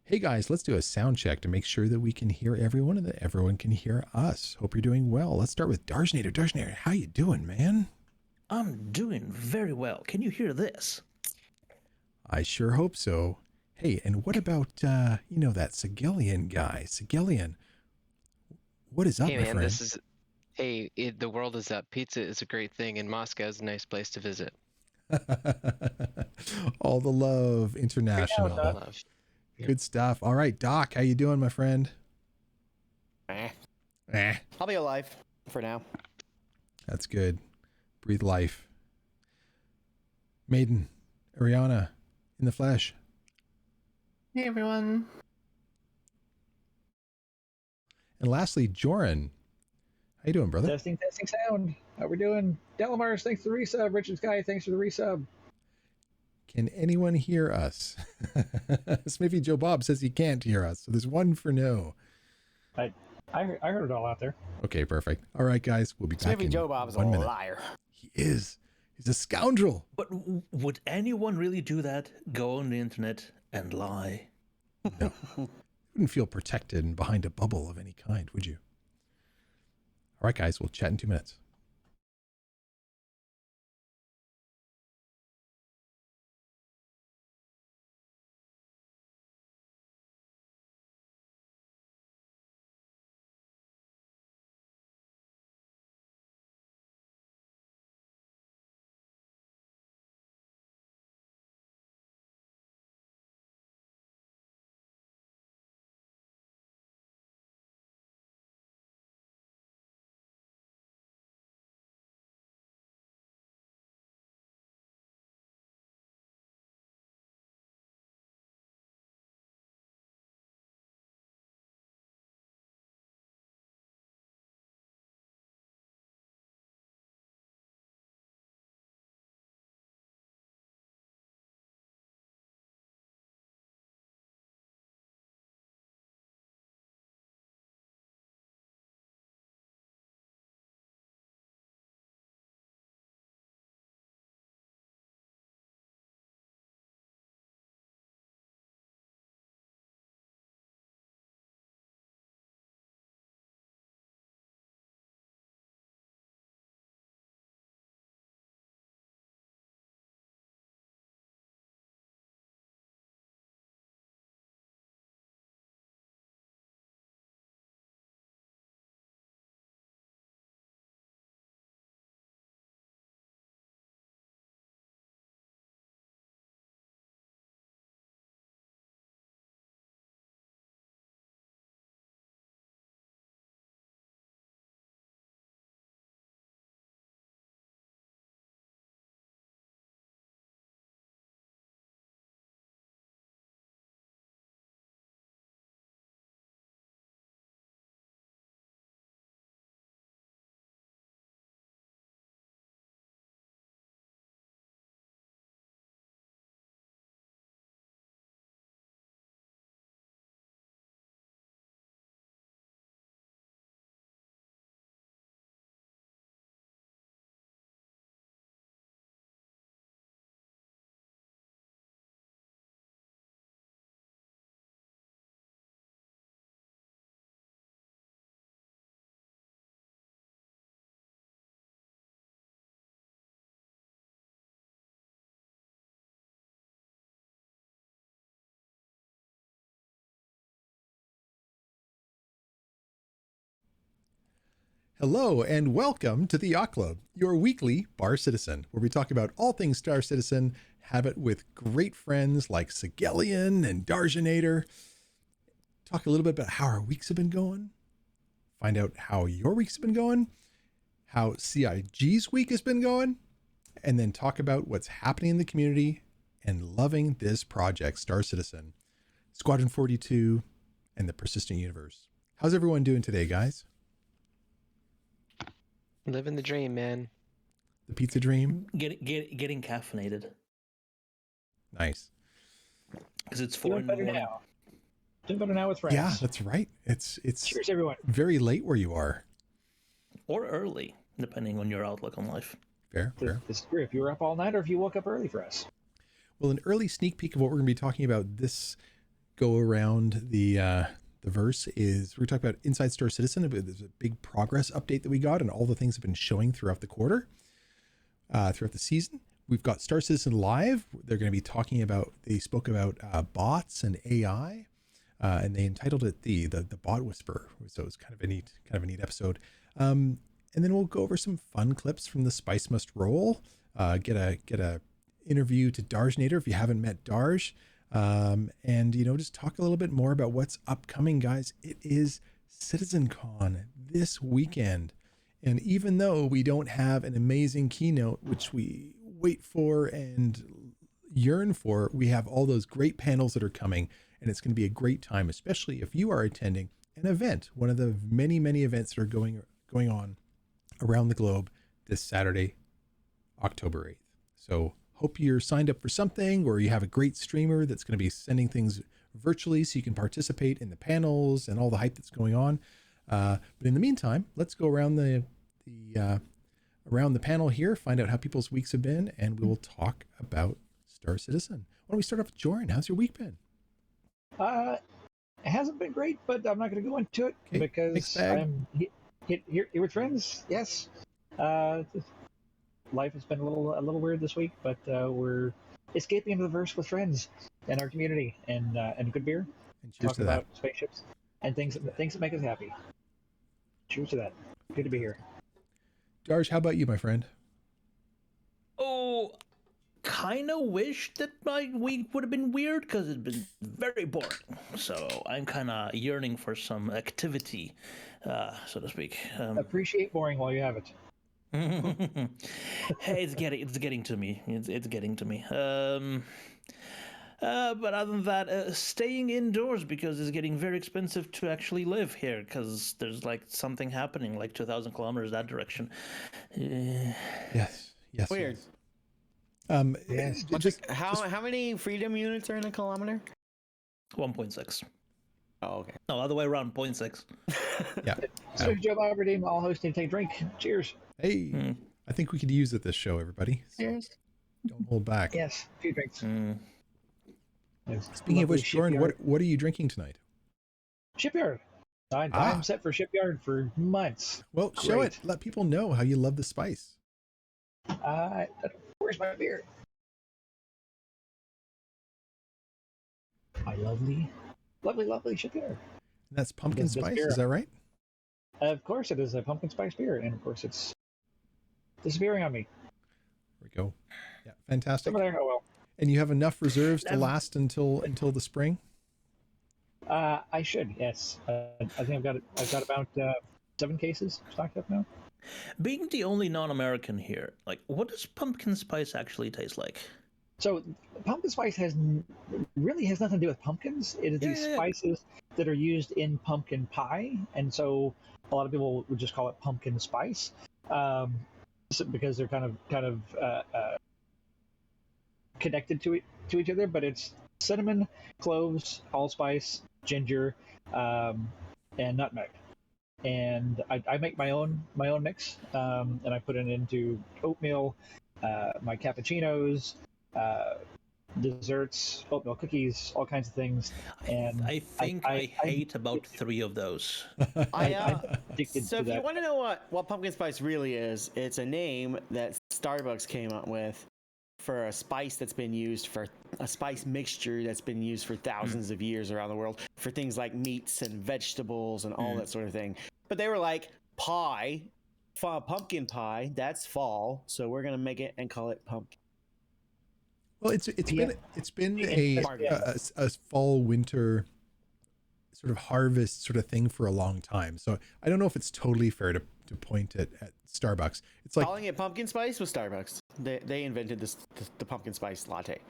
Hey guys, let's do a sound check to make sure that we can hear everyone and that everyone can hear us. Hope you're doing well. Let's start with Darjinator. Darjinator, how you doing, man? I'm doing very well. Can you hear this? I sure hope so. Hey, and what about, that Seggellion guy? Seggellion, what is up, Hey my man, friend? the world is up. Pizza is a great thing, and Moscow is a nice place to visit. All the love, All the international. love. Yep. Good stuff. All right, Doc, how you doing, my friend? Eh. Eh, I'll be alive for now. that's good. Breathe life. Maiden, Ariana, in the flesh. Hey everyone. And lastly, Joran. How you doing, brother? Testing sound. How we doing? Delamars, thanks for the resub. Richard Sky, thanks for the resub. Can anyone hear us? Smithy Joe Bob says he can't hear us, so there's one for no. I heard it all out there. Okay, perfect. All right, guys, we'll be back Maybe in Joe Bob's a 1 minute. liar. He is. He's a scoundrel. But would anyone really do that? Go on the internet and lie? No. You wouldn't feel protected and behind a bubble of any kind, would you? All right, guys, we'll chat in 2 minutes. Hello and welcome to the Yacht Club, your weekly bar citizen, where we talk about all things Star Citizen, have it with great friends like Seggellion and Darjinator, talk a little bit about how our weeks have been going, find out how your weeks have been going, how CIG's week has been going, and then talk about what's happening in the community and loving this project, Star Citizen, Squadron 42, and the Persistent Universe. How's everyone doing today, guys? Living the dream, man. The pizza dream? Getting caffeinated Nice. because it's 4 Doing in the better morning. now. Doing better now with friends. Yeah, that's right. It's Cheers, everyone. very late where you are. Or early, depending on your outlook on life. Fair. This is true. If you were up all night or if you woke up early for us. Well, an early sneak peek of what we're going to be talking about this go around the verse is we're talking about Inside Star Citizen. There's a big progress update that we got, and all the things have been showing throughout the quarter, throughout the season. We've got Star Citizen Live. They're going to be talking about. They spoke about bots and AI, and they entitled it the Bot Whisperer. So it's kind of a neat episode. And then we'll go over some fun clips from the Spice Must Roll. Get a interview to Darjinator if you haven't met Darj. And just talk a little bit more about what's upcoming, guys. It is CitizenCon this weekend, and even though we don't have an amazing keynote, which we wait for and yearn for, we have all those great panels that are coming, and it's going to be a great time, especially if you are attending an event, one of the many events that are going on around the globe this Saturday, October 8th. So hope you're signed up for something, or you have a great streamer that's going to be sending things virtually so you can participate in the panels and all the hype that's going on. But in the meantime, let's go around around the panel here, find out how people's weeks have been, and we will talk about Star Citizen. Why don't we start off with Joran? How's your week been? It hasn't been great, but I'm not going to go into it because I'm here with friends. Yes. Life has been a little weird this week, but we're escaping into the verse with friends and our community and good beer. And cheers talking to about spaceships and things that make us happy. Cheers to that. Good to be here. Darj, how about you, my friend? Oh, kind of wish that my week would have been weird because it's been very boring. So I'm kind of yearning for some activity, so to speak. Appreciate boring while you have it. Hey, it's getting to me. It's getting to me. But other than that, staying indoors because it's getting very expensive to actually live here because there's like something happening like 2,000 kilometers that direction. Yes. Weird. Yes. How many freedom units are in a kilometer? 1.6. Oh, okay. No, other way around, 0.6. Yeah. So Joe Aberdeen, all hosting, take a drink. Cheers. Hey, I think we could use it this show, everybody. So Cheers. don't hold back. Yes, a few drinks. Yes. Speaking of which, Joran, what are you drinking tonight? Shipyard. I'm set for Shipyard for months. Well, show it. Let people know how you love the spice. Where's my beer? My lovely Shipyard. And that's pumpkin This spice, beer. is that right? Of course, it is a pumpkin spice beer, and of course, it's disappearing on me. There we go. Yeah, fantastic. Over there, oh well. And you have enough reserves to last until the spring? I should, yes. I think I've got about 7 cases stocked up now. Being the only non-American here, like, what does pumpkin spice actually taste like? So pumpkin spice really has nothing to do with pumpkins. It is these spices that are used in pumpkin pie, and so a lot of people would just call it pumpkin spice because they're kind of connected to each other. But it's cinnamon, cloves, allspice, ginger, and nutmeg. And I make my own mix, and I put it into oatmeal, my cappuccinos, desserts, oatmeal cookies, all kinds of things. And I think I hate about 3 of those. I'm addicted So to if that. you want to know what pumpkin spice really is, it's a name that Starbucks came up with for a spice that's been used for a spice mixture that's been used for thousands of years around the world for things like meats and vegetables and all that sort of thing. But they were like, pumpkin pie, that's fall, so we're gonna make it and call it pumpkin. Well, it's been a fall winter sort of harvest sort of thing for a long time. So I don't know if it's totally fair to point at Starbucks. It's like Calling it pumpkin spice was Starbucks. They invented the pumpkin spice latte.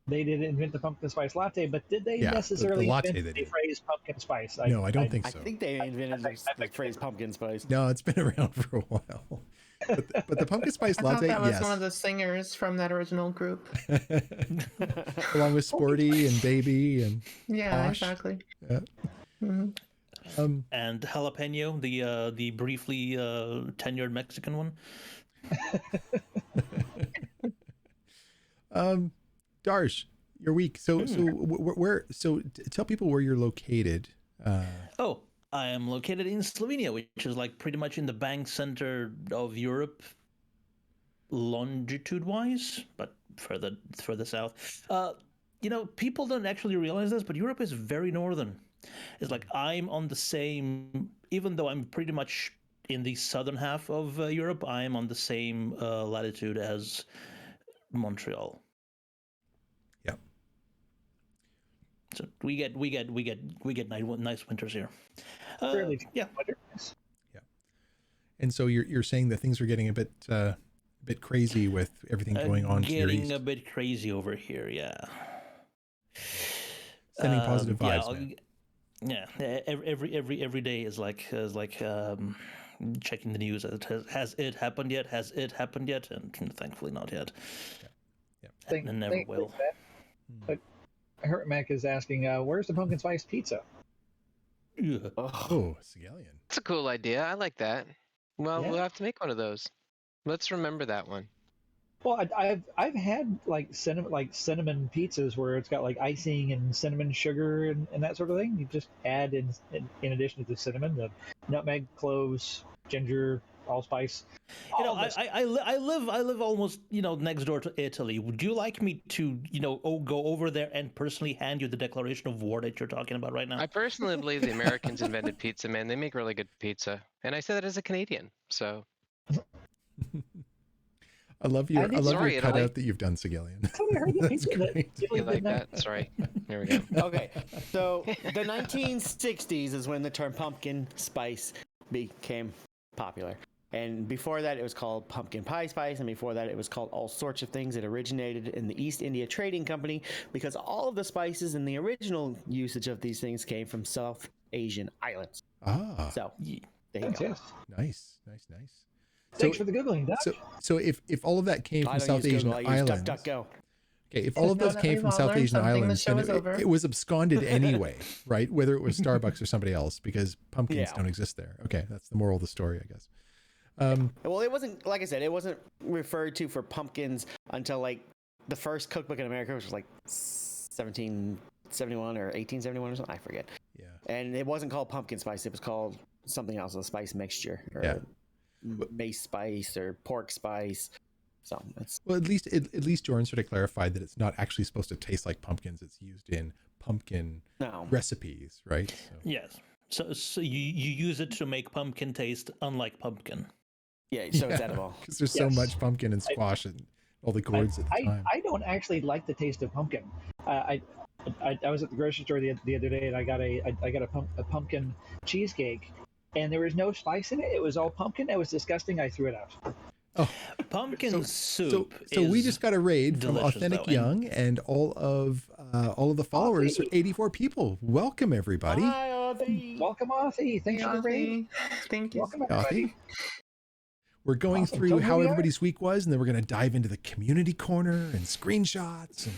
They didn't invent the pumpkin spice latte, but did they necessarily the latte invent they the did. phrase pumpkin spice? No, I don't think I so. think they invented the phrase pumpkin spice. No, it's been around for a while. But the pumpkin spice I thought latte, that was yes. one of the singers from that original group. Along with Sporty and Baby and Yeah, Posh. exactly. Yeah. Mhm. And jalapeno, the briefly tenured Mexican one. Darsh, your week. So tell people where you're located. Oh, I am located in Slovenia, which is like pretty much in the bank center of Europe, longitude-wise, but further south. People don't actually realize this, but Europe is very northern. It's like I'm on the same, even though I'm pretty much in the southern half of Europe, I am on the same latitude as Montreal. Yeah. So we get nice winters here. Fairly Yeah. Yeah. And so you're saying that things are getting a bit crazy with everything going on to your Getting east. a bit crazy over here, yeah. Sending positive vibes, man. Yeah. Every day is like checking the news. Has it happened yet? Has it happened yet? And thankfully not yet. Yeah. And never will. But Mac is asking, where's the pumpkin spice pizza? Yeah. Oh, Seggellion. That's a cool idea. I like that. Well, Yeah. we'll have to make one of those. Let's remember that one. Well, I've had like cinnamon pizzas where it's got like icing and cinnamon sugar and that sort of thing. You just add in addition to the cinnamon, the nutmeg, cloves, ginger, allspice. I live almost next door to Italy. Would you like me to go over there and personally hand you the declaration of war that you're talking about right now? I personally believe the Americans invented pizza, man. They make really good pizza. And I say that as a Canadian, so. I love your Sorry, cutout Italy. that you've done, Seggellion. That's what I heard. The That's pizza that great. Italy You like did not- that? Sorry. There we go. Okay, so the 1960s is when the term pumpkin spice became popular. And before that, it was called pumpkin pie spice. And before that, it was called all sorts of things. It originated in the East India Trading Company because all of the spices and the original usage of these things came from South Asian islands. Ah, So Yeah. there you Yes, go. yes. nice. Thanks for the googling, Doc. So if all of that came from I don't South use Asian Google, I use islands, DuckDuckGo. okay, if all of Now those that came we've from all South learned Asian something, the islands, show then is over. it was absconded anyway, right? Whether it was Starbucks or somebody else, because pumpkins Yeah. don't exist there. Okay, that's the moral of the story, I guess. Well, it wasn't, like I said, it wasn't referred to for pumpkins until like the first cookbook in America, which was like 1771 or 1871 or something. I forget. Yeah. And it wasn't called pumpkin spice. It was called something else, a spice mixture or Yeah. mace spice or pork spice. So it's Well, at least Jordan sort of clarified that it's not actually supposed to taste like pumpkins. It's used in pumpkin no. recipes, right? So, Yes. So you use it to make pumpkin taste unlike pumpkin. Yeah, so it's edible. because there's so Yes. much pumpkin and squash and all the gourds at the time. I don't actually like the taste of pumpkin. I was at the grocery store the other day and I got a pumpkin cheesecake, and there was no spice in it. It was all pumpkin. It was disgusting. I threw it out. Oh, Pumpkin soup. so we is just got a raid from delicious, Authentic though, Young, and all of the followers are 84 people. Welcome everybody. Hi, Audie. Welcome, Authy. Thanks for the raid. Thank you. Welcome, everybody. We're going Awesome. through Tell me how who you are. everybody's week was, and then we're going to dive into the community corner and screenshots and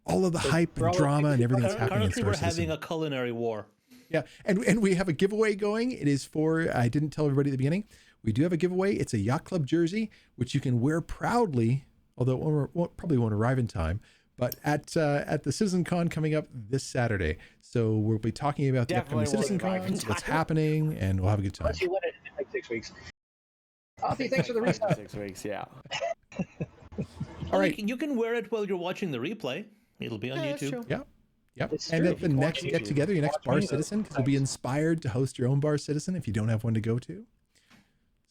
all of the hype for and all drama and everything that's happening in Currently, Star we're having Citizen. a culinary war. Yeah, and we have a giveaway going. It is for, I didn't tell everybody at the beginning, we do have a giveaway. It's a Yacht Club jersey, which you can wear proudly, although it probably won't arrive in time, but at the Citizen Con coming up this Saturday. So we'll be talking about the Definitely upcoming Citizen won't arrive in Cons, what's time. happening, and we'll have a good time. Unless you win it in like 6 weeks. Authy, thanks for the 5 to resub. 6 weeks, yeah. All right. You can wear it while you're watching the replay. It'll be on Yeah, that's YouTube. true. Yep. Yep. It's And true. at the You can next watch get YouTube. together, your next Watch Bar me, though. Citizen, because you'll be inspired to host your own Bar Citizen if you don't have one to go to.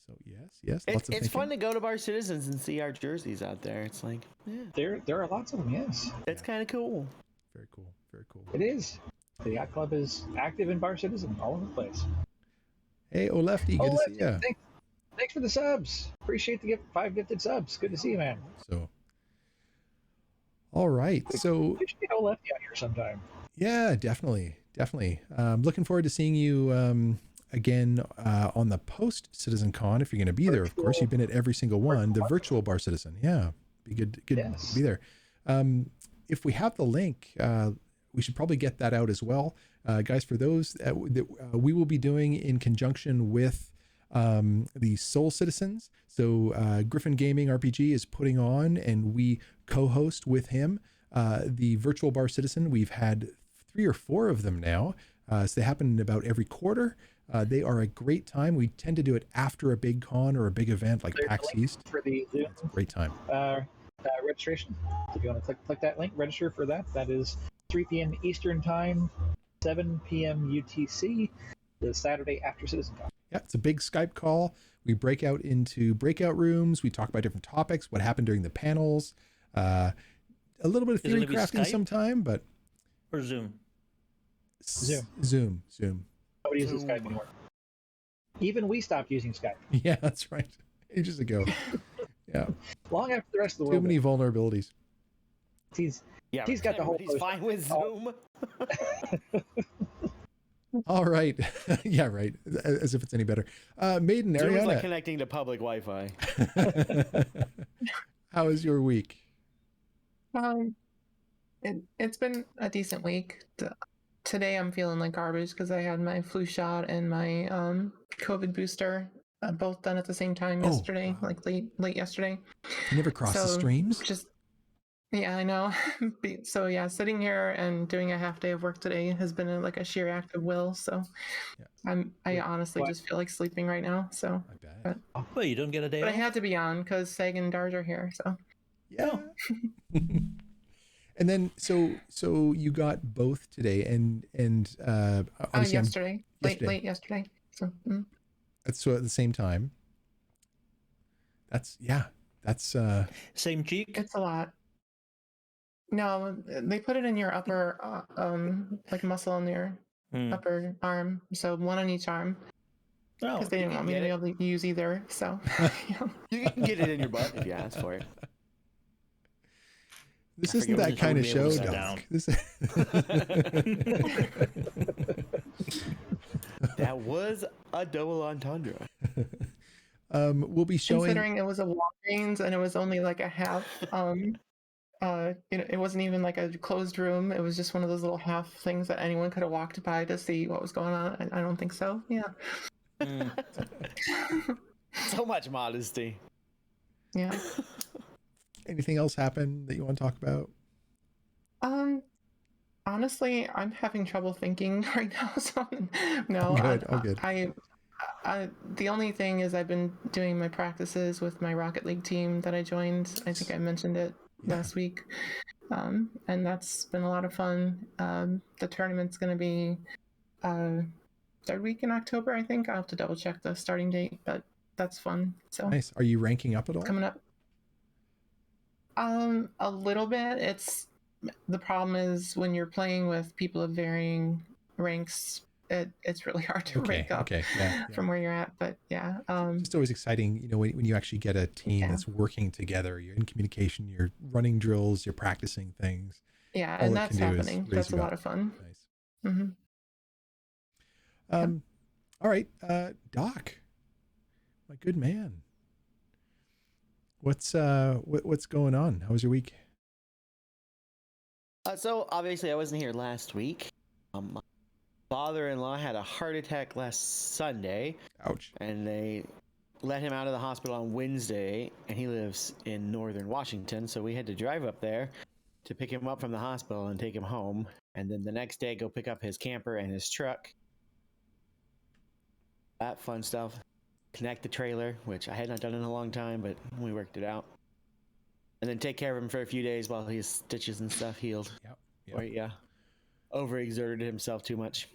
So yes, lots of It's thinking. fun to go to Bar Citizens and see our jerseys out there. It's like, yeah, There are lots of them, yes. it's kind of cool. Very cool. Very cool. It is. The Yacht Club is active in Bar Citizen all over the place. Hey, Lefty, good to see Lefty, you. Thanks for the subs. Appreciate the 5 gifted subs. Good to see you, man. So, all right. So, We should get old Lefty out here sometime. yeah, definitely. Looking forward to seeing you again on the post Citizen Con if you're going to be there. Of course, you've been at every single one. The virtual Bar Citizen, yeah, be good Yes. to be there. If we have the link, we should probably get that out as well, guys. For those that we will be doing in conjunction with the Soul Citizens. So Griffin Gaming RPG is putting on, and we co-host with him The virtual Bar Citizen, we've had 3 or 4 of them now. So they happen about every quarter. They are a great time. We tend to do it after a big con or a big event like There's a PAX link East. for the Zoom It's a great time. registration. If you want to click that link, register for that. That is 3 p.m. Eastern Time, 7 p.m. UTC, the Saturday after CitizenCon. Yeah, it's a big Skype call. We break out into breakout rooms. We talk about different topics, what happened during the panels, a little bit of Is it theory gonna be crafting Skype? sometime, but Or Zoom? Zoom. Nobody uses Skype anymore. Even we stopped using Skype Yeah, that's right. Ages ago. Yeah. long after the rest of the Too world. many vulnerabilities. He's Yeah, He's got the whole He's fine with Zoom. All right. Yeah, right. As if it's any better. Maiden Zoom is like Ariana, connecting to public Wi-Fi. how was your week? It's been a decent week. Today I'm feeling like garbage because I had my flu shot and my COVID booster both done at the same time Oh, yesterday, wow. like late yesterday. You never crossed the streams? Just yeah, I know. So yeah, sitting here and doing a half day of work today has been like a sheer act of will. So Yeah. I honestly just feel like sleeping right now. So I bet. Well, you don't get a day but I off? had to be on because Seg and Darj are here. So Yeah. And then so you got both today and obviously yesterday, late yesterday. So so at the same time. That's Same cheek? it's a lot. No, they put it in your upper like muscle in your Hmm. upper arm. So one on each arm Oh, because they didn't want me to be able to use either. So yeah. You can get it in your butt if you ask for it. this I isn't forget that what kind of it's called. show, Sit Doc. down. That was a double entendre. We'll be showing. Considering it was a Walgreens and it was only like a half it wasn't even like a closed room. It was just one of those little half things that anyone could have walked by to see what was going on. I don't think so. Yeah. Hmm. So much modesty. Yeah. Anything else happen that you want to talk about? Honestly, I'm having trouble thinking right now. So no, Good. Oh, good. I the only thing is I've been doing my practices with my Rocket League team that I joined. I think I mentioned it last week. And that's been a lot of fun. The tournament's going to be 3rd week in October, I think. I'll have to double check the starting date, but that's fun. So Nice. Are you ranking up at all? coming up. A little bit. The problem is when you're playing with people of varying ranks, it's really hard to rank up Yeah. from where you're at. But yeah, It's always exciting, when you actually get a team that's working together. You're in communication. You're running drills. You're practicing things. yeah, all and it that's can do is happening. raise That's a you lot up. of fun. Nice. Hmm. All right, Doc, my good man. What's going on? How was your week? So obviously I wasn't here last week. My father-in-law had a heart attack last Sunday, Ouch. and they let him out of the hospital on Wednesday, and he lives in northern Washington, so we had to drive up there to pick him up from the hospital and take him home, and then the next day go pick up his camper and his truck. That fun stuff. Connect the trailer, which I had not done in a long time, but we worked it out. And then take care of him for a few days while his stitches and stuff healed. Yep. Or yeah, overexerted himself too much.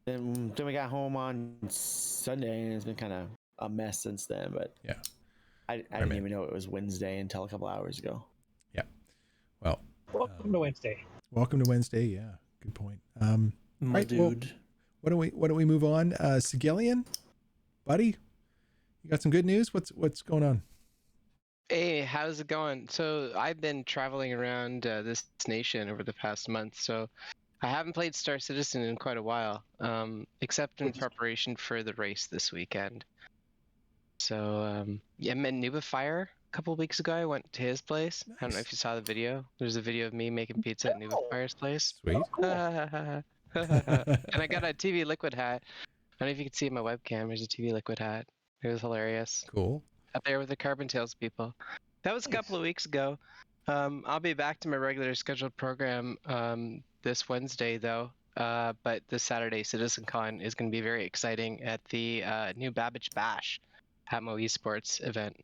Then we got home on Sunday, and it's been kind of a mess since then. But Yeah. I didn't even know it was Wednesday until a couple hours ago. Yeah. Well, Welcome to Wednesday. welcome to Wednesday. Yeah. Good point. My right, well, dude. why don't we move on? Seggellion, buddy, you got some good news? What's going on? Hey, how's it going? So I've been traveling around this nation over the past month, so I haven't played Star Citizen in quite a while, except in preparation for the race this weekend. So yeah, I met Nuba Fire a couple of weeks ago. I went to his place. I don't know if you saw the video. There's a video of me making pizza at Nuba Fire's place. Sweet. And I got a TV Liquid hat. I don't know if you can see my webcam. There's a TV Liquid hat. It was hilarious. Cool. Up there with the Carbon Tales people. That was a couple of weeks ago. I'll be back to my regular scheduled program this Wednesday, though. But this Saturday, CitizenCon is going to be very exciting at the new Babbage Bash at Mo Esports event.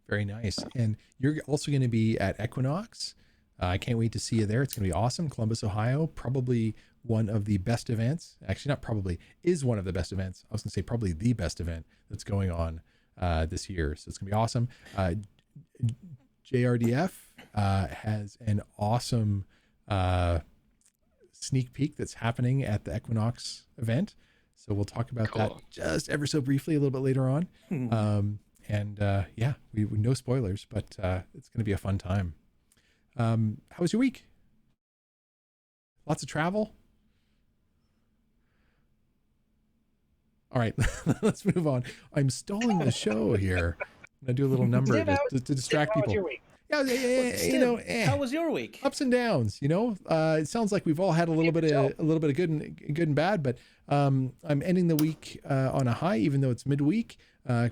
Very nice. And you're also going to be at Equinox. I can't wait to see you there. It's going to be awesome. Columbus, Ohio, probably one of the best events. Actually, not probably, is one of the best events. I was going to say probably the best event that's going on this year. So it's going to be awesome. JRDF has an awesome sneak peek that's happening at the Equinox event. So we'll talk about that just ever so briefly a little bit later on. Yeah, we no spoilers, but it's going to be a fun time. How was your week? Lots of travel? All right, let's move on. I'm stalling the show here. I'm going to do a little number to distract people. Yeah, How was your week? Ups and downs, it sounds like we've all had a little bit of good and bad, but I'm ending the week on a high, even though it's midweek,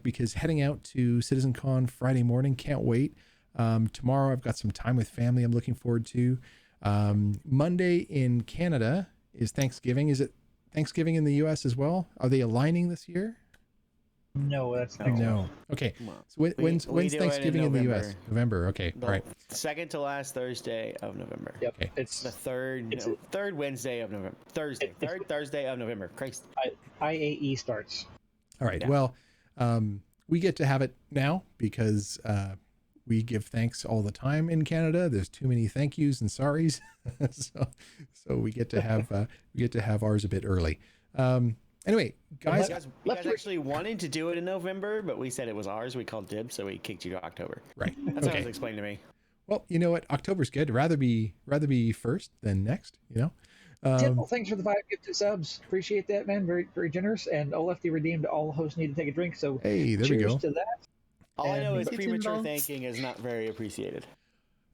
because heading out to CitizenCon Friday morning, can't wait. Tomorrow I've got some time with family I'm looking forward to. Monday in Canada is Thanksgiving. Is it Thanksgiving in the US as well? Are they aligning this year? No, that's next no. Okay. So when's Thanksgiving in the US? November. Okay. All right. Second to last Thursday of November. Yep. Okay. It's the third Wednesday of November. Third Thursday of November. Christ. IAE starts. All right. Yeah. Well, we get to have it now because we give thanks all the time in Canada. There's too many thank yous and sorries, so we get to have ours a bit early. Anyway, guys, we guys actually wanted to do it in November, but we said it was ours. We called dibs, so we kicked you to October. Right. That's what it was explained to me. Well, you know what? October's good. Rather be first than next. Tim, well, thanks for the 5 gifted subs. Appreciate that, man. Very, very generous. And Olefty redeemed all hosts need to take a drink. So hey, there we cheers go. to that. All I know is premature thanking is not very appreciated.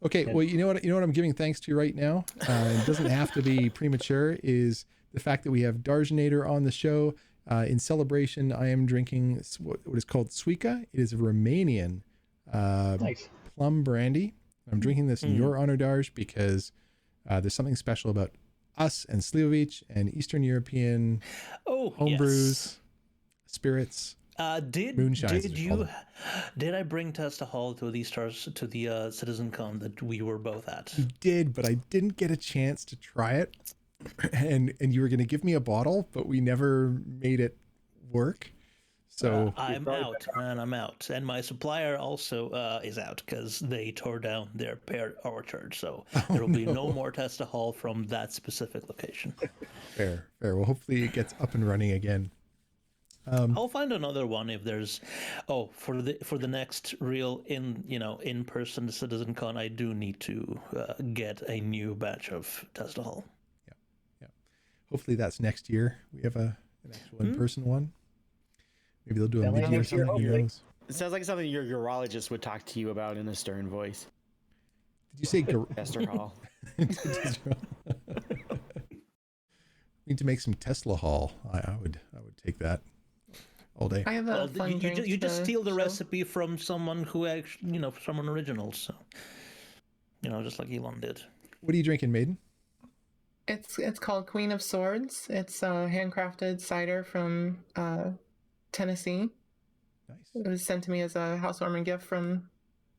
Okay, well, you know what I'm giving thanks to right now? It doesn't have to be premature, is the fact that we have Darjinator on the show. In celebration, I am drinking what is called Suica. It is a Romanian Nice. plum brandy. I'm drinking this in your honor, Darj, because there's something special about us and Slivovic and Eastern European homebrews, spirits. Did I bring Testa Hall to the CitizenCon that we were both at? You did, but I didn't get a chance to try it. And you were going to give me a bottle, but we never made it work. So I'm out, man. I'm out, and my supplier also is out because they tore down their pear orchard. So there will be no more Testa Hall from that specific location. Fair. Well, hopefully it gets up and running again. I'll find another one if there's. For the next real in-person CitizenCon, I do need to get a new batch of Testa Hall. Yeah. Hopefully that's next year. We have an actual in-person one. Maybe they'll do a mid-year or something. Who knows? It sounds like something your urologist would talk to you about in a stern voice. Did you say Tester Hall? Need to make some Tesla Hall. I would take that all day. I have a fun drink. You just steal the recipe from someone who actually, someone original. So, just like Elon did. What are you drinking, Maiden? It's called Queen of Swords. It's a handcrafted cider from Tennessee. Nice. It was sent to me as a housewarming gift from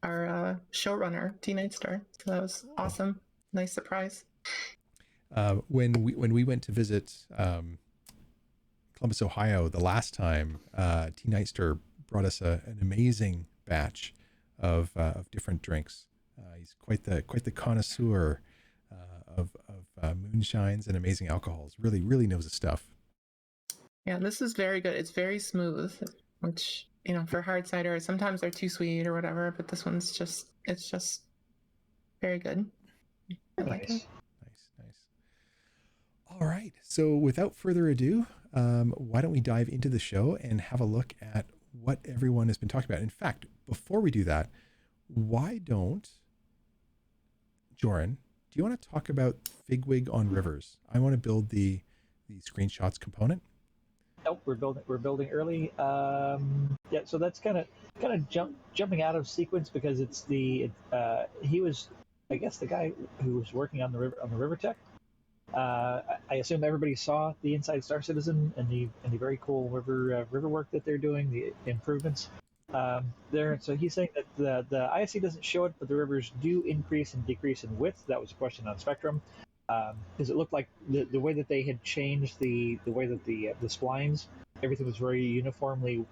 our showrunner, T Nightstar. So that was awesome. Nice surprise. When we went to visit Columbus, Ohio, the last time, T Nightstar brought us an amazing batch of different drinks. He's quite the connoisseur of moonshines and amazing alcohols. Really knows his stuff. Yeah, this is very good. It's very smooth, which, for hard cider, sometimes they're too sweet or whatever, but this one's just very good. I like it. Nice. All right. So without further ado, why don't we dive into the show and have a look at what everyone has been talking about. In fact, before we do that, why don't, Joran, do you want to talk about Figwig on Rivers? I want to build the screenshots component. Nope, we're building early. Yeah, so that's kind of jumping out of sequence because it's he was, I guess, the guy who was working on the river tech. I assume everybody saw the Inside Star Citizen and the very cool river work that they're doing, the improvements there. So he's saying that the ISC doesn't show it, but the rivers do increase and decrease in width. That was a question on Spectrum. Because it looked like the way that they had changed the way that the splines, everything was very uniformly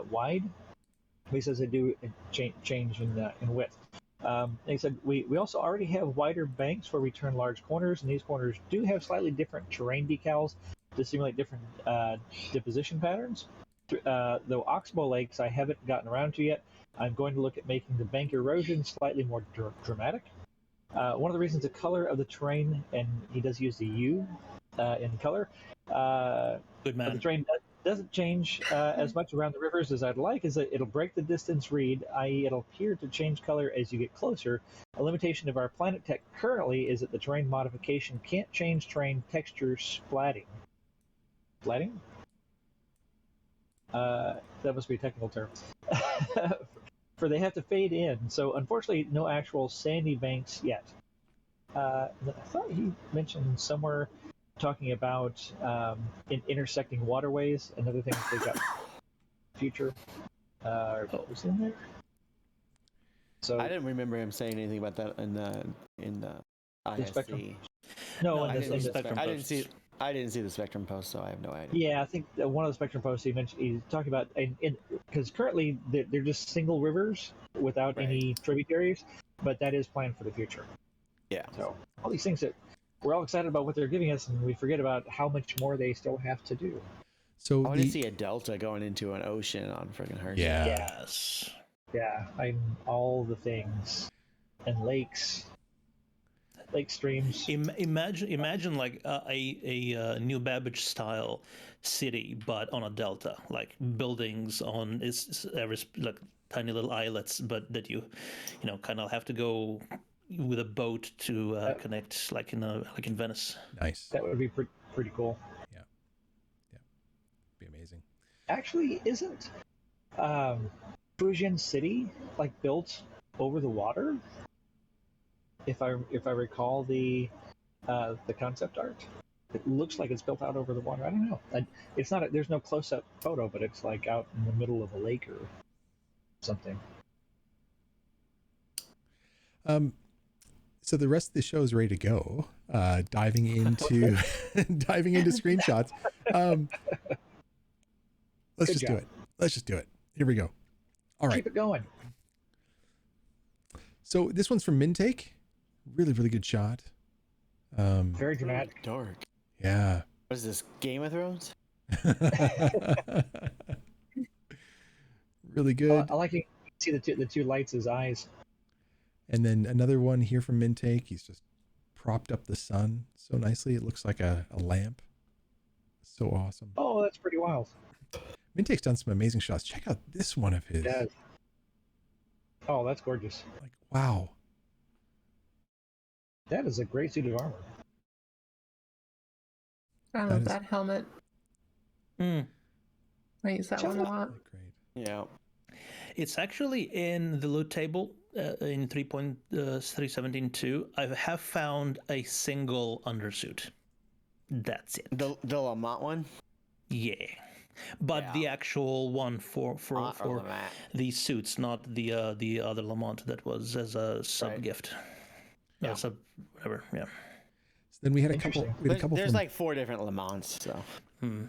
wide. He says they do change in width. He said we also already have wider banks where we turn large corners, and these corners do have slightly different terrain decals to simulate different deposition patterns. Though Oxbow Lakes I haven't gotten around to yet, I'm going to look at making the bank erosion slightly more dramatic. One of the reasons the color of the terrain, and he does use the U in color, Good man. the terrain doesn't change as much around the rivers as I'd like, is that it'll break the distance read, i.e. it'll appear to change color as you get closer. A limitation of our Planet Tech currently is that the terrain modification can't change terrain texture splatting. Splatting? That must be a technical term. For they have to fade in, so unfortunately no actual sandy banks yet. I thought he mentioned somewhere talking about intersecting waterways and other things they've got future. Was in there? So I didn't remember him saying anything about that in the ISC. Spectrum. No, I in didn't, the Spectrum I didn't posts. see. I didn't see the Spectrum post, so I have no idea. Yeah, I think one of the Spectrum posts he mentioned, he's talking about, because currently they're just single rivers without Right. any tributaries, but that is planned for the future. Yeah. So all these things that we're all excited about what they're giving us, and we forget about how much more they still have to do. So I want to see a delta going into an ocean on freaking Hercules. yeah, Yes. Yeah, I'm all the things, and lakes, lake streams. Imagine like a New Babbage style city, but on a delta, like buildings on every like tiny little islets, but that you kind of have to go with a boat to connect, like in Venice. nice. That would be pretty cool. Be amazing. Actually, isn't Fujian City like built over the water? If I recall the concept art, it looks like it's built out over the water. I don't know. It's not. There's no close-up photo, but it's like out in the middle of a lake or something. So the rest of the show is ready to go. Diving into diving into screenshots. Let's Good just job. do it. Let's just do it. Here we go. All right. Keep it going. So this one's from Mintake. Really, really good shot. Very dramatic. Dark. Yeah. What is this, Game of Thrones? Really good. I like you see the two lights as eyes. And then another one here from Mintake. He's just propped up the sun so nicely. It looks like a lamp. So awesome. Oh, that's pretty wild. Mintake's done some amazing shots. Check out this one of his. Yeah. Oh, that's gorgeous. Like, wow. That is a great suit of armor. I love that helmet. Mm. I use that one a lot. Great. Yeah. It's actually in the loot table in 3.317.2. I have found a single undersuit. That's it. The Lamont one? Yeah. But the Yeah. actual one for Lamont. these suits, not the other Lamont that was as a sub Right. gift. Yeah. Sub whatever. Yeah. So then we had a couple. There's from, like 4 different Lamonts, so. Hmm.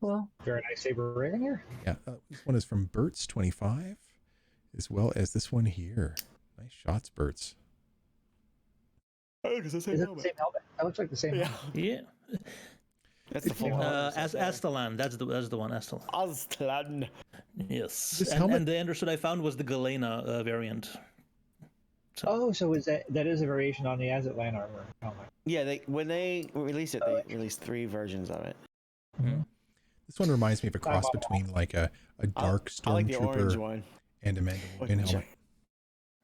Well, Very nice saber raven there. yeah. This one is from Bert's 25, as well as this one here. Nice shots, Bert's. Oh, it's the Is it the same helmet? That looks like the same. Yeah. helmet. Yeah. That's the full one. Astalan. That's the one. Astalan. Aztlan. Yes. This And helmet- the undersuit I found was the Galena variant. Oh, so is that is a variation on the Aztlan armor helmet? Yeah, when they released it, they released 3 versions of it. This one reminds me of a cross between like a dark I like the orange stormtrooper one. and a Mandalorian helmet.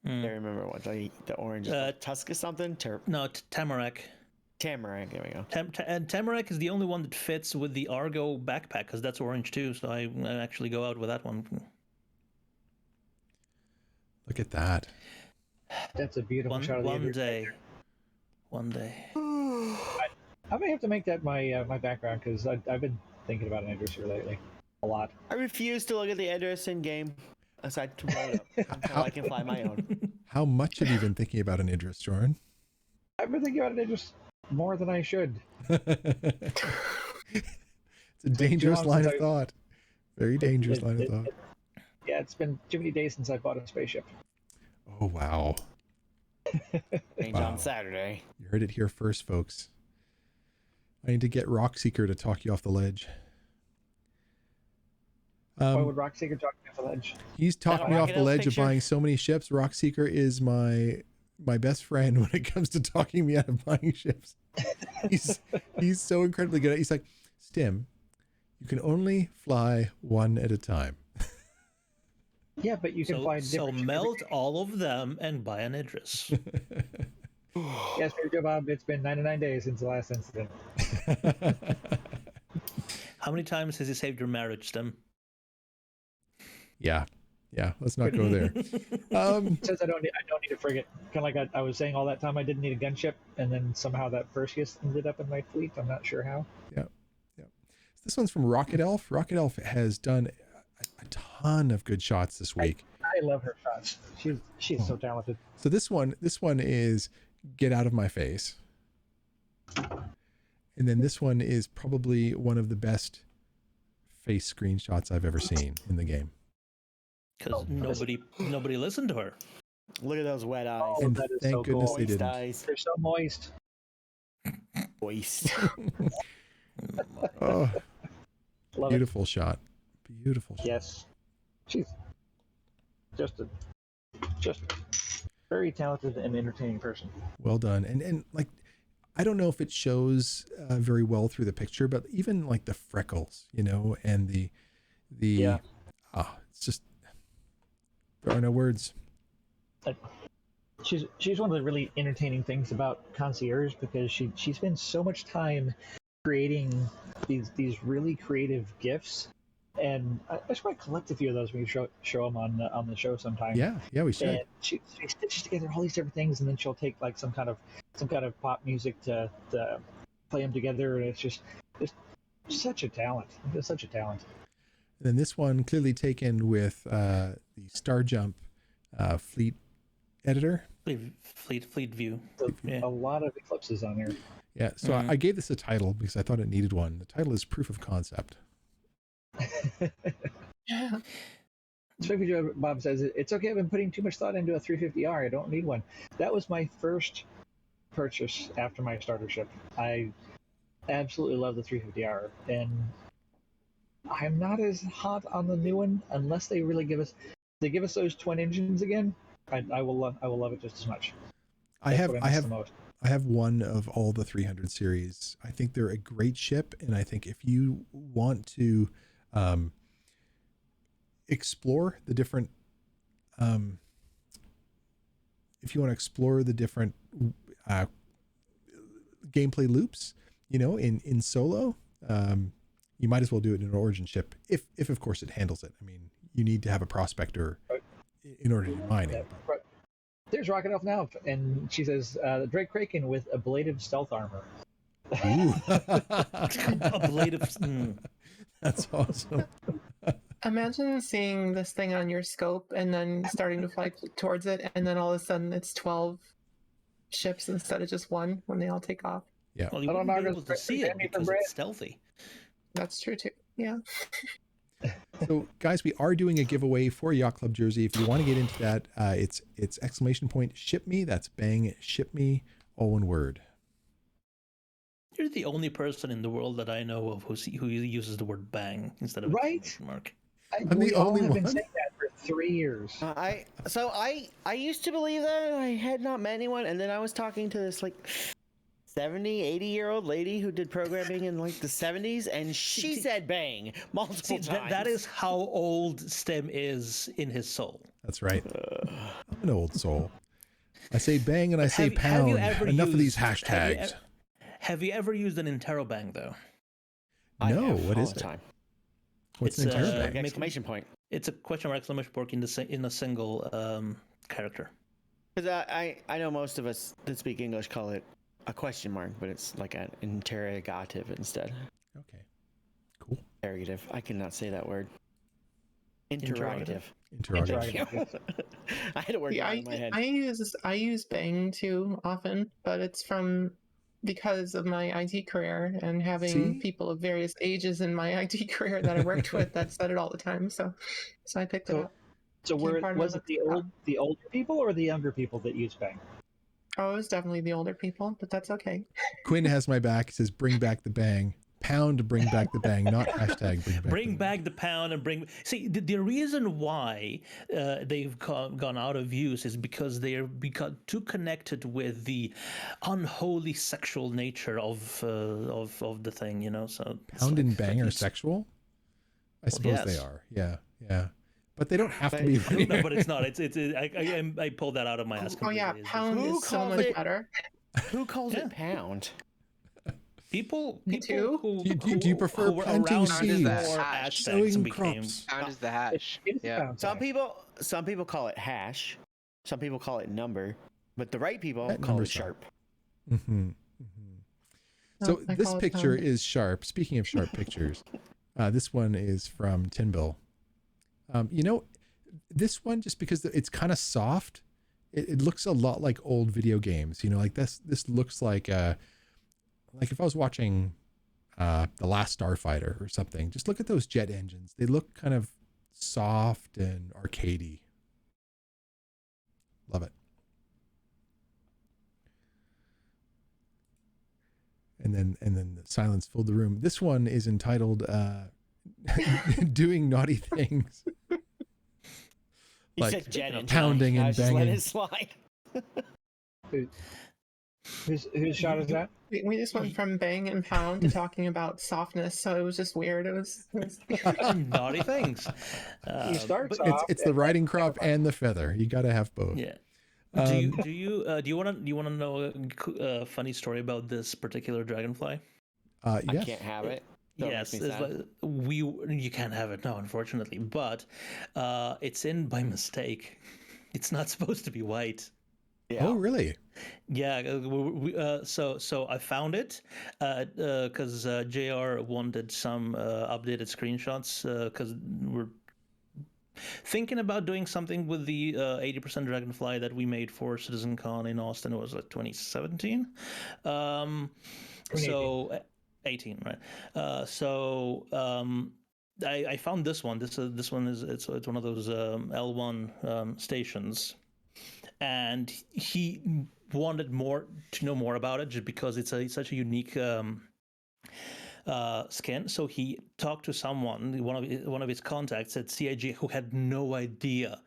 I remember what the orange Uh, Tusk or something. No, Tamarack. Tamarack. There we go. And Tamarack is the only one that fits with the Argo backpack because that's orange too. So I actually go out with that one. Look at that. That's a beautiful shot of the One day. One day. I may have to make that my my background because I've been thinking about an Idris here lately a lot. I refuse to look at the Idris in game. Aside to blow it up until I can fly my own. How much have you been thinking about an Idris, Jordan? I've been thinking about an Idris more than I should. It's a dangerous line of thought. Very dangerous line of thought. Yeah, it's been too many days since I bought a spaceship. Oh, wow. Change on Saturday. You heard it here first, folks. I need to get Rockseeker to talk you off the ledge. Why would Rockseeker talk me off the ledge? He's talking me off the Rocket ledge of picture? buying so many ships. Rockseeker is my best friend when it comes to talking me out of buying ships. He's so incredibly good. He's like, Stim, you can only fly one at a time. Yeah, but you can fly different. So melt all of them and buy an Idris. Yes, Mr. Bob, it's been 99 days since the last incident. How many times has he saved your marriage, Stim? Yeah. Let's not go there. It says I don't need a frigate. Kind of like I was saying all that time I didn't need a gunship, and then somehow that Perseus ended up in my fleet. I'm not sure how. Yeah. This one's from Rocket Elf. Rocket Elf has done a ton of good shots this week. I love her shots. She's so talented. So this one is Get Out of My Face. And then this one is probably one of the best face screenshots I've ever seen in the game. Because nobody listened to her. Look at those wet eyes. And that is thank so goodness cool. they Moist didn't. eyes. They're so moist. Moist. Oh, Love beautiful shot. Beautiful shot. Yes, she's just very talented and entertaining person. Well done. And like, I don't know if it shows very well through the picture, but even like the freckles, and the it's just, there are no words. She's one of the really entertaining things about Concierge because she spends so much time creating these really creative gifs, and I just want to collect a few of those when you show them on the show sometime. Yeah, we should. And she stitches together all these different things, and then she'll take like some kind of pop music to play them together, and it's just such a talent. It's such a talent. And then this one clearly taken with the Star Jump fleet editor. Fleet view. A lot of eclipses on here. Yeah, so I gave this a title because I thought it needed one. The title is Proof of Concept. Joe Bob says it's okay. I've been putting too much thought into a 350R. I don't need one. That was my first purchase after my starter ship. I absolutely love the 350R, and I'm not as hot on the new one unless they really give us those twin engines again. I will love it just as much. I have one of all the 300 series. I think they're a great ship, and I think if you want to explore the different gameplay loops, in solo, you might as well do it in an Origin ship if of course it handles it. I mean, you need to have a prospector in order to do mining. But there's Rocket Elf now, and she says Drake Kraken with ablative stealth armor. Ooh. Ablative. That's awesome. Imagine seeing this thing on your scope and then starting to fly towards it, and then all of a sudden it's 12 ships instead of just one when they all take off. Yeah. Well, you wouldn't be able to see it because it's stealthy. That's true too. Yeah. So guys, we are doing a giveaway for Yacht Club jersey. If you want to get into that, it's ! ship me. That's bang ship me, all one word. You're the only person in the world that I know of who uses the word bang instead of Right? exclamation mark. I'm the only have one. been saying that for 3 years. I used to believe that. I had not met anyone, and then I was talking to this like 70, 80-year-old lady who did programming in like the 70s, and she said bang multiple times. That is how old STEM is in his soul. That's right. I'm an old soul. I say bang and I say pound. Enough of these hashtags. Have you ever used an interrobang though? I No, have what all is the it? time. What's It's, an uh, interrobang? make- Exclamation point. It's a question mark exclamation point in a single character. Because I know most of us that speak English call it a question mark, but it's like an interrogative instead. Okay, cool. Interrogative. I cannot say that word. Interrogative. Interrogative. Interrogative. I had to work it out in my head. I use Bang too often, but it's because of my IT career and having See? people of various ages in my IT career that I worked with that said it all the time. So I picked it So- up. So Became part of was my it lexicon. the older people or the younger people that use Bang? Oh, it was definitely the older people, but that's okay. Quinn has my back. He says, "Bring back the bang." Pound to bring back the bang, not hashtag bring back. Bring the back the pound and bring. See, the reason why they've gone out of use is because they are become too connected with the unholy sexual nature of the thing, you know. So it's Pound like- and bang are it's- sexual. I suppose they yes. are. Yeah, yeah. But they don't have to But- be. No, but it's not. It's I pulled that out of my ass. Oh yeah, completely. It's just- pound Who is so calls much it- better. Who calls Yeah. it pound? People Me too. who Do you prefer who were planting around seeds, before hash, hashtags sowing became crops? Pound is the hash. It is Yeah. pound Some sign. people call it hash. Some people call it number. But the right people That call number it sign. sharp. Mm-hmm. So Oh, I this call it picture pound. is sharp. Speaking of sharp pictures, this one is from Tinbill. You know, this one, just because it's kind of soft, it looks a lot like old video games. You know, like this looks like if I was watching The Last Starfighter or something. Just look at those jet engines. They look kind of soft and arcadey. Love it. And then the silence filled the room. This one is entitled "Doing Naughty Things." You Like, said jet engine. pounding I and was just letting banging. it slide. Whose shot is that? We just went from bang and pound to talking about softness, so it was just weird. It was naughty things. He starts but- off. It's the riding crop and the feather. You got to have both. Yeah. Um, Do you want to know a funny story about this particular dragonfly? I yes. can't have it. So it Yes, makes me it's sad. like, you can't have it now, unfortunately. But it's in by mistake. It's not supposed to be white. Yeah. Oh, really? Yeah, so I found it because JR wanted some updated screenshots because we're thinking about doing something with the 80% Dragonfly that we made for CitizenCon in Austin. It was like 2017. So 18, right? I found this one. This one is it's one of those L1 stations, and he wanted to know more about it just because it's such a unique skin. So he talked to someone, one of his contacts at CIG, who had no idea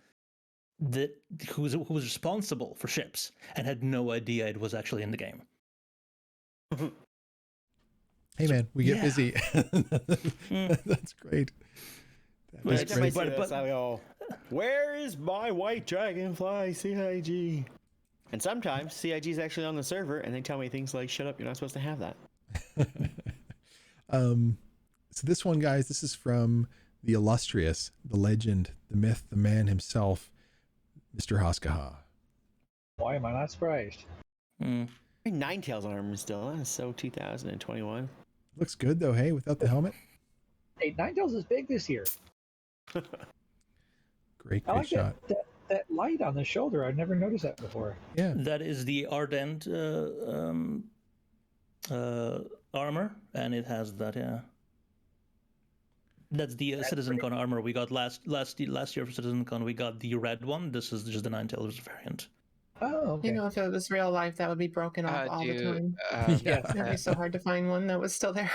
who was responsible for ships and had no idea it was actually in the game. Hey, man, we get Yeah. busy. That's great. That is Every time I great. see this, I go, "Where is my white dragonfly, CIG?" And sometimes CIG is actually on the server, and they tell me things like, "Shut up! You're not supposed to have that." So this one, guys, this is from the illustrious, the legend, the myth, the man himself, Mr. Hoskaha. Why am I not surprised? Ninetales armor still. That is so 2021. Looks good though, hey, without the helmet. Hey, Ninetales is big this year. Great I like shot. that light on the shoulder. I've never noticed that before. Yeah. That is the Ardent armor, and it has that. Yeah, that's the CitizenCon armor we got last year for CitizenCon. We got the red one. This is just the Ninetales variant. Oh, okay. you know, if it was real life, that would be broken off all the time. Yeah. It'd be so hard to find one that was still there.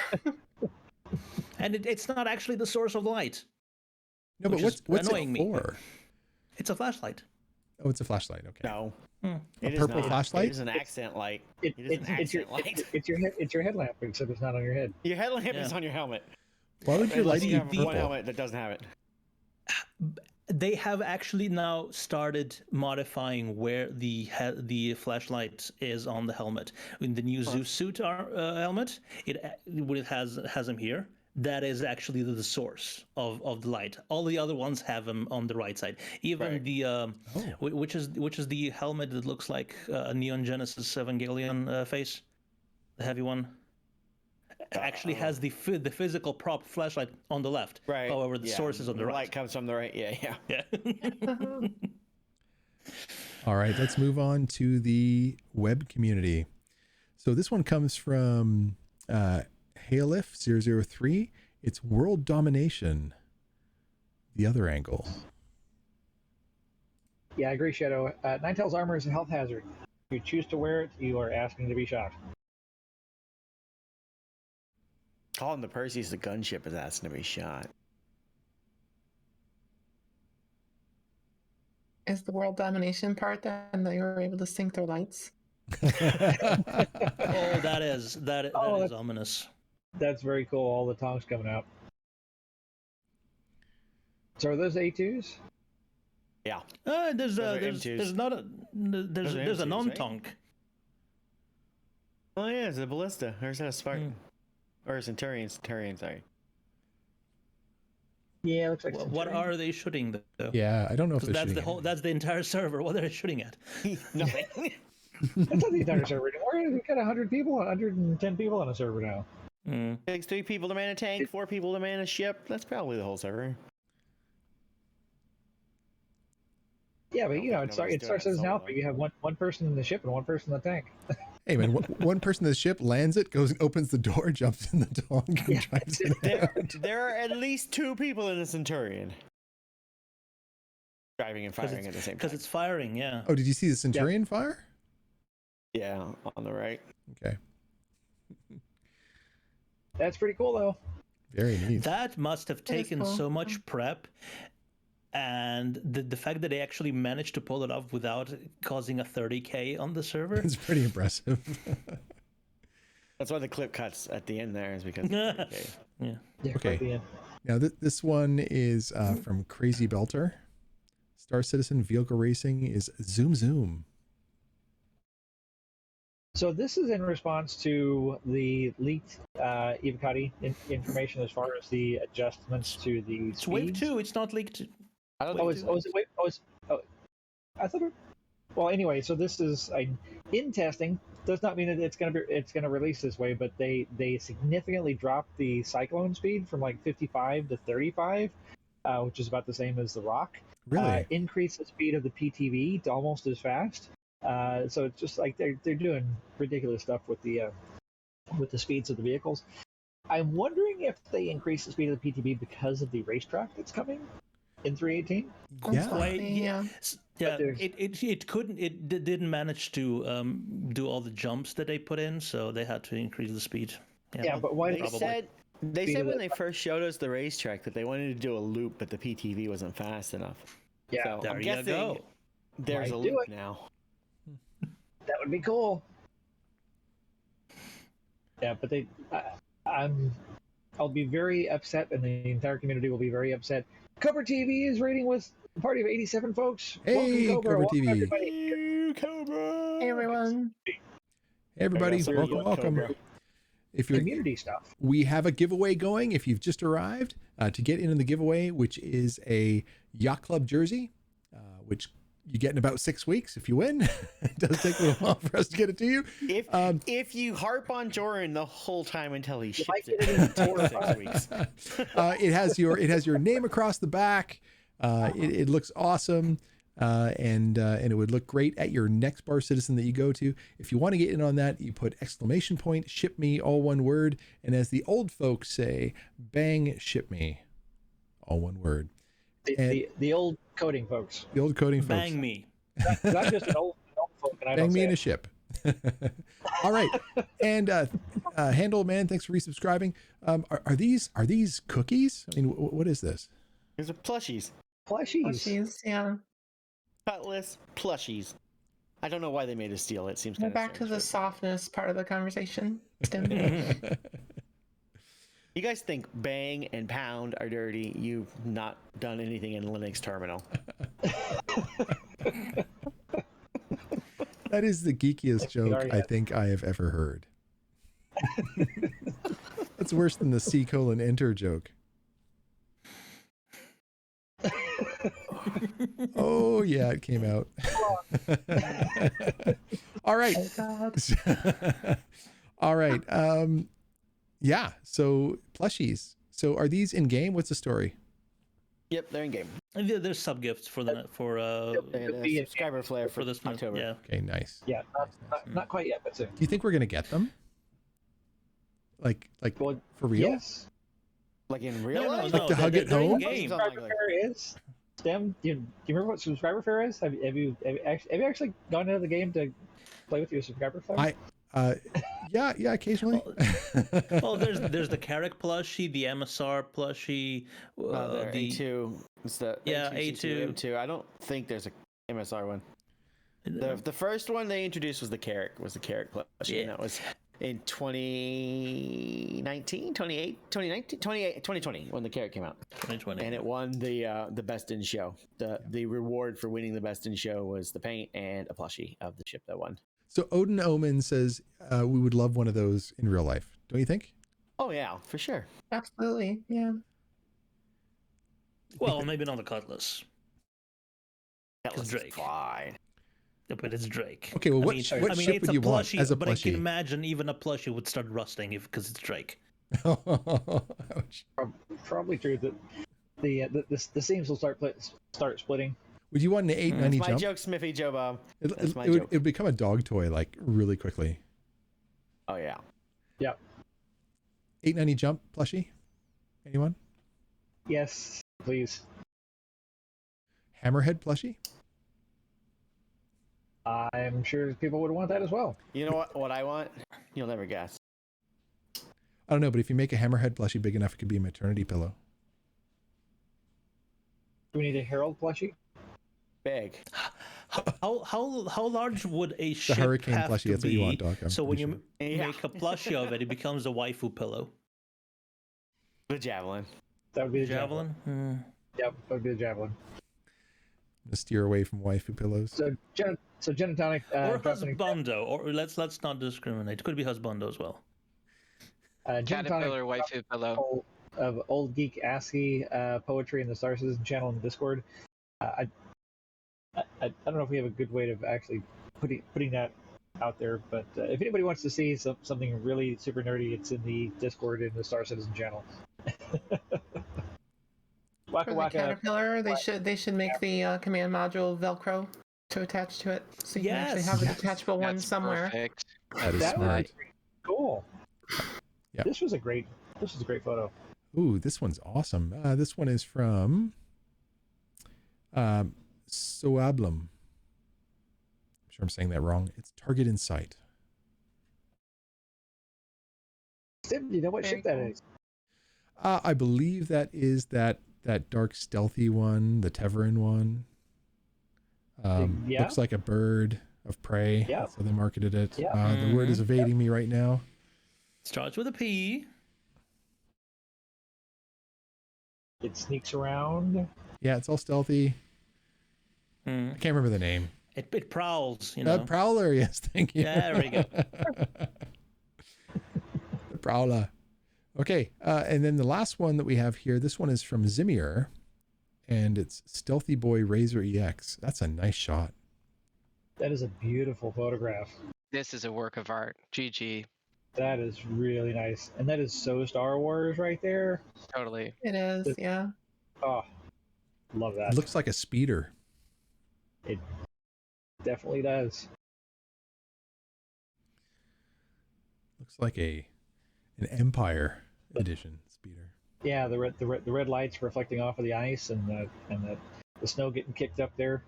And it's not actually the source of light. No, but Which is what's annoying it me. for? It's a flashlight. Oh, it's a flashlight. Okay. No, Hmm. it is purple not. flashlight? It is an accent light. It, It is an it's your accent light. it's your headlamp, except it's not on your head. Your headlamp Yeah. is on your helmet. Why would your Unless light you be have one purple? helmet that doesn't have it. They have actually now started modifying where the flashlight is on the helmet. In the new Zeus suit helmet, it has them here. That is actually the source of the light. All the other ones have them on the right side. Even Right. the which is the helmet that looks like a Neon Genesis Evangelion face, the heavy one. Actually has the physical prop flashlight on the left. Right. However, the source is on the right. Light comes from the right. Yeah. Yeah. All right, let's move on to the web community. So this one comes from Halif003. It's world domination. The other angle. Yeah, I agree, Shadow. Ninetales armor is a health hazard. If you choose to wear it, you are asking to be shot. Calling the Perseus the gunship is asking to be shot. Is the world domination part then that you were able to sync their lights? Oh, that is ominous. That's very cool. All the tongues coming out. So are those A2s? Yeah. There's Those are there's M2s. not a there's Those are a M2s, non-tonk. Oh yeah, it's a ballista. Or is that a Spartan? Or a Centurion? Centurion, sorry. Yeah, looks like What Centurion. are they shooting though? Yeah, I don't know if Because they're that's the shooting whole. That's the entire server. What are they shooting at? Nothing. That's not the entire server anymore. We've got 100 people, 110 people on a server now. Mm. Takes 3 people to man a tank, 4 people to man a ship. That's probably the whole server. Yeah, but you know, think it nobody's starts doing as it an solo. alpha. You have one person in the ship and one person in the tank. Hey man, one person in the ship lands it, goes and opens the door, jumps in the dog, and drives it. There are at least 2 people in the Centurion. Driving and firing at the same time. Because it's firing. Yeah. Oh, did you see the Centurion fire? Yeah, on the right. Okay, That's pretty cool, though. very neat. That must have That is taken cool. so much prep, and the fact that they actually managed to pull it off without causing a 30K on the server. It's pretty impressive. That's why the clip cuts at the end there is because. Yeah. Yeah, Okay. right at the end. Now this one is from Crazy Belter. Star Citizen vehicle racing is Zoom Zoom. So this is in response to the leaked Evocati information as far as the adjustments to the It's wave speeds. 2. It's not leaked. I don't Oh, think is it wait? I thought it. Well, anyway, so this is in testing. Does not mean that it's going to release this way, but they significantly dropped the cyclone speed from like 55 to 35, which is about the same as the Rock. Really? Increase the speed of the PTV to almost as fast. So it's just like they're doing ridiculous stuff with the speeds of the vehicles. I'm wondering if they increase the speed of the PTV because of the racetrack that's coming in 318. Yeah. Wait, Yeah. Yeah, there's- it didn't manage to do all the jumps that they put in, so they had to increase the speed. Yeah, but why? They Probably. said Speed of when the- they first showed us the racetrack that they wanted to do a loop, but the PTV wasn't fast enough. Yeah, So There I'm you guessing go. there's a Might do loop it. now. that would be cool. Yeah, but I'll be very upset, and the entire community will be very upset. Cobra TV is rating with a party of 87 folks. Hey, Cobra Welcome, TV. everybody. Cobra. Hey everyone. Hey everybody, Sorry, welcome, what, welcome. Cobra? If you're, Community stuff. we have a giveaway going. If you've just arrived, to get in the giveaway, which is a Yacht Club jersey, which you get in about 6 weeks if you win. It does take a little while for us to get it to you. If you harp on Joran the whole time until he might ships it, get it in it takes 4 or 6 weeks. It has your name across the back. It looks awesome. And it would look great at your next Bar Citizen that you go to. If you want to get in on that, you put ! ship me, all one word. And as the old folks say, bang, ship me, all one word. The old coding folks. The old coding folks. Bang me. 'Cause I'm just an old folk, and I Bang don't me say in a it. ship. All right. And Handle Man, thanks for resubscribing. Are these cookies? I mean, what is this? These are plushies. Plushies. Plushies, yeah. Cutlass plushies. I don't know why they made us steal it. Seems We're kind of back to the softness part of the conversation. Tim. You guys think bang and pound are dirty? You've not done anything in Linux terminal. That is the geekiest joke already I have. think I have ever heard. That's worse than the C:\enter joke. Oh yeah, it came out. All right. All right. Yeah. So plushies. So are these in game? What's the story? Yep, they're in game. And there's sub gifts for the And be in subscriber flare for this month. October. Yeah. Okay, nice. Yeah, not quite yet, but soon. Do you think we're gonna get them? Like Well, for real? yes. Like in real No, life? no, Like to hug they're at in home? game. Seems Subscriber unlikely. fare is. Stem, do you remember what subscriber fare is? Have you actually gone into the game to play with your subscriber fare? Yeah, occasionally. Well, there's the Carrick plushie, the MSR plushie, The the A2. It's the Yeah, A2, A2. M2. I don't think there's a MSR one. The first one they introduced was the Carrick plushie, Yeah. and that was in 2019, 2020 when the Carrick came out, 2020. and it won the best in show. The reward for winning the best in show was the paint and a plushie of the ship that won. So Odin Omen says we would love one of those in real life. Don't you think? Oh yeah, for sure. Absolutely. Yeah. Well, maybe not the Cutlass. That was Drake. fine. Yeah, but it's Drake. Okay, well, what I ship mean, would it's you a want plushie, as a but I can plushie? imagine even a plushie would start rusting because it's Drake. Ouch. Probably true that the seams will start splitting. Would you want an 890 My jump? joke, Smithy Joe Bob. It That's my would joke. it would become a dog toy like really quickly. Oh yeah. Yep. 890 jump plushie? Anyone? Yes, please. Hammerhead plushie? I'm sure people would want that as well. You know what I want? You'll never guess. I don't know, but if you make a hammerhead plushie big enough, it could be a maternity pillow. Do we need a Herald plushie? Big. How large would a ship hurricane have plushie, to that's what you be want, Doc, I'm so when pretty you sure. make a plushie of it, it becomes a waifu pillow? The javelin. That would be the Javelin? Yep, that would be the javelin. I'm gonna steer away from waifu pillows. So gin and tonic. Or dropping- husbando, or let's not discriminate. It could be husbando as well. gin and tonic Caterpillar waifu pillow. of old geek ASCII poetry in the Star Citizen channel in the Discord. I don't know if we have a good way of actually putting that out there, but if anybody wants to see something really super nerdy, it's in the Discord in the Star Citizen channel. Waka For the waka. Caterpillar, they should make the command module Velcro to attach to it, so you can actually have a detachable one That's somewhere. perfect. That is That would smart. be cool. Yeah. This was a great photo. Ooh, this one's awesome. This one is from Soablum. I'm sure I'm saying that wrong. It's Target in Sight. Tim, do you know what Very ship that cool. is? I believe that is that dark stealthy one, the Teverin one. Yeah. Looks like a bird of prey. Yeah. That's how they marketed it. Yeah. The word is evading me right now. Starts with a P. It sneaks around. Yeah, it's all stealthy. I can't remember the name. It prowls, you know. Prowler, yes, thank you. There we go. The Prowler. Okay, and then the last one that we have here, this one is from Zimir, and it's Stealthy Boy Razor EX. That's a nice shot. That is a beautiful photograph. This is a work of art. GG. That is really nice. And that is so Star Wars right there. Totally. It is, yeah. Oh, love that. It looks like a speeder. It definitely does. Looks like an Empire edition speeder. Yeah, the red lights reflecting off of the ice and the snow getting kicked up there.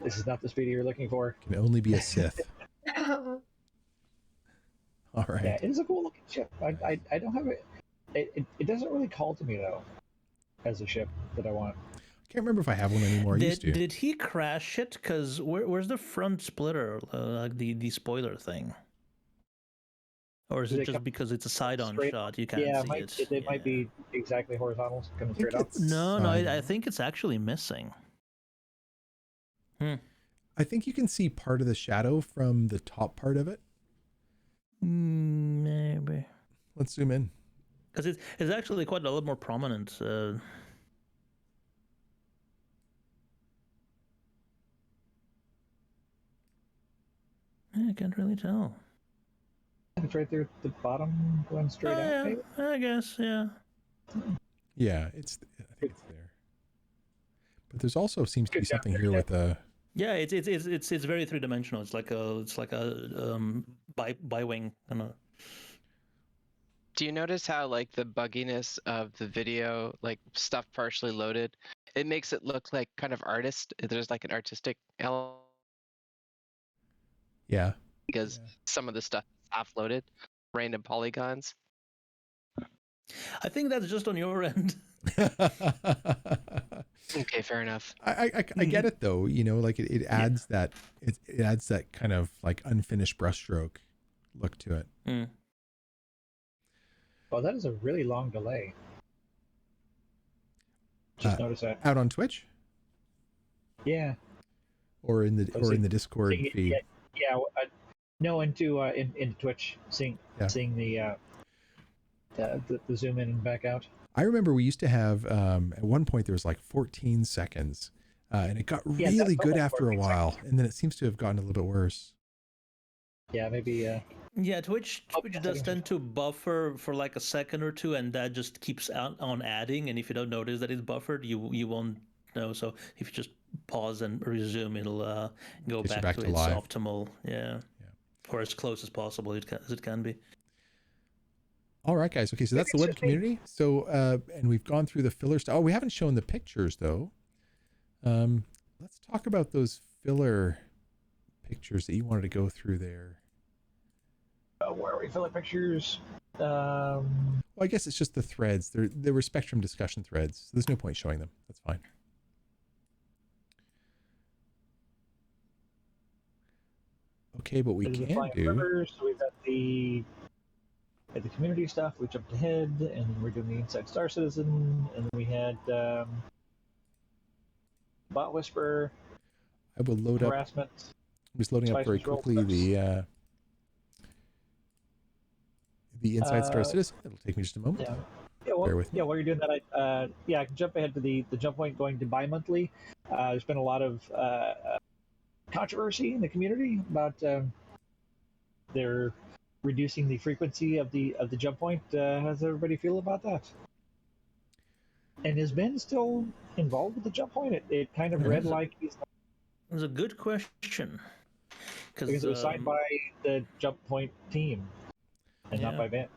This is not the speed you're looking for. Can only be a Sith. All right. Yeah, it is a cool looking ship. I don't have it. It doesn't really call to me though, as a ship that I want. Can't remember if I have one anymore. I used to. Did he crash it? Because where's the front splitter, like the spoiler thing? Or is Do it they just come because it's a side-on straight? shot? You can't Yeah, see it. it might be exactly horizontal, coming think straight up. it's No, side. I think it's actually missing. I think you can see part of the shadow from the top part of it. Maybe. Let's zoom in. Because it's actually quite a lot more prominent. I can't really tell. It's right there at the bottom, going straight out. Yeah, Maybe? I guess, yeah. Yeah, I think it's there. But there's also seems to be Good job. something here with a. Yeah, it's very three-dimensional. It's like a bi-wing kind of. Do you notice how like the bugginess of the video, like stuff partially loaded, it makes it look like kind of artist. There's like an artistic element Yeah. because some of the stuff is half loaded, random polygons. I think that's just on your end. Okay, fair enough. I get it though, you know, like it adds that it adds that kind of like unfinished brushstroke look to it. Oh, that is a really long delay. Just notice that. Out on Twitch Yeah. or in the Discord feed. No, into Twitch, seeing the zoom in and back out. I remember we used to have at one point there was like 14 seconds, and it got really good after a while, and then it seems to have gotten a little bit worse. Yeah, maybe. Yeah, Twitch does tend to buffer for like a second or two, and that just keeps on adding. And if you don't notice that it's buffered, you won't know. So if you just pause and resume, it'll go back to its live. optimal, or as close as possible as it can be. All right, guys. Okay, so that's the web community. So, and we've gone through the filler stuff. Oh, we haven't shown the pictures though. Let's talk about those filler pictures that you wanted to go through there. Where are we? Filler pictures. Well, I guess it's just the threads. There were Spectrum discussion threads. So there's no point showing them. That's fine. Okay, but we can do. Rivers, so we've got the community stuff. We jumped ahead, and then we're doing the Inside Star Citizen, and then we had Bot Whisperer. I will load harassment. up. I'm just loading up very quickly the Inside Star Citizen. It'll take me just a moment. Bear with me. While you're doing that, I can jump ahead to the jump point going to bi-monthly. There's been a lot of controversy in the community about their reducing the frequency of the jump point. How does everybody feel about that? And is Ben still involved with the jump point? It kind of read like he's. It was a good question. Because it was signed by the jump point team and not by Ben.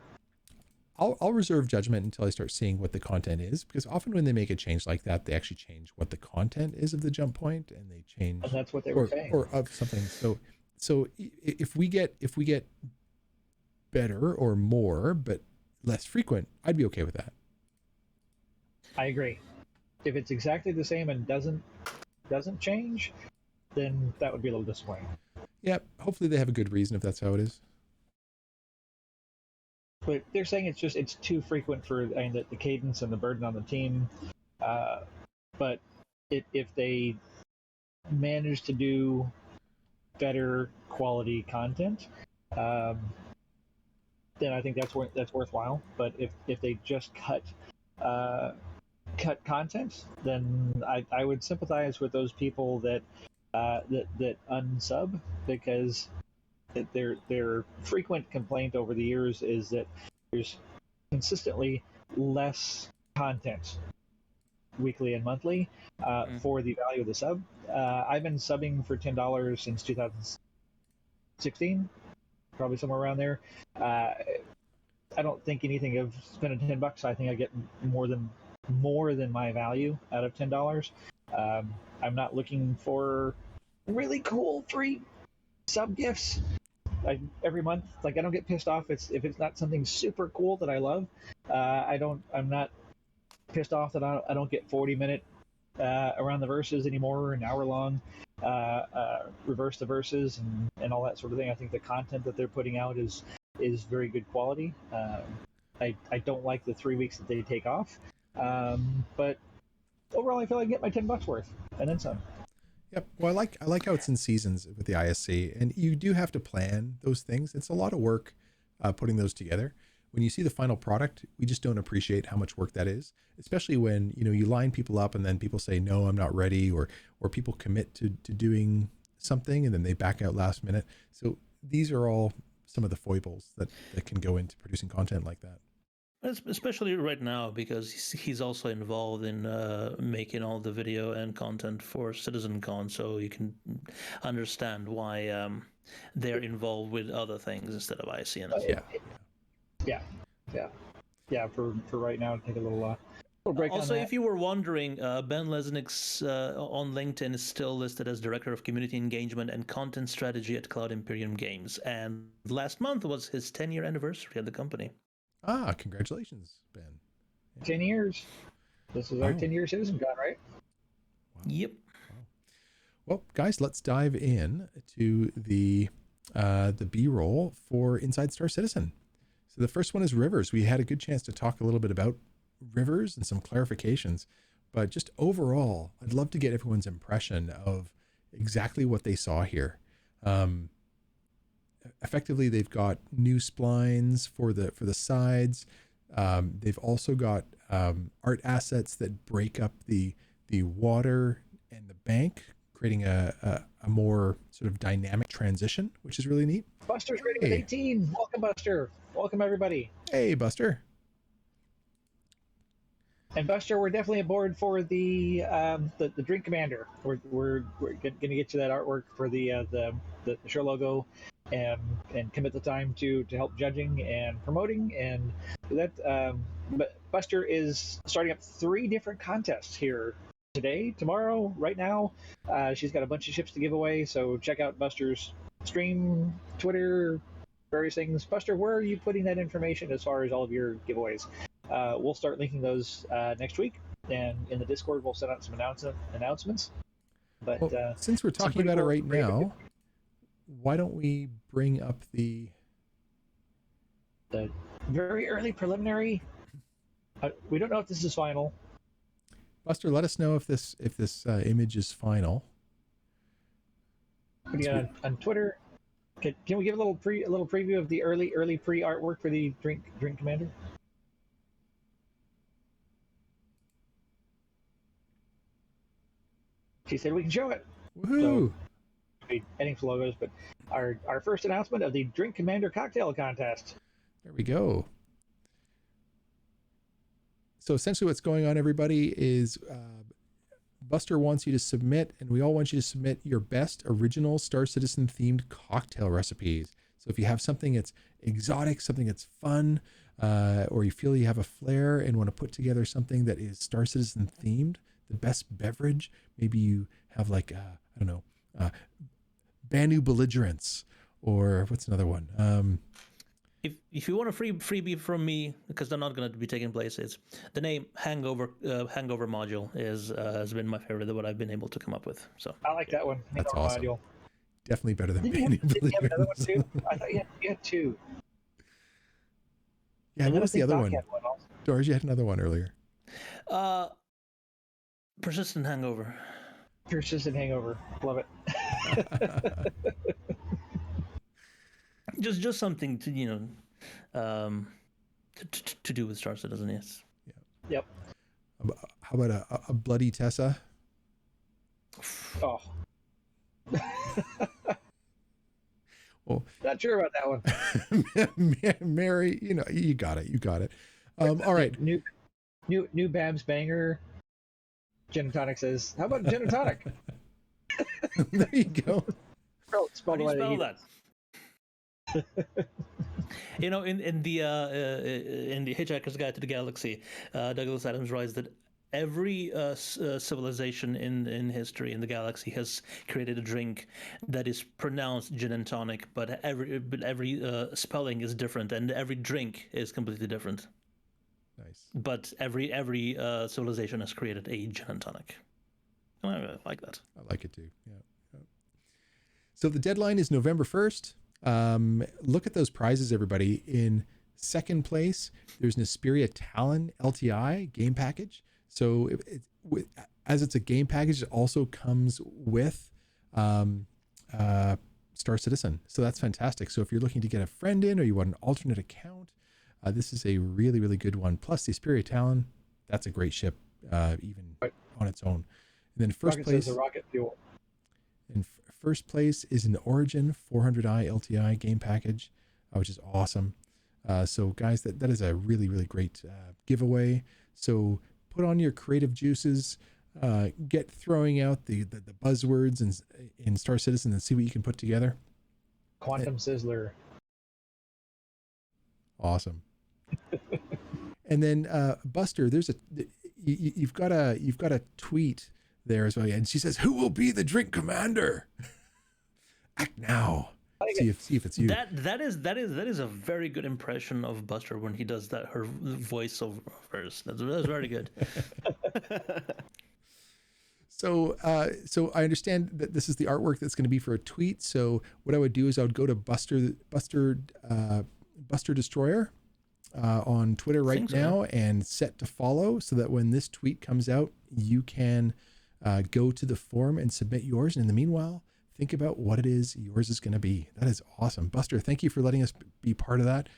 I'll reserve judgment until I start seeing what the content is, because often when they make a change like that, they actually change what the content is of the jump point, and they change. And that's what they were saying. Or of something. So if we get better or more, but less frequent, I'd be okay with that. I agree. If it's exactly the same and doesn't change, then that would be a little disappointing. Yeah, hopefully they have a good reason if that's how it is. But they're saying it's too frequent for the cadence and the burden on the team. But if they manage to do better quality content, then I think that's worthwhile. But if they just cut content, then I would sympathize with those people that unsub, because their frequent complaint over the years is that there's consistently less content weekly and monthly for the value of the sub. I've been subbing for $10 since 2016, probably somewhere around there. I don't think anything of spending $10. I think I get more than my value out of $10. I'm not looking for really cool free sub gifts every month. Like, I don't get pissed off if it's not something super cool that I love. I'm not pissed off that I don't get 40-minute around the verses anymore, an hour long reverse the verses and all that sort of thing. I think the content that they're putting out is is very good quality. I don't like the 3 weeks that they take off, but overall I feel I get my $10 worth and then some. Yep. Well, I like how it's in seasons with the ISC, and you do have to plan those things. It's a lot of work putting those together. When you see the final product, we just don't appreciate how much work that is, especially when, you know, you line people up and then people say, no, I'm not ready, or people commit to doing something and then they back out last minute. So these are all some of the foibles that can go into producing content like that. Especially right now, because he's also involved in making all the video and content for CitizenCon, so you can understand why they're involved with other things instead of IC. Yeah. For right now, take a little break. Also, on that. if you were wondering, Ben Lesnick's on LinkedIn is still listed as Director of Community Engagement and Content Strategy at Cloud Imperium Games, and last month was his 10-year anniversary at the company. Ah, congratulations, Ben. Yeah. 10 years. This is our 10-year CitizenCon, right? Wow. Yep. Wow. Well, guys, let's dive in to the B-roll for Inside Star Citizen. So the first one is Rivers. We had a good chance to talk a little bit about Rivers and some clarifications, but just overall, I'd love to get everyone's impression of exactly what they saw here. Effectively, they've got new splines for the sides. They've also got art assets that break up the water and the bank, creating a more sort of dynamic transition, which is really neat. Buster's ready with 18. Welcome, Buster. Welcome, everybody. Hey, Buster. And Buster, we're definitely aboard for the Drink Commander. We're going to get you that artwork for the show logo, and commit the time to help judging and promoting, and that. But Buster is starting up 3 different contests here today, tomorrow, right now. She's got a bunch of ships to give away, so check out Buster's stream, Twitter, various things. Buster, where are you putting that information as far as all of your giveaways? We'll start linking those next week, and in the Discord we'll send out some announcements. But well, since we're talking about it right now, why don't we bring up the very early preliminary? We don't know if this is final. Buster, let us know if this image is final. Putting it on Twitter. Can we give a little preview of the early pre artwork for the Drink Commander? She said we can show it. Woohoo! So, heading for logos, but our first announcement of the Drink Commander cocktail contest. There we go. So essentially what's going on, everybody, is Buster wants you to submit, and we all want you to submit your best original Star Citizen themed cocktail recipes. So if you have something that's exotic, something that's fun, or you feel you have a flair and want to put together something that is Star Citizen themed, the best beverage, maybe you have like, I don't know, Banu Belligerents, or what's another one? If you want a freebie from me, because they're not going to be taking place, it's the name Hangover module has been my favorite, what I've been able to come up with. So I like that one. That's awesome. Module. Definitely better than Banu Belligerents. Did you have another one too? I thought you had 2. Yeah, what was the other one? Doris, you had another one earlier. Persistent Hangover. Persistent Hangover. Love it. Just something to to do with Star Citizen, yes. Yeah. Yep. How about a bloody Tessa? Oh. Well, not sure about that one. Mary, you got it. All right. New Babs banger. Gin and Tonic says, "How about gin and tonic?" There you go. How do you spell that? In the Hitchhiker's Guide to the Galaxy, Douglas Adams writes that every civilization in history in the galaxy has created a drink that is pronounced gin and tonic, but every spelling is different, and every drink is completely different. Nice. But every civilization has created a gin and tonic. I like that. I like it too. Yeah. So the deadline is November 1st. Look at those prizes, everybody. In second place, there's an Asperia Talon LTI game package. So as it's a game package, it also comes with Star Citizen. So that's fantastic. So if you're looking to get a friend in or you want an alternate account, this is a really, really good one. Plus the Asperia Talon, that's a great ship, even on its own. And then first place, the rocket fuel. in first place is an Origin 400i LTI game package, which is awesome. So guys, that is a really, really great giveaway. So put on your creative juices, get throwing out the buzzwords in Star Citizen and see what you can put together. Quantum Sizzler. Awesome. And then Buster, you've got a tweet there as well, and she says, "Who will be the drink commander? Act now." See if it's you. That is a very good impression of Buster when he does that. Her voice of hers. That's very good. So I understand that this is the artwork that's going to be for a tweet. So what I would do is I would go to Buster Destroyer on Twitter right now and set to follow, so that when this tweet comes out, you can go to the forum and submit yours. And in the meanwhile, think about what it is yours is going to be. That is awesome. Buster, thank you for letting us be part of that.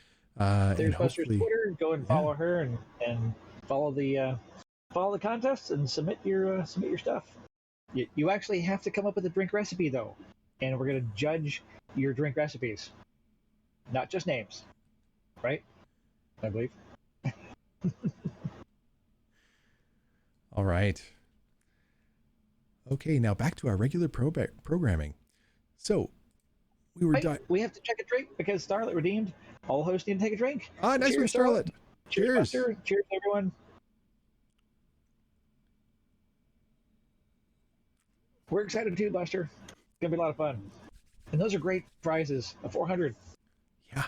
There's Buster's Twitter. Go and follow her and follow the contest and submit your stuff. You actually have to come up with a drink recipe though, and we're going to judge your drink recipes, not just names, right? I believe. All right. Okay, now back to our regular programming. So we have to check a drink because Starlet redeemed. All hosts need to take a drink. Ah, nice one, Starlet. Cheers. Buster. Cheers, everyone. We're excited too, Buster. It's gonna be a lot of fun. And those are great prizes. A 400. Yeah.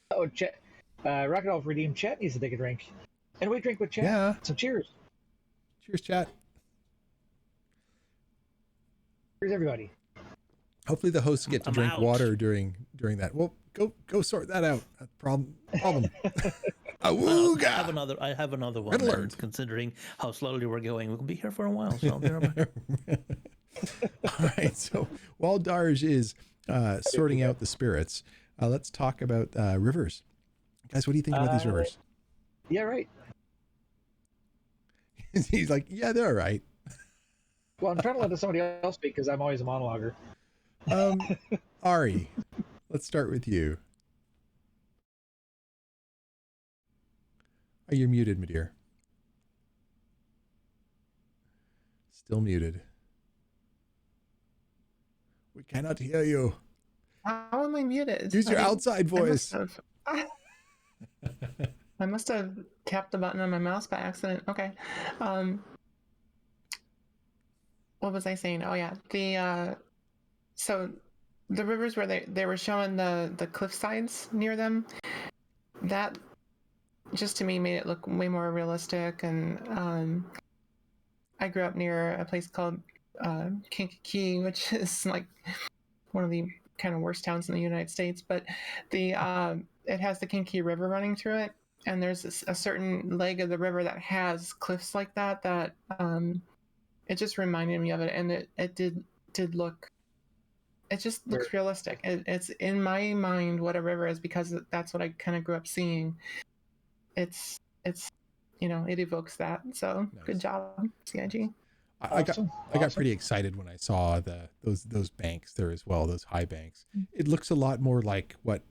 Oh, Chet. Rocket Elf redeemed. Chet needs to take a drink. And we drink with Chet. Yeah. So cheers. Cheers, chat. Cheers, everybody. Hopefully the hosts get to drink water during that. Well, go sort that out. Problem. I have another one. And considering how slowly we're going, we'll be here for a while. So all right. So while Darj is sorting out the spirits, let's talk about rivers. Guys, what do you think about these rivers? Yeah, right. He's like, yeah, they're all right. Well, I'm trying to let somebody else speak because I'm always a monologuer. Ari, let's start with you. Oh, you're muted, my dear. Still muted. We cannot hear you. How am I muted? Use your outside voice. I must have tapped the button on my mouse by accident. Okay. What was I saying? Oh yeah, so the rivers where they were showing the cliff sides near them, that just to me made it look way more realistic. And I grew up near a place called Kankakee, which is like one of the kind of worst towns in the United States, but it has the Kankakee River running through it, and there's a certain leg of the river that has cliffs like that it just reminded me of it, and it did look, it just looks realistic. It's in my mind what a river is, because that's what I kind of grew up seeing. It's it evokes that. So nice. Good job, CIG. I got pretty excited when I saw those banks there as well, those high banks. It looks a lot more like what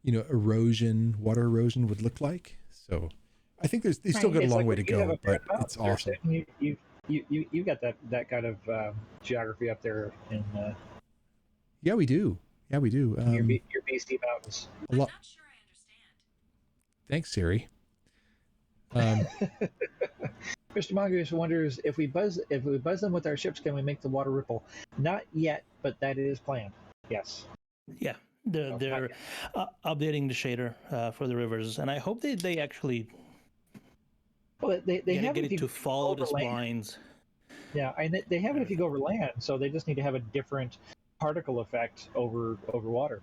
water erosion would look like. So I think they still got a long way to go, but it's awesome. You got that kind of geography up there in. Yeah, we do. Your BC mountains. A lot. I'm not sure I understand. Thanks, Siri. Mr. Mongoose wonders if we buzz them with our ships, can we make the water ripple? Not yet, but that is planned. Yes. Yeah, they're updating the shader for the rivers, and I hope they actually. Well, they have get it to follow the splines. Yeah, and they have it if you go over land, so they just need to have a different particle effect over water.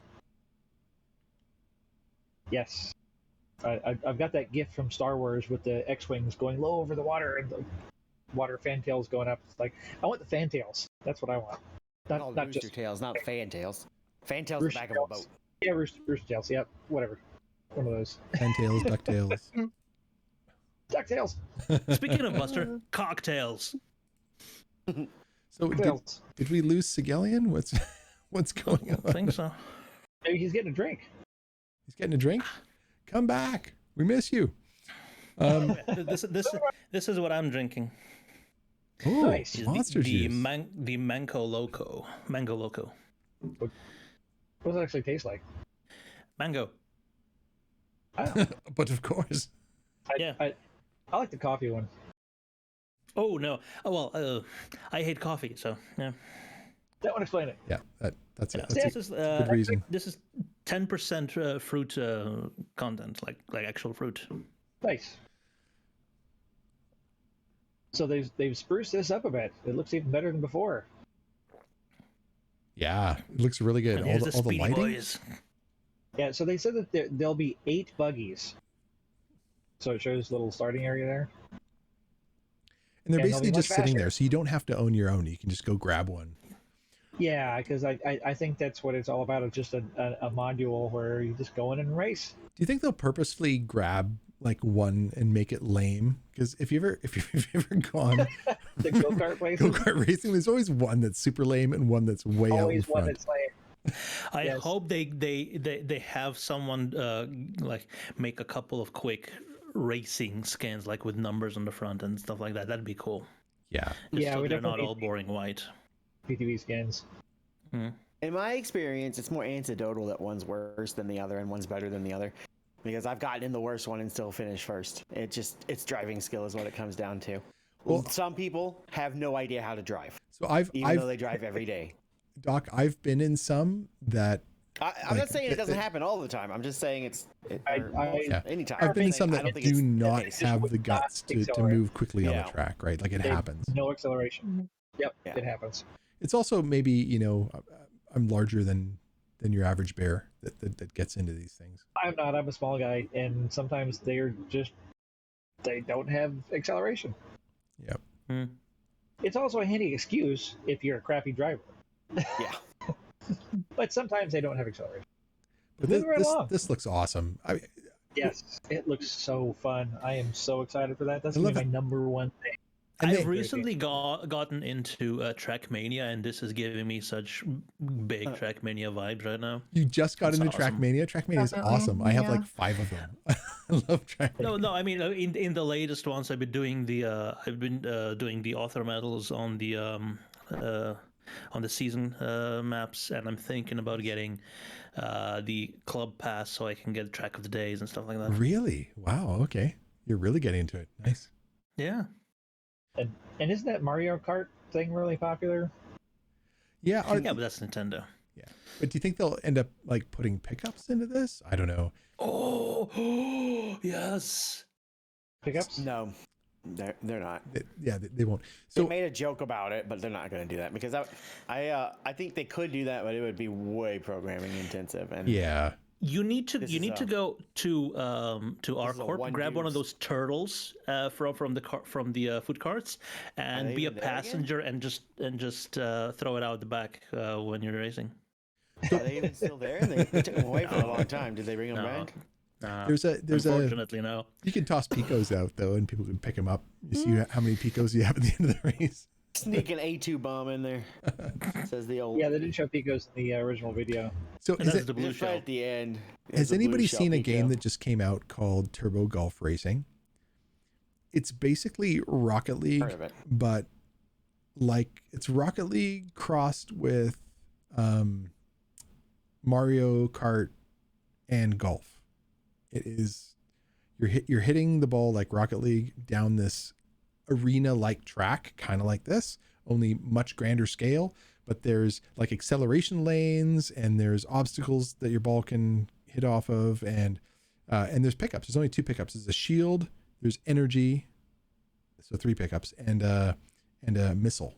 Yes. I've got that gift from Star Wars with the X-wings going low over the water and the water fantails going up. It's like, I want the fantails. That's what I want. Not Not rooster just tails, not fantails. Fantails the rooster back of a tails. boat. Yeah, rooster tails. Yep, whatever. One of those. Fantails, ducktails. DuckTales. Speaking of Buster, cocktails. So did we lose Seggellion? What's going on? I think so. Maybe he's getting a drink. He's getting a drink. Come back. We miss you. This is what I'm drinking. Oh, Nice. Is monster the juice. the Mango Loco. Mango Loco. What does it actually taste like? Mango. But of course. Yeah. I like the coffee one. Oh no. Oh well. I hate coffee, so yeah. That would explain it. Yeah, that's it. Yeah, That's this a is good reason. this is 10% fruit content, like actual fruit. Nice. So they've spruced this up a bit. It looks even better than before. Yeah, it looks really good. And All here's the the Speedy lighting. Boys. Yeah, so they said that there'll be 8 buggies. So it shows a little starting area there. And they're And they'll basically be just much sitting faster. there, so you don't have to own your own. You can just go grab one. Yeah, because I think that's what it's all about. It's just a module where you just go in and race. Do you think they'll purposefully grab like one and make it lame? Because if you've ever gone The go-kart places. go-kart racing, there's always one that's super lame and one that's way out in Always one front. that's like, I Yes. hope they have someone like make a couple of quick racing skins, like with numbers on the front and stuff like that. That'd be cool. Yeah. Just Yeah, so we they're not definitely all boring white. PTV skins. In my experience, it's more anecdotal that one's worse than the other and one's better than the other. Because I've gotten in the worst one and still finished first. It's driving skill is what it comes down to. Well- Some people have no idea how to drive, So I've even though they drive every day. Doc, I've been in some that I'm Like, not saying it doesn't it- happen all the time. I'm just saying Yeah. anytime. I've been in I'm some saying I that don't think do it's the not case. have would the not guts to accelerate. move quickly on Yeah. the track, right? Like it They- happens. No acceleration. Yep, Yeah. it happens. It's also maybe, I'm larger than your average bear that gets into these things. I'm not. I'm a small guy, and sometimes they don't have acceleration. Yep. It's also a handy excuse if you're a crappy driver. Yeah. But sometimes they don't have acceleration. But Moving right along. this looks awesome. Yes, it looks so fun. I am so excited for that. That's I gonna love be my number one thing. And I've they- recently gotten into Trackmania, and this is giving me such big Trackmania vibes right now. You just got That's into awesome. Trackmania. Trackmania is Definitely, awesome. I have yeah. like 5 of them. I love Trackmania. No, I mean in the latest ones, I've been doing the author medals on the season maps, and I'm thinking about getting the club pass so I can get track of the days and stuff like that. Really? Wow. Okay. You're really getting into it. Nice. Yeah. And isn't that Mario Kart thing really popular? Yeah. Yeah, but that's Nintendo. Yeah. But do you think they'll end up like putting pickups into this? I don't know. Oh, yes. Pickups? No, they're not. They won't. They So made a joke about it, but they're not going to do that because I think they could do that, but it would be way programming intensive. And yeah. You need to This you is need to a- go to our is a corp, one grab one of use. those turtles from the food carts, and they be a even there again? passenger and just throw it out the back when you're racing. are they even still there? They took them away for a long time. Did they bring them No. back? There's a Unfortunately, no. you can toss picos out though, and people can pick them up. You see how many picos you have at the end of the race. Sneak an A2 bomb in there. Says the old. Yeah, they didn't show Picos in the original video. So And is that's it, the blue Just right shell. at the end. has there's a blue anybody shell seen a Pico. game that just came out called Turbo Golf Racing? It's basically Rocket League, Heard of it. but like it's Rocket League crossed with Mario Kart and golf. It is you're hitting the ball like Rocket League down this arena like track, kind of like this, only much grander scale, but there's like acceleration lanes and there's obstacles that your ball can hit off of, and there's pickups. There's only 2 pickups. There's a shield, there's energy, so 3 pickups, and a missile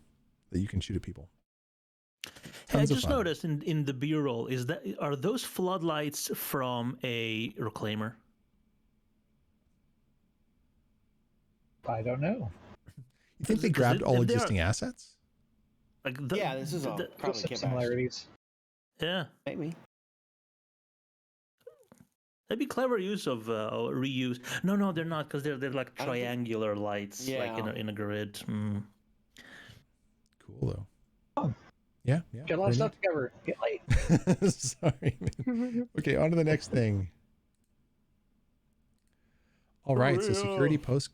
that you can shoot at people. Hey, I Tons of just fun. noticed in the B-roll are those floodlights from a reclaimer? I don't know. You think they 'Cause grabbed all if they are- existing assets? Like Yeah, this is all probably Some kit bashed. similarities. Yeah, Maybe. that'd be clever use of reuse. No, they're not, because they're like I don't think- triangular lights, like Yeah. in a grid. Mm. Cool though. Fun. Yeah. Got a lot of stuff to cover. Get late. neat. Sorry. Man. Okay, on to the next thing. All right, so security post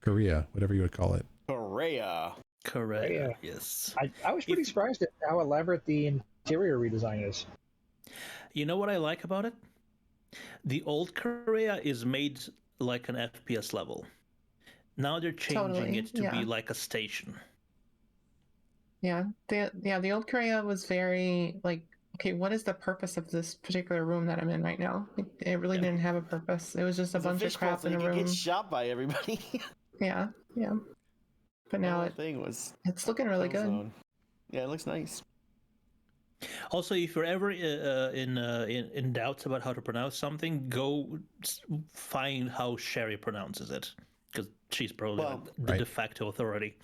Korea, whatever you would call it. Korea. Correct. Yeah. Yes. I was pretty surprised at how elaborate the interior redesign is. You know what I like about it? The old Korea is made like an FPS level. Now they're changing Totally, it to yeah. be like a station. Yeah, the old Korea was very like, okay, what is the purpose of this particular room that I'm in right now? It really Yeah. didn't have a purpose. It was just a It's a bunch of fishbowl crap so in you a could room. get shot by everybody. Yeah. But now the thing was it's looking really kill good. zone. Yeah, it looks nice. Also, if you're ever in doubts about how to pronounce something, go find how Sherry pronounces it, because she's probably Well, like the right. de facto authority.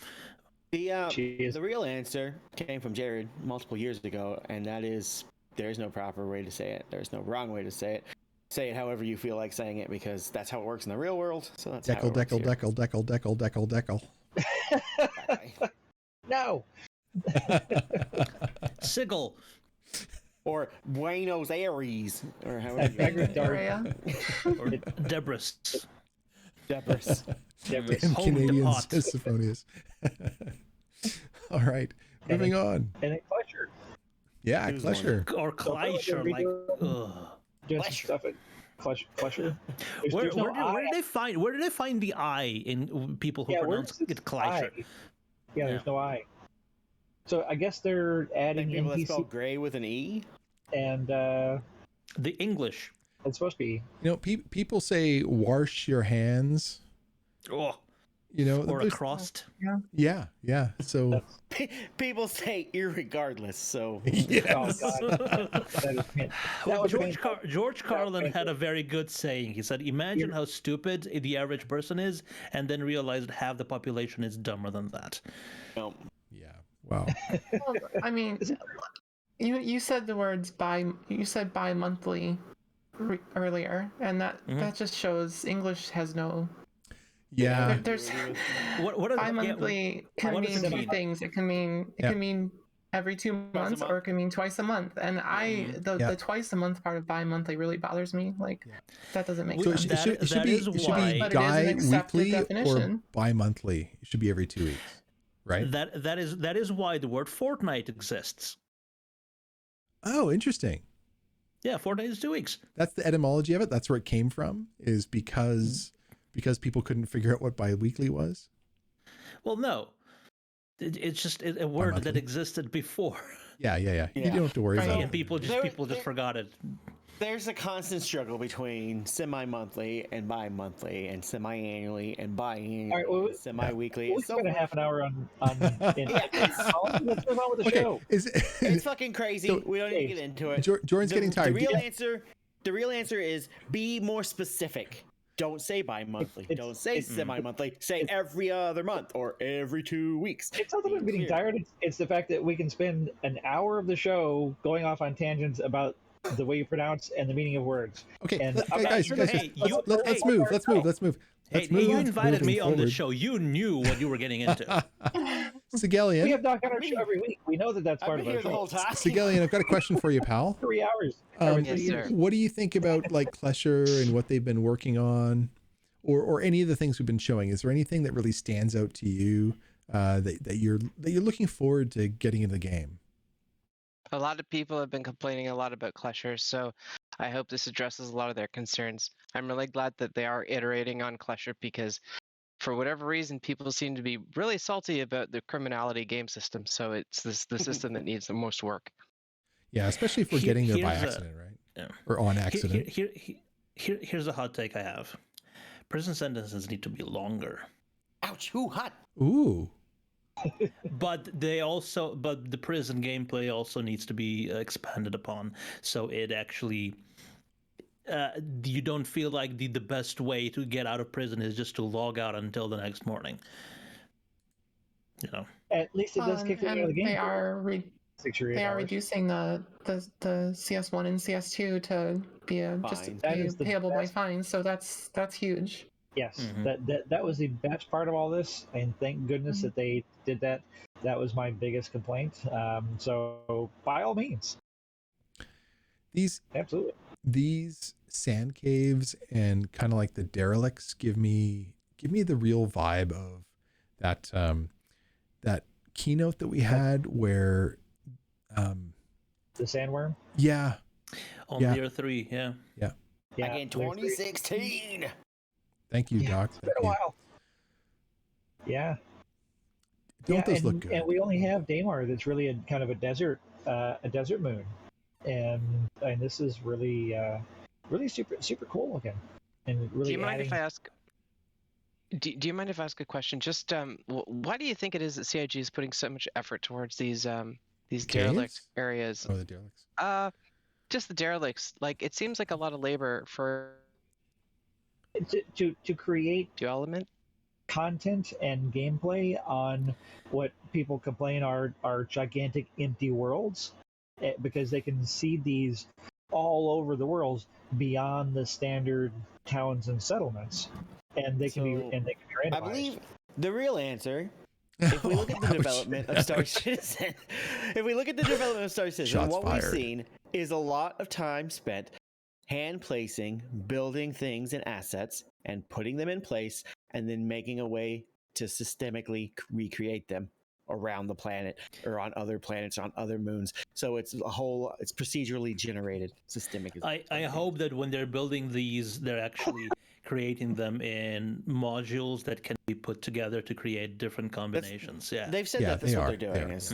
The is. the real answer came from Jared multiple years ago, and that is there is no proper way to say it. There's no wrong way to say it. Say it however you feel like saying it, because that's how it works in the real world. So that's how it works Deckle. here. No. Sigil. Or Buenos Aires, or however you Dagger say it. Dart. Korea. Or Debris. Debris. Debris. Damn Hold the Canadians, pot. Symphonious. All right, moving on. And then Clutcher. Yeah, Who's the one Clusher. Or Kleischer, like, ugh. Doing some Clutcher. stuff at Clutcher. Where There's no did they find the I in people who pronounce where's it Kleischer? I? Yeah, there's no I. So I guess they're I adding think people that NPC spell gray with an E. and The English. it's supposed to be. You know, people say wash your hands. Oh, You know, or a there's- crust. yeah. So People say irregardless, so yes. Oh God, that was George Carlin had a very good saying. He said, "Imagine how stupid the average person is, and then realize that half the population is dumber than that." no. Yeah. Wow. Well, I mean, you said the words bi-monthly earlier, and that just shows English has no. Yeah. There's What does bi-monthly can what does mean it two mean? things. It can mean every 2 months, month? or it can mean twice a month. And the twice a month part of bi-monthly really bothers me. Like that doesn't make So sense. it should be why- But it is an guy accepted weekly or definition. bi-monthly. It should be every 2 weeks, right? that is why the word fortnight exists. Oh, interesting. Yeah, 4 days, 2 weeks. That's the etymology of it. That's where it came from, is because people couldn't figure out what bi-weekly was. Well, no, it's just a word Bi-monthly. that existed before, Yeah. You Yeah. don't have to worry Right. about and it. people just forgot it. There's a constant struggle between semi-monthly and bi-monthly, and semi-annually and biannually, All right, well, and semi-weekly. We'll and so spend a forth. half an hour on Yeah, let's move on with the Okay. show. it's fucking crazy. So- We don't need to get into it. Jordan's getting tired. The real answer is be more specific. Don't say bi-monthly. It's- Don't say it's- semi-monthly. Say every other month or every 2 weeks. It's not that I'm getting tired. It's the fact that we can spend an hour of the show going off on tangents about the way you pronounce and the meaning of words. Okay, And guys, I'm sure let's move. Let's move. Hey, you invited me on the show. You knew what you were getting into. Seggellion. We have Doc on our show every week. We know that that's I've part been of our here the show. whole time. Seggellion, I've got a question for you, pal. 3 hours. Yes, sir. What do you think about like Klesher and what they've been working on, or any of the things we've been showing? Is there anything that really stands out to you that you're looking forward to getting into the game? A lot of people have been complaining a lot about Klesher, so I hope this addresses a lot of their concerns. I'm really glad that they are iterating on Klesher, because for whatever reason, people seem to be really salty about the criminality game system. So it's the system that needs the most work. Yeah, especially if we're getting there by here's a- accident, right? Yeah. Or on accident. Here's a hot take I have. Prison sentences need to be longer. Ouch! Ooh, hot. Ooh. But the prison gameplay also needs to be expanded upon, so it actually you don't feel like the best way to get out of prison is just to log out until the next morning. You know. At least it does kick you out of the game. They are 6 or 8 they are hours. reducing the CS1 and CS2 to be just Fine. That is the payable by best. fines. So that's huge. Yes, Mhm. that was the best part of all this, and thank goodness that they did that. That was my biggest complaint. So by all means, These absolutely. these sand caves and kind of like the derelicts give me the real vibe of that that keynote that we had where The sandworm. yeah On Yeah. Layer 3, yeah. yeah Yeah, Back in there's 2016. thank you, Yeah, Doc. it's been Thank a you. while. Yeah, Don't those look and good? we only have Daymar that's really a kind of a desert moon, and this is really really super cool looking, and Do really you mind if adding. I ask? Do you mind if I ask a question? Just why do you think it is that CIG is putting so much effort towards these derelict Caves? areas? Oh, the derelicts. Just the derelicts. Like it seems like a lot of labor for To create development. content and gameplay on what people complain are gigantic empty worlds, because they can see these all over the world beyond the standard towns and settlements, and they can be So, randomized. I believe the real answer, if we look at the Ouch. development of Star Citizen, if we look at the development of Star Citizen, Shots what we've fired. seen is a lot of time spent hand placing, building things and assets, and putting them in place, and then making a way to systemically recreate them around the planet or on other planets, on other moons. So it's procedurally generated. Systemic. I hope that when they're building these, they're actually creating them in modules that can be put together to create different combinations. Yeah. They've said Yeah, that's they what are. they're doing. They are, Is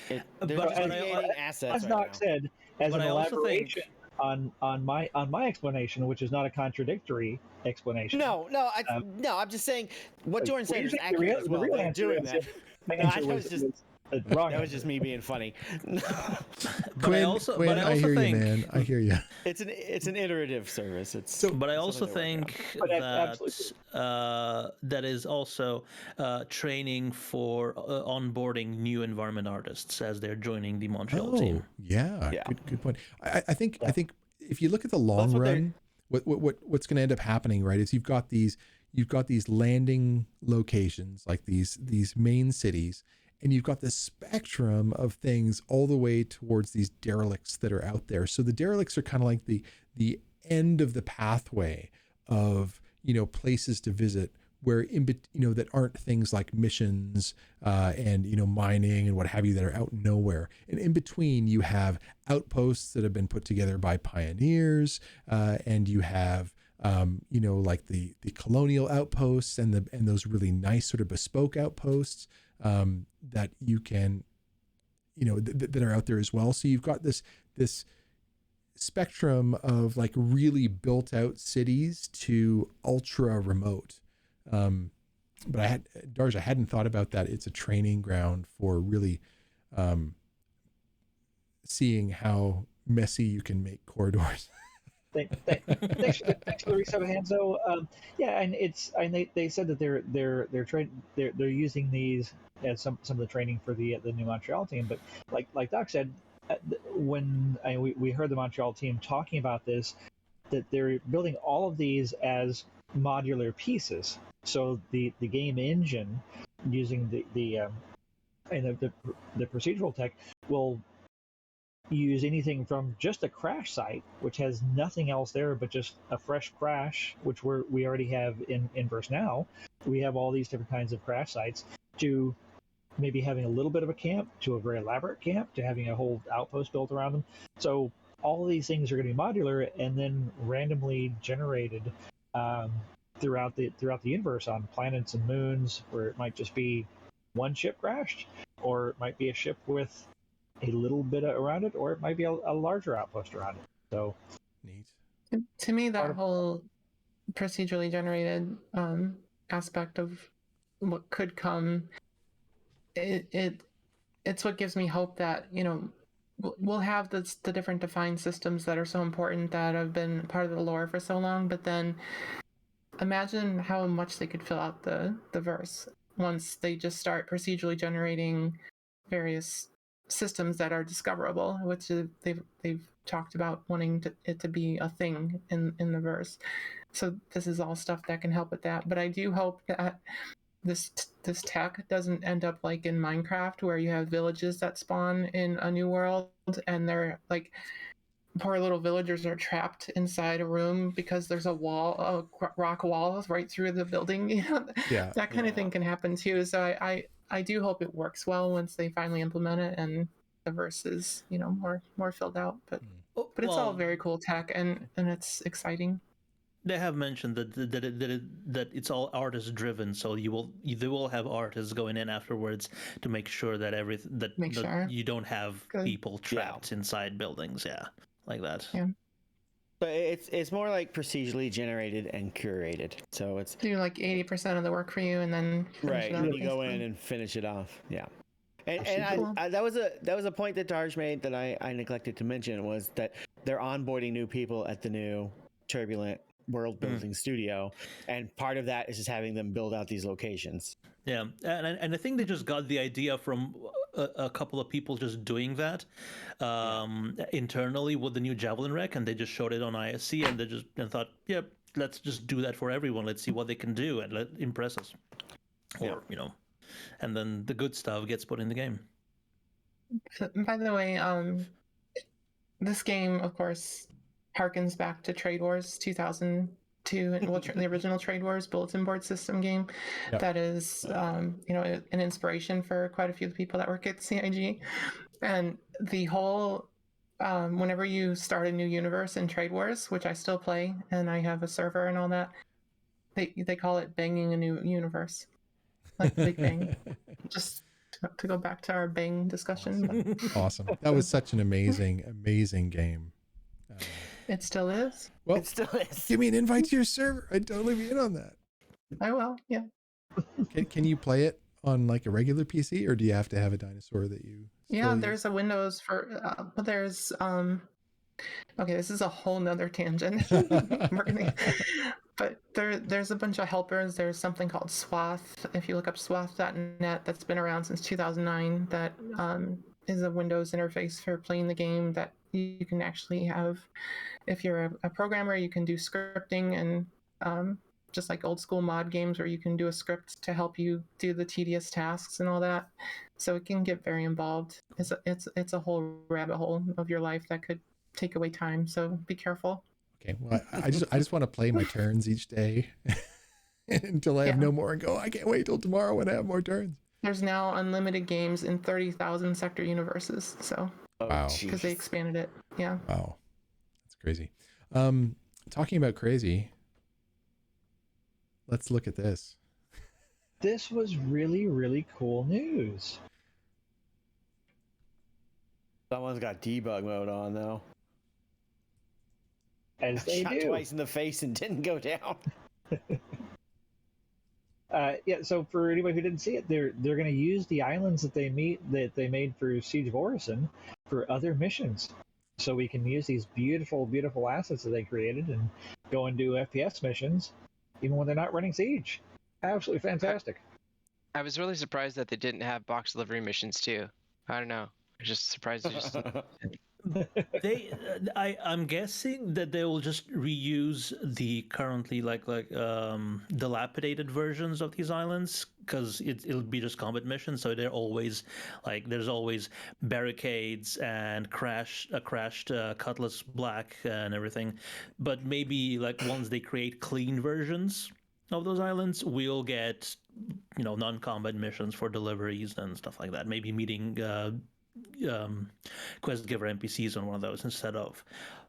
yeah. they're But creating assets As right Doc now. said, as But an I also elaboration think on my explanation, which is not a contradictory explanation. No, I'm just saying what Jordan Well, said you're is saying accurate as the well. real They're answer doing is that. my No, answer that was just the wrong. that was just me being funny. Quinn, I hear think, you, man. I hear you. It's an iterative service. It's So- But I something also they're working on. think But that that is also training for onboarding new environment artists as they're joining the Montreal team. Yeah, Yeah. good point. I think if you look at the long that's what run, what's going to end up happening, right, is you've got these landing locations like these main cities, and you've got this spectrum of things all the way towards these derelicts that are out there. So the derelicts are kind of like the end of the pathway of places to visit where that aren't things like missions and mining and what have you that are out nowhere. And in between you have outposts that have been put together by pioneers, and you have like the colonial outposts and those really nice sort of bespoke outposts that you can that are out there as well. So you've got this spectrum of like really built out cities to ultra remote. But I hadn't thought about that. It's a training ground for really seeing how messy you can make corridors. Thanks for the reset of Hanzo. Yeah, and they said that they're using these as some of the training for the new Montreal team. But like Doc said, when we heard the Montreal team talking about this, that they're building all of these as modular pieces. So the game engine using the procedural tech will use anything from just a crash site, which has nothing else there but just a fresh crash, which we already have in Inverse now. We have all these different kinds of crash sites, to maybe having a little bit of a camp, to a very elaborate camp, to having a whole outpost built around them. So all of these things are going to be modular and then randomly generated throughout the universe on planets and moons, where it might just be one ship crashed, or it might be a ship with a little bit around it, or it might be a larger outpost around it. So Neat. To me, that whole procedurally generated aspect of what could come it's what gives me hope that we'll have the different defined systems that are so important that have been part of the lore for so long, but then imagine how much they could fill out the verse once they just start procedurally generating various systems that are discoverable, which they've talked about wanting it to be a thing in the verse. So this is all stuff that can help with that. But I do hope that this tech doesn't end up like in Minecraft, where you have villages that spawn in a new world and they're like, poor little villagers are trapped inside a room because there's a wall, a rock wall right through the building. Yeah. That kind of thing can happen too. So I do hope it works well once they finally implement it and the verse is more filled out. But it's all very cool tech and it's exciting. They have mentioned that it's all artist driven, so they will have artists going in afterwards to make sure that you don't have people trapped inside buildings, like that. Yeah. But it's more like procedurally generated and curated. So it's do like 80% of the work for you, and then right. You go in and finish it off. Yeah. And that was a point that Darj made that I neglected to mention, was that they're onboarding new people at the new turbulent world building studio, and part of that is just having them build out these locations. Yeah, and I think they just got the idea from a couple of people just doing that internally with the new Javelin Rec, and they just showed it on ISC, and they just thought, yep, let's just do that for everyone. Let's see what they can do and let impress us, or and then the good stuff gets put in the game. By the way, this game, of course, harkens back to Trade Wars 2002, and the original Trade Wars bulletin board system game. Yep. That is, an inspiration for quite a few people that work at CIG. And the whole, whenever you start a new universe in Trade Wars, which I still play, and I have a server and all that, they call it banging a new universe, like Big Bang. Just to go back to our Bang discussion. Awesome. That was such an amazing game. It still is. Well, it still is. Give me an invite to your server. I'd totally be in on that. I will. Yeah. Can you play it on like a regular PC, or do you have to have a dinosaur that you? Yeah, there's a Windows for. But there's. Okay, this is a whole nother tangent. But there's a bunch of helpers. There's something called Swath. If you look up swath.net, that's been around since 2009. That is a Windows interface for playing the game that you can actually have. If you're a programmer, you can do scripting, and just like old school mod games where you can do a script to help you do the tedious tasks and all that. So it can get very involved. It's a whole rabbit hole of your life that could take away time. So be careful. Okay. Well, I just want to play my turns each day until I have no more and go, I can't wait till tomorrow when I have more turns. There's now unlimited games in 30,000 sector universes. So wow, because they expanded it. Yeah. Wow. That's crazy. Talking about crazy, let's look at this. This was really, really cool news. Someone's got debug mode on though. As they shot do. Twice in the face and didn't go down. So for anybody who didn't see it, they're going to use the islands that they made for Siege of Orison for other missions. So we can use these beautiful, beautiful assets that they created and go and do FPS missions, even when they're not running Siege. Absolutely fantastic. I was really surprised that they didn't have box delivery missions too. I don't know. I'm just surprised. I'm guessing that they will just reuse the currently dilapidated versions of these islands, because it'll be just combat missions. So they're always there's always barricades and crashed Cutlass Black and everything. But maybe once they create clean versions of those islands, we'll get non-combat missions for deliveries and stuff like that. Maybe meeting quest giver NPCs on one of those instead of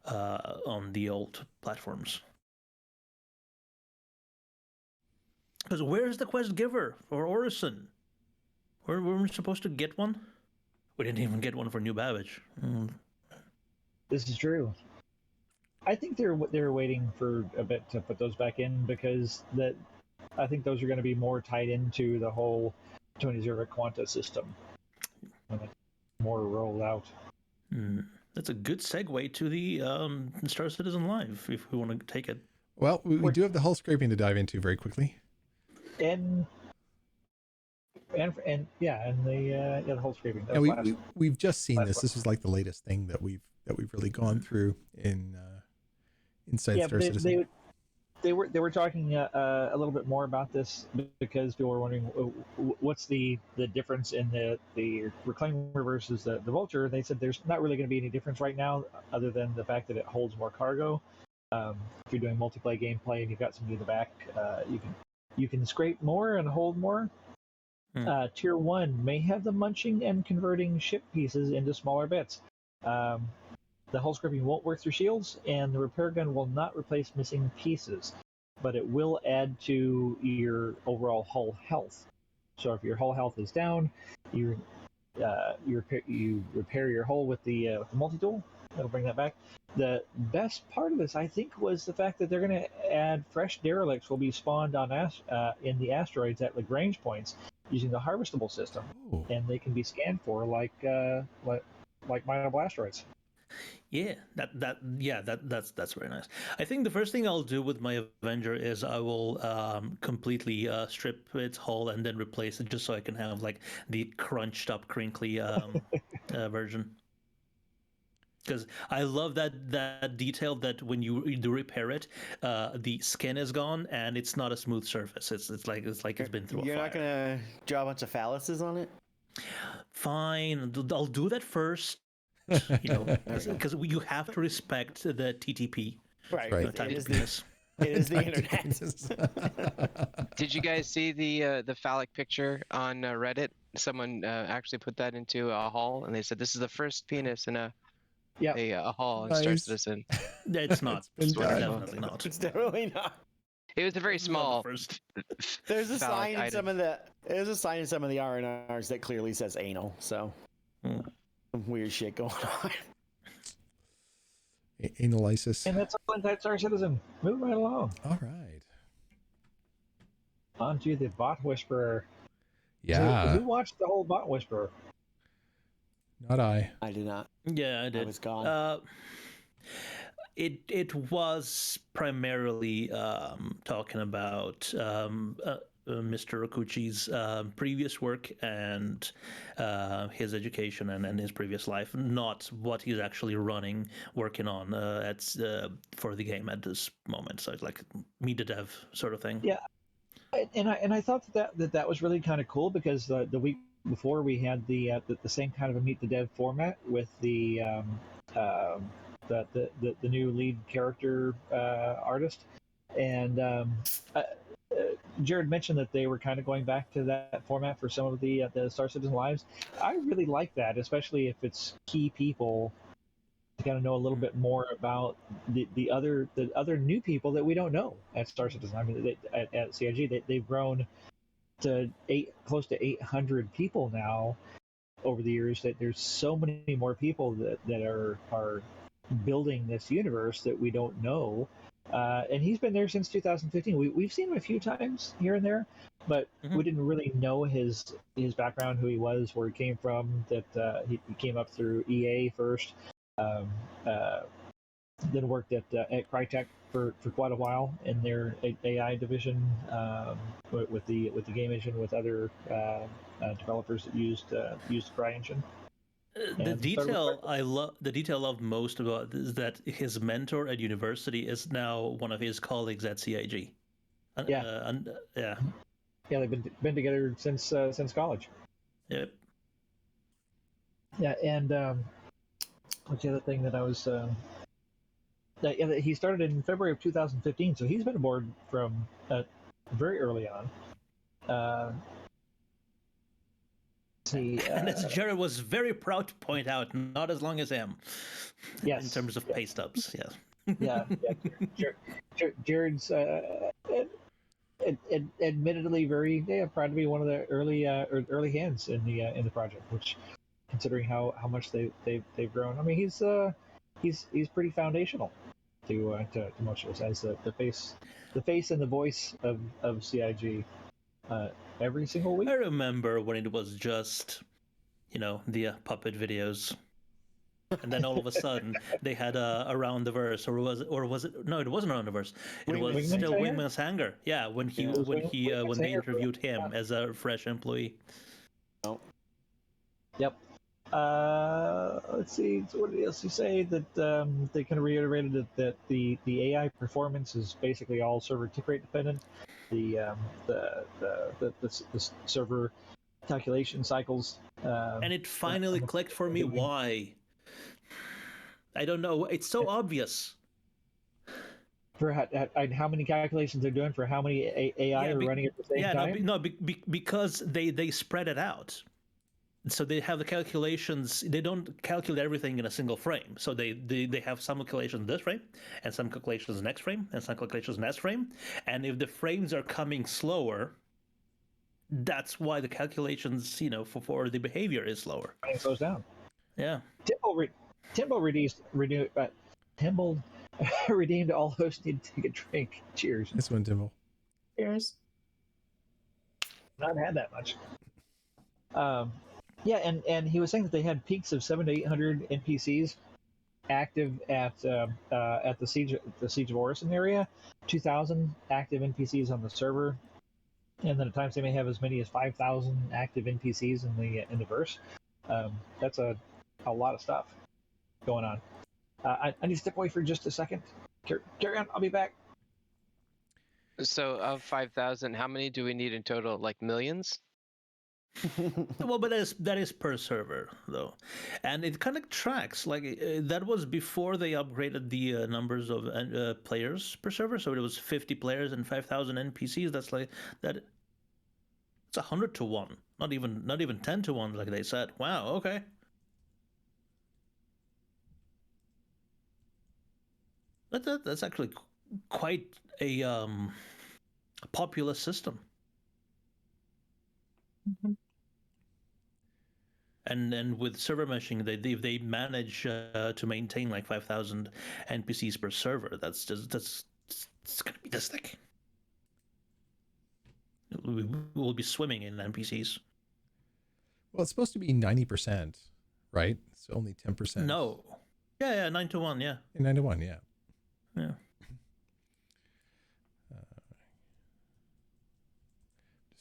on the old platforms. Because where's the quest giver for Orison? Were we supposed to get one? We didn't even get one for New Babbage. This is true. I think they're waiting for a bit to put those back in, because I think those are going to be more tied into the whole 20 Quanta system when it's more rolled out. That's a good segue to the Star Citizen Live, if we want to take it. Well, we do have the hull scraping to dive into very quickly. And the whole scraping. And we've just seen this. This is like the latest thing that we've really gone through inside Star Citizen. They were talking a little bit more about this because people were wondering what's the difference in the Reclaimer versus the Vulture. They said there's not really going to be any difference right now, other than the fact that it holds more cargo. If you're doing multiplayer gameplay and you've got somebody in the back, you can scrape more and hold more. Tier 1 may have the munching and converting ship pieces into smaller bits. The hull scraping won't work through shields, and the repair gun will not replace missing pieces, but it will add to your overall hull health. So if your hull health is down, you repair your hull with the multi-tool. That'll bring that back. The best part of this, I think, was the fact that they're going to add fresh derelicts will be spawned on in the asteroids at Lagrange points using the harvestable system, and they can be scanned for like mineable asteroids. Yeah, that's very nice. I think the first thing I'll do with my Avenger is I will completely strip its hull and then replace it, just so I can have like the crunched up, crinkly version. Because I love that detail that when you do repair it, the skin is gone and it's not a smooth surface. It's like it's been through a fire. You're not gonna draw a bunch of phalluses on it? Fine, I'll do that first. Because you have to respect the TTP. Right. It is the internet. Did you guys see the phallic picture on Reddit? Someone actually put that into a hull, and they said this is the first penis in a hull in Star Citizen. It's not. It's definitely not. It's definitely not. It was a very small. There's a sign in some of the. There's a sign in some of the RNRs that clearly says anal. So. Some weird shit going on. Analysis. And that's all inside Star Citizen. Move right along. All right. On to the Bot Whisperer. Yeah. So who watched the whole Bot Whisperer? Not I. I did not. Yeah, I did. I was gone. It was primarily talking about Mr. Okuchi's previous work and his education and his previous life, not what he's actually working on for the game at this moment. So it's like meet the dev sort of thing. Yeah, and I thought that was really kind of cool because the week before we had the same kind of a meet the dev format with the new lead character artist, and Jared mentioned that they were kind of going back to that format for some of the Star Citizen lives. I really like that, especially if it's key people to kind of know a little bit more about the other new people that we don't know at Star Citizen. I mean, at CIG, they've grown to close to 800 people now over the years. That there's so many more people that are building this universe that we don't know. And he's been there since 2015. We've seen him a few times here and there, but we didn't really know his background, who he was, where he came from. That he came up through EA first, then worked at Crytek for quite a while in their AI division with the game engine with other developers that used the CryEngine. The detail I loved most about is that his mentor at university is now one of his colleagues at CIG. Yeah, they've been together since college. Yep. Yeah, and what's the other thing that I was? He started in February of 2015, so he's been aboard from very early on. And as Jared was very proud to point out, not as long as him. Yes. In terms of pay stubs, yeah. Jared's admittedly very proud to be one of the early hands in the project, which, considering how much they've grown, I mean he's pretty foundational to most of us as the face and the voice of CIG. every single week. I remember when it was just, the puppet videos, and then all of a sudden they had Around the Verse, or was it? No, it wasn't Around the Verse. It was Wingman's still Hanger? Wingman's Hanger. Yeah, when Wingman's they Hanger. interviewed him as a fresh employee. Oh, Yep. Let's see. So what else you say? That they kind of reiterated that the AI performance is basically all server tick rate dependent. The server calculation cycles. And it finally clicked for me why. I don't know. It's so obvious. For how many calculations they're doing for how many AI are running at the same time? Because they spread it out. So they have the calculations. They don't calculate everything in a single frame. So they have some calculations this frame, and some calculations next frame, and some calculations next frame. And if the frames are coming slower, that's why the calculations, for the behavior is slower. It slows down. Yeah. Timbo redeemed all hosts need to take a drink. Cheers. This one, Timbo. Cheers. Not had that much. Yeah, and he was saying that they had peaks of 700 to 800 NPCs active at the Siege of Orison area, 2,000 active NPCs on the server, and then at times they may have as many as 5,000 active NPCs in the verse. That's a lot of stuff going on. I need to step away for just a second. Carry on. I'll be back. So of 5,000, how many do we need in total? Like millions? Well, but that is per server though, and it kind of tracks like that was before they upgraded the numbers of players per server. So it was 50 players and 5,000 NPCs. That's like that. It's 100 to 1, not even 10 to 1, like they said. Wow. Okay. But that's actually quite a populous system. Mm-hmm. And with server meshing, they manage to maintain like 5,000 NPCs per server. That's it's gonna be this thick. We'll be swimming in NPCs. Well, it's supposed to be 90%, right? It's only 10%. No. Yeah, 9 to 1. Yeah. 9 to 1. Yeah. Yeah.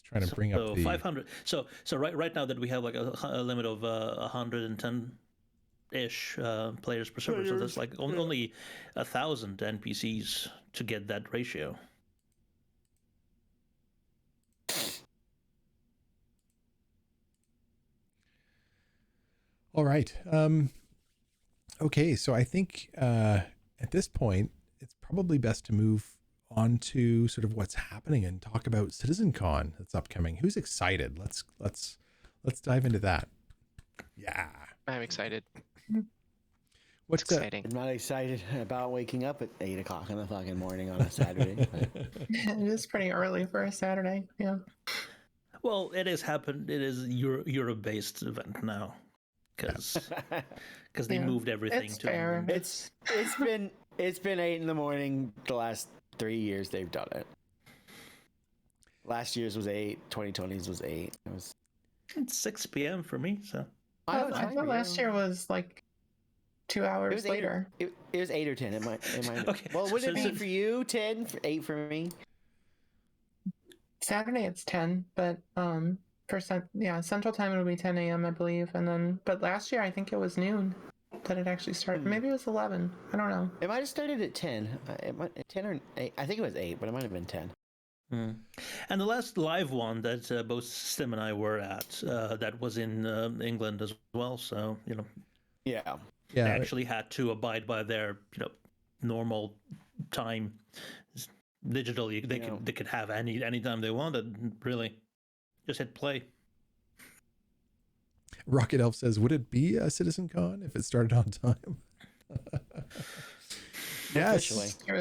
Trying to bring up the 500. So right now that we have like a limit of 110-ish players per server, so that's like only 1,000 NPCs to get that ratio. All right. Okay, so I think at this point it's probably best to move on to sort of what's happening and talk about CitizenCon that's upcoming. Who's excited? Let's dive into that. Yeah, I'm excited. What's exciting? I'm not excited about waking up at 8 o'clock in the fucking morning on a Saturday. It is pretty early for a Saturday. Yeah. Well, it has happened. It is Europe-based event now because they moved everything it's to fair. England. It's been 8 in the morning the last 3 years they've done it. Last year's was 8, 2020's was 8. It's 6 p.m. for me, so. I thought last year was like 2 hours later. It was 8 or 10. It might. Okay. Well, would it be for you 10? 8 for me. Saturday it's 10, but for Central Time it'll be 10 a.m. I believe, but last year I think it was noon that it actually started. Maybe it was 11. I don't know. It might have started at 10. 10 or 8. I think it was 8, but it might have been 10. And the last live one that both Stim and I were at, that was in England as well. So Yeah. they actually had to abide by their normal time. Digitally, they could have any time they wanted. Really, just hit play. Rocket Elf says, would it be a CitizenCon if it started on time? Yes.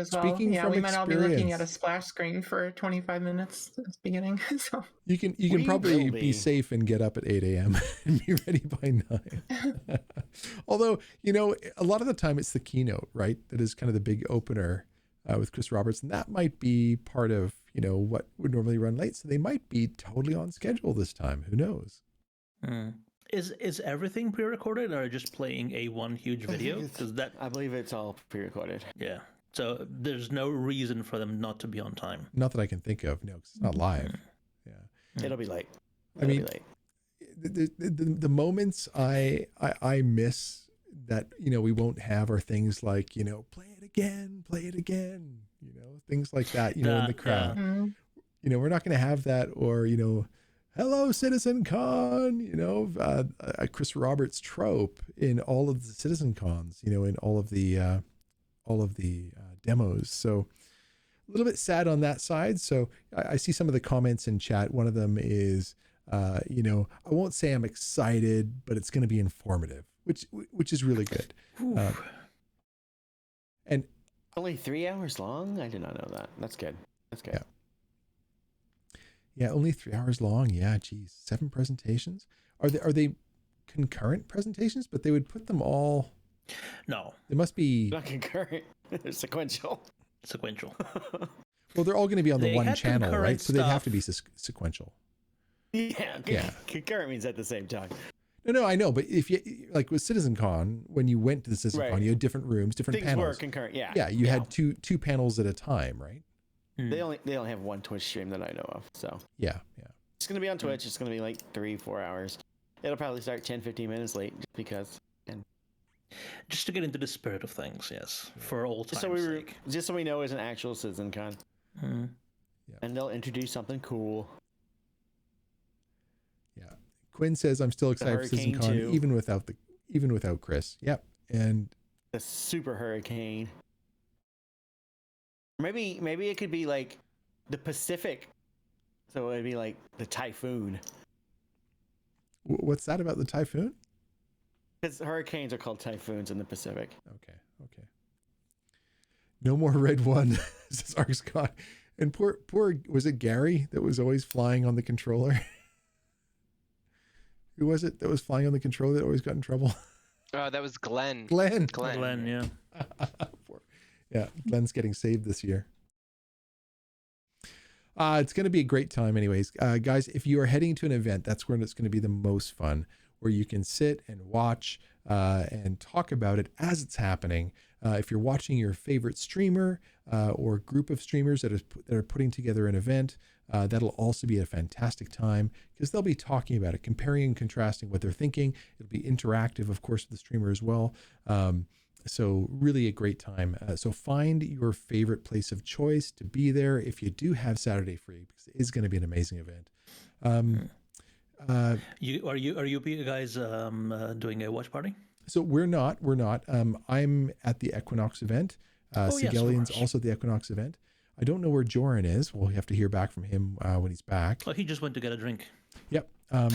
Speaking we from might all be looking experience. at a splash screen for 25 minutes at the beginning. So You can probably be safe and get up at 8 a.m. and be ready by 9. Although, a lot of the time it's the keynote, right? That is kind of the big opener with Chris Roberts. And that might be part of, what would normally run late. So they might be totally on schedule this time. Who knows? Is everything pre-recorded or just playing a one huge video? Because I believe it's all pre-recorded. yeah. So there's no reason for them not to be on time. Not that I can think of. No, 'cause it's not live. Yeah. It'll be late. I mean, the moments I miss that we won't have are things like play it again, things like that in the crowd. We're not going to have that, or hello Citizen Con, Chris Roberts trope in all of the Citizen Cons, in all of the demos. So a little bit sad on that side. So I see some of the comments in chat. One of them is, I won't say I'm excited, but it's going to be informative, which is really good. And only 3 hours long? I did not know that. That's good. Yeah, only 3 hours long. Yeah, geez, 7 presentations. Are they concurrent presentations? But they would put them all. No, they must be not concurrent. They're sequential. Well, they're all going to be on the one channel, right? So they'd have to be sequential. Yeah. Concurrent means at the same time. No, I know, but if you like with CitizenCon, when you went to the CitizenCon, you had different rooms, different Things panels. Were concurrent, yeah. Yeah, you had two panels at a time, right? They only have one Twitch stream that I know of, so yeah. It's gonna be on Twitch. It's gonna be like 3-4 hours. It'll probably start 10-15 minutes late, just because. And just to get into the spirit of things, yes, for old time's sake. Just so we know, it's an actual CitizenCon. And they'll introduce something cool. Yeah, Quinn says I'm still excited for CitizenCon, even without Chris. Yep, and the super hurricane. Maybe it could be like the Pacific, so it'd be like the typhoon. What's that about the typhoon? Because hurricanes are called typhoons in the Pacific. Okay. No more red one, says Ark Scott. And poor, was it Gary that was always flying on the controller? Who was it that was flying on the controller that always got in trouble? Oh, that was Glenn. Glenn, yeah. Yeah, Glenn's getting saved this year. It's going to be a great time anyways. Guys, if you are heading to an event, that's when it's going to be the most fun, where you can sit and watch and talk about it as it's happening. If you're watching your favorite streamer or group of streamers that are putting together an event, that'll also be a fantastic time because they'll be talking about it, comparing and contrasting what they're thinking. It'll be interactive, of course, with the streamer as well. So really a great time. So find your favorite place of choice to be there if you do have Saturday free, because it is going to be an amazing event. Are you guys doing a watch party? So we're not. I'm at the Equinox event. Seggellion's also at the Equinox event. I don't know where Joran is. We'll have to hear back from him when he's back. Oh, he just went to get a drink. Yep. I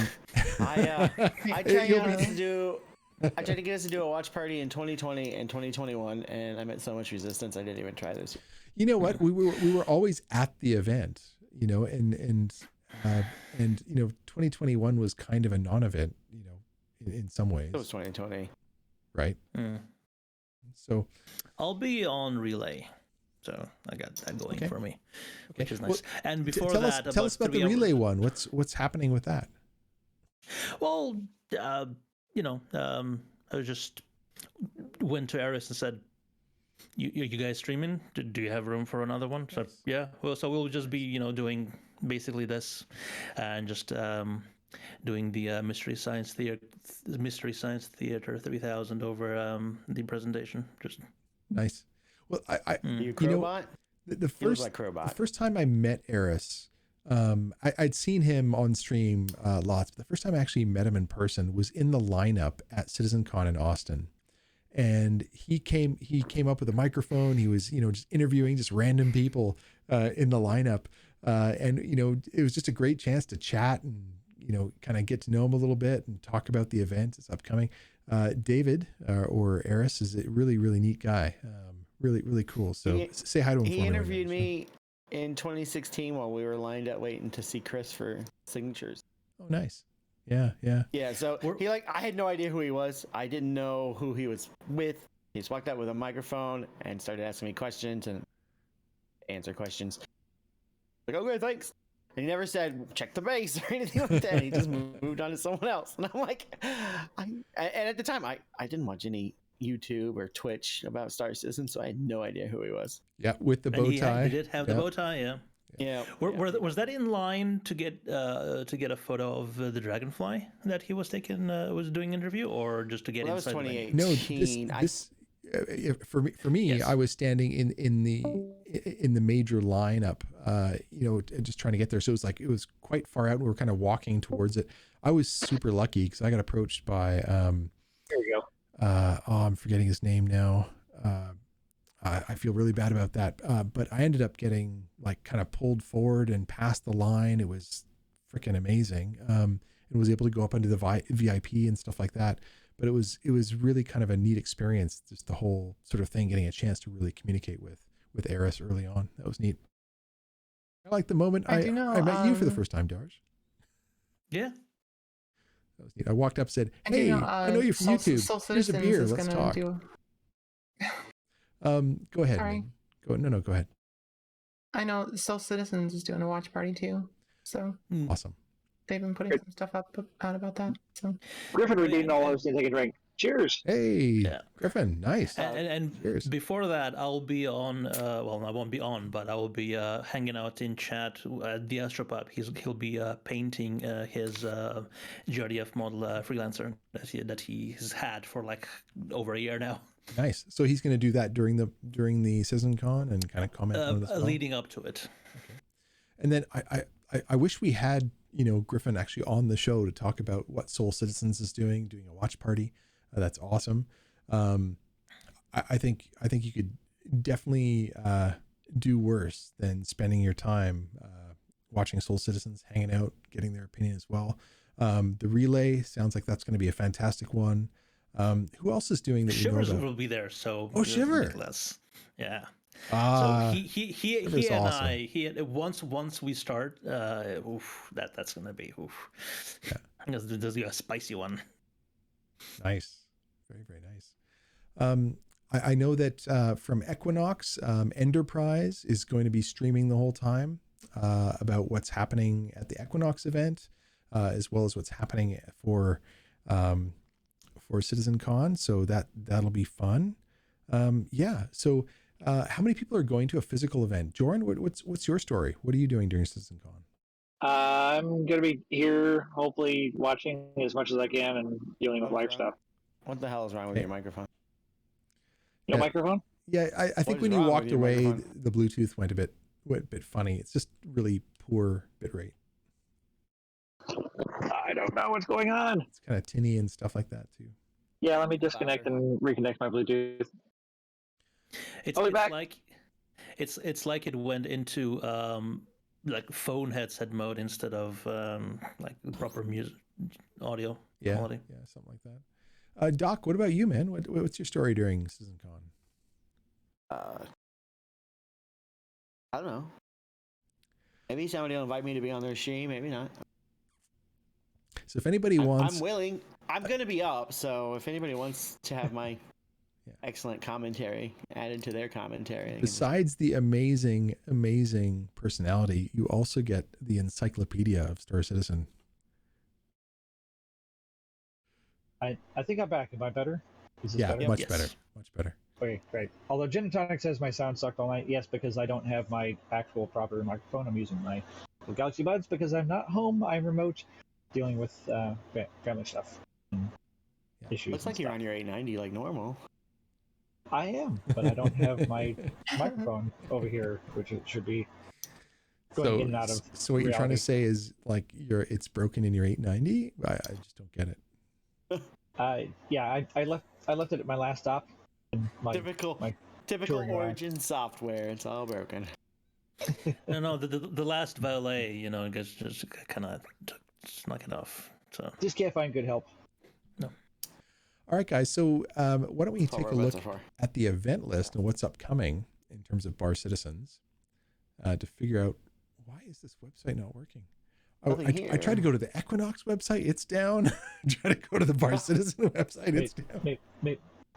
tried to get us to do a watch party in 2020 and 2021, and I met so much resistance I didn't even try this. You know what? We were always at the event, and 2021 was kind of a non-event, in some ways. It was 2020, right? So I'll be on relay, so I got that going for me, which is nice. Well, and before tell that, us about the relay one. What's happening with that? Well, I just went to Eris and said, "You guys streaming? Do you have room for another one?" So yeah, well, so we'll just be doing basically this, and just doing the Mystery Science Theater 3000 over the presentation. Just nice. Well, you Crowbot? The first time I met Eris, I'd seen him on stream lots, but the first time I actually met him in person was in the lineup at CitizenCon in Austin. And he came up with a microphone. He was, just interviewing just random people in the lineup. And it was just a great chance to chat and, kind of get to know him a little bit and talk about the event that's upcoming. David or Eris is a really, really neat guy. Really, really cool. So say hi to him. He interviewed me in 2016 while we were lined up waiting to see Chris for signatures. Oh, nice. Yeah. So I had no idea who he was. I didn't know who he was with. He just walked out with a microphone and started asking me questions and answer questions. Like, okay, thanks. And he never said, check the base or anything like that. He just moved on to someone else. And I'm like, and at the time, I didn't watch any YouTube or Twitch about Star Citizen, so I had no idea who he was. Yeah, with the And bow tie. he did have the bow tie, yeah. Yeah. Was that in line to get a photo of the dragonfly that he was doing interview, or just to get Well, that was inside the lane? 2018. No, this for me, Yes. I was standing in the major lineup, just trying to get there. So it was quite far out, and we were kind of walking towards it. I was super lucky because I got approached by There we go. I'm forgetting his name now. I feel really bad about that. But I ended up getting kind of pulled forward and past the line. It was freaking amazing. And was able to go up into the VIP and stuff like that. But it was really kind of a neat experience. Just the whole sort of thing, getting a chance to really communicate with Eris early on. That was neat. I like the moment I met you for the first time, Darj. Yeah. That was neat. I walked up and said, "Hey, I know you from YouTube. Here's a beer. Let's talk." Go ahead. Sorry. No, go ahead. I know Soul Citizens is doing a watch party too, so Awesome. they've been putting some stuff out about that. So Griffin redeemed all those to take a drink. Cheers. Hey, Yeah. Griffin, nice. And Cheers. before that, I'll be on. Well, I won't be on, but I will be hanging out in chat at the Astropub. He'll be painting his GRDF model freelancer that he's had for over a year now. Nice. So he's going to do that during the CitizenCon and kind of comment on it as well? Leading up to it. Okay. And then I wish we had Griffin actually on the show to talk about what Soul Citizens is doing a watch party. That's awesome. I think you could definitely do worse than spending your time watching Soul Citizens, hanging out, getting their opinion as well. The relay sounds like that's going to be a fantastic one. Who else is doing that? Shivers will be there, so Shiver. Nicholas. Yeah. So he and awesome. I once we start, that's gonna be Yeah. There's a spicy one. Nice. Very, very nice. I know that from Equinox, Enterprise is going to be streaming the whole time about what's happening at the Equinox event, as well as what's happening for CitizenCon. So that'll be fun. So how many people are going to a physical event? Joran, what's your story? What are you doing during CitizenCon? I'm going to be here, hopefully watching as much as I can and dealing with live stuff. What the hell is wrong with your microphone? No microphone? Yeah, I think when you walked away, the Bluetooth went a bit funny. It's just really poor bitrate. I don't know what's going on. It's kind of tinny and stuff like that too. Yeah, let me disconnect and reconnect my Bluetooth. It's like it went into phone headset mode instead of proper music audio quality. Yeah, something like that. Doc, what about you, man? What's your story during CitizenCon? I don't know. Maybe somebody will invite me to be on their stream. Maybe not. So if anybody wants, I'm willing. I'm going to be up. So if anybody wants to have my excellent commentary added to their commentary, besides the amazing personality, you also get the encyclopedia of Star Citizen. I think I'm back. Am I better? Is this better? Much better. Okay, great. Although Gin and Tonic says my sound sucked all night, yes, because I don't have my actual proper microphone. I'm using my Galaxy Buds because I'm not home. I'm remote, dealing with family stuff. Issues. Looks like you're on your 890 like normal. I am, but I don't have my microphone over here, which it should be going in and out of. So what you're trying to say is it's broken in your 890? I just don't get it. I left it at my last stop. Typical Origin software. It's all broken. No, the last valet, just kind of snuck it off. So just can't find good help. No. All right, guys. So why don't we take a look at the event list and what's upcoming in terms of Bar Citizens to figure out why is this website not working? I tried to go to the Equinox website. It's down. I tried to go to the Bar Citizen website. It's down.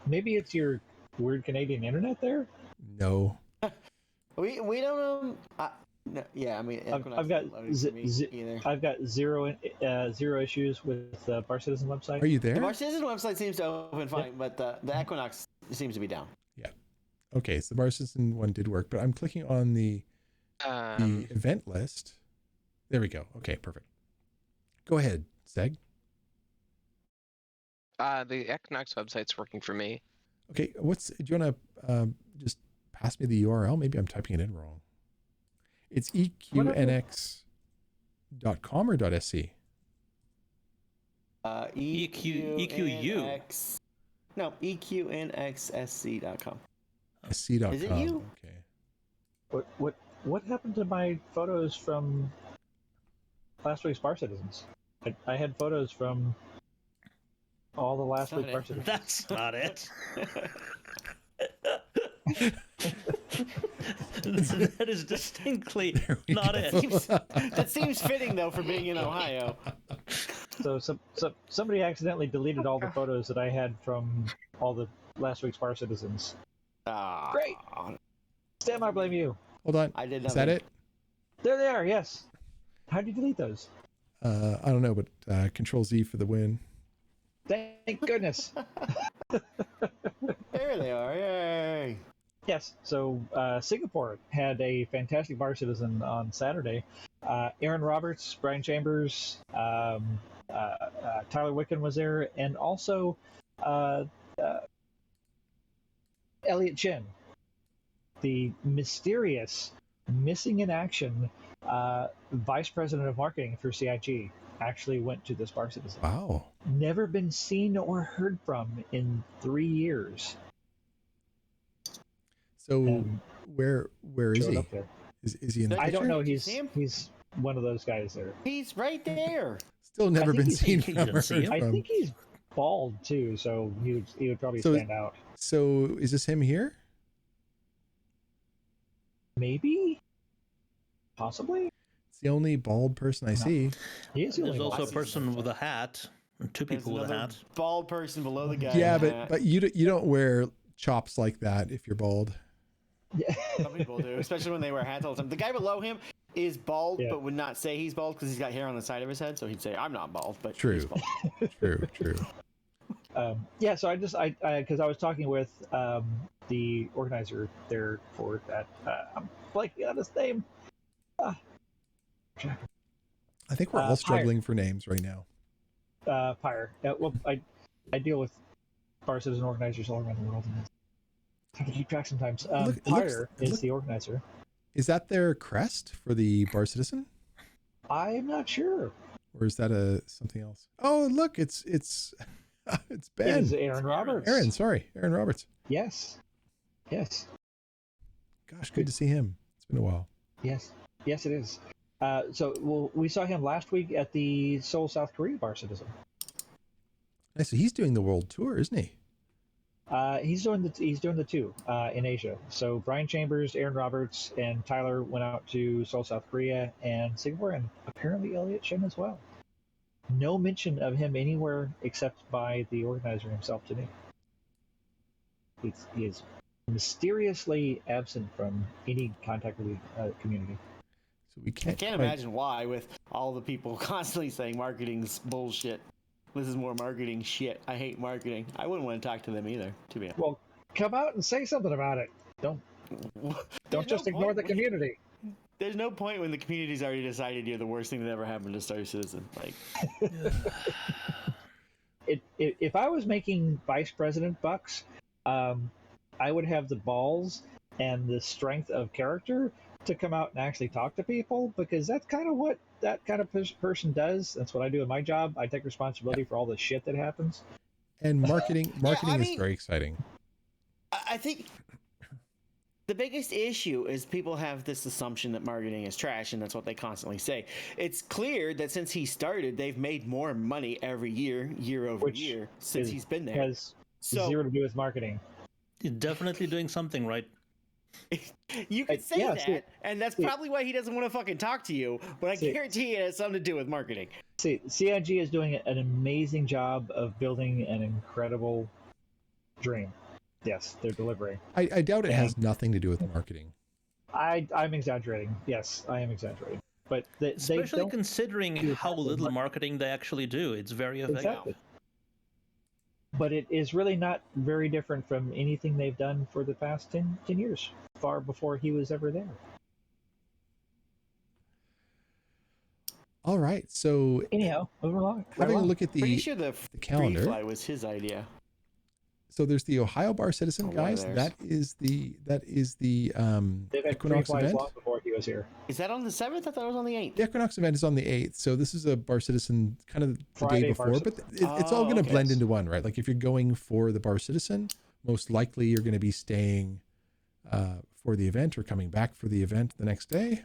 Maybe it's your weird Canadian internet there? No. We don't know. No, yeah, I mean, I've got I've got zero issues with the Bar Citizen website. Are you there? The Bar Citizen website seems to open fine, but the Equinox seems to be down. Yeah. Okay, so the Bar Citizen one did work, but I'm clicking on the event list. There we go. Okay, perfect. Go ahead, Seg. The Equinox website's working for me. Okay, do you want to just pass me the URL? Maybe I'm typing it in wrong. It's eqnx.com or .sc? EQU. No, eqnxsc.com. sc.com. Is it you? Okay. What happened to my photos from last week's Bar Citizens? I had photos from all the last week Bar Citizens. That's not it. That is distinctly not it. That seems fitting, though, for being in Ohio. So somebody accidentally deleted all the photos that I had from all the last week's Bar Citizens. Great. Sam, I blame you. Hold on. I did Is that it? There they are, yes. How'd you delete those? I don't know, but Control Z for the win. Thank goodness. There they are. Yay. Yes, so Singapore had a fantastic Bar Citizen on Saturday. Aaron Roberts, Brian Chambers, Tyler Wicken was there, and also Elliot Chin, the mysterious missing in action vice president of marketing for CIG, actually went to this Bar Citizen. Wow. Never been seen or heard from in 3 years. So where is he? Up there. Is he in the I don't picture? know. He's one of those guys there. He's right there. Still never been he's- seen he or didn't see heard him. I from. think he's bald too, so he would probably So- stand out. So is this him here? Maybe, possibly. It's the only bald person I see. He is the There's only also a one. person with a hat, or two There's people with a another hat. bald person below the guy. Yeah, in the hat. but you don't wear chops like that if you're bald. Yeah. Some people do, especially when they wear hats all the time. The guy below him is bald, Yeah. but would not say he's bald because he's got hair on the side of his head. So he'd say, "I'm not bald," but True. he's bald. True. Yeah, so because I was talking with the organizer there for that. I'm blanking on his name. I think we're all struggling for names right now. Pyre. Well, I deal with Bar Citizen organizers all around the world, and I have to keep track sometimes. Pyre is the organizer. Is that their crest for the Bar Citizen? I'm not sure. Or is that something else? Oh, look, it's it's Ben. It is Aaron Roberts. Aaron Roberts. Yes. Gosh, good to see him. It's been a while. Yes, it is. We saw him last week at the Seoul, South Korea Bar Citizen. Nice. So he's doing the world tour, isn't he? He's doing the two in Asia. So Brian Chambers, Aaron Roberts, and Tyler went out to Seoul, South Korea, and Singapore, and apparently Elliot Chin as well. No mention of him anywhere except by the organizer himself to me. He is mysteriously absent from any contact with the community. So we I can't. can't quite- imagine why, with all the people constantly saying marketing's bullshit. This is more marketing shit. I hate marketing. I wouldn't want to talk to them either, to be honest. Well, come out and say something about it. Don't just ignore the community. There's no point when the community's already decided you're the worst thing that ever happened to Star Citizen. Like, If I was making vice president bucks, I would have the balls and the strength of character to come out and actually talk to people, because that's kind of what that kind of person does. That's what I do in my job. I take responsibility for all the shit that happens. And marketing I is mean- very exciting. I think the biggest issue is people have this assumption that marketing is trash, and that's what they constantly say. It's clear that since he started, they've made more money every year over Which year, since he's been there. Has zero to do with marketing. You're definitely doing something right. You can say yeah, that, see- and that's see- probably why he doesn't want to fucking talk to you, but I See- guarantee it has something to do with marketing. See, CIG is doing an amazing job of building an incredible dream. Yes, they're delivering. I doubt it has nothing to do with marketing. I'm exaggerating. Yes, I am exaggerating. But they Especially don't considering do how half as little much. marketing they actually do. It's very effective. Exactly. But it is really not very different from anything they've done for the past 10 years, far before he was ever there. All right. So Anyhow, moving along. having a look at Pretty the sure the calendar. free fly was his idea. So there's the Ohio Bar Citizen, Or one of guys. theirs. That is the They've had Equinox free flies event. long before he was here. Is that on the 7th? I thought it was on the 8th. The Equinox event is on the 8th. So this is a Bar Citizen kind of the Friday day Bar before, but Citizen. it's all Oh, going to okay. blend into one, right? Like if you're going for the Bar Citizen, most likely you're going to be staying for the event or coming back for the event the next day.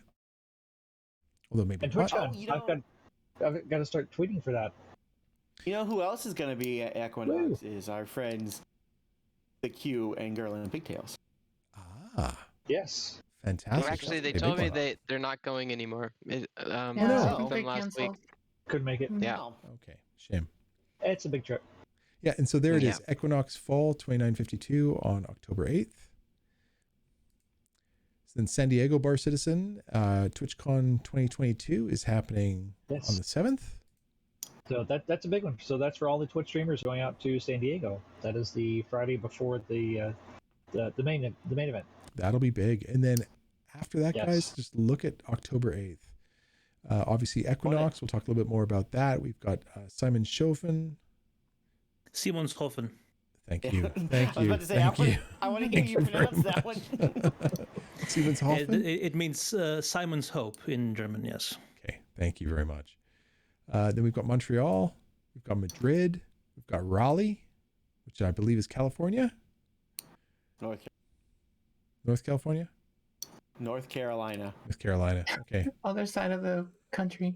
Although maybe And not. TwitchCon, I've got to start tweeting for that. You know who else is going to be at Equinox is our friends, the Q and Girl in Pigtails. Ah, Yes. fantastic. Well, actually, they That's a told big me one. they're not going anymore. Yeah, no. I spoke think with they them last week. canceled. Couldn't make it. Yeah. Oh. Okay, shame. It's a big trip. Yeah, and so there it is. Yeah. Equinox Fall 2952 on October 8th. Then San Diego Bar Citizen, TwitchCon 2022 is happening Yes. on the 7th. So that's a big one. So that's for all the Twitch streamers going out to San Diego. That is the Friday before the main event. That'll be big. And then after that, Yes. guys, just look at October 8th. Obviously, Equinox. We'll talk a little bit more about that. We've got Simon Schofen. Simonshofen. Thank you. Thank I was you. about to say, Thank you. I want to hear you Thank you very pronounce that one. Simonshofen? It means Simon's Hope in German, yes. Okay, thank you very much. Then we've got Montreal, we've got Madrid, we've got Raleigh, which I believe is California, North California, North Carolina. North Carolina. Okay, Other side of the country.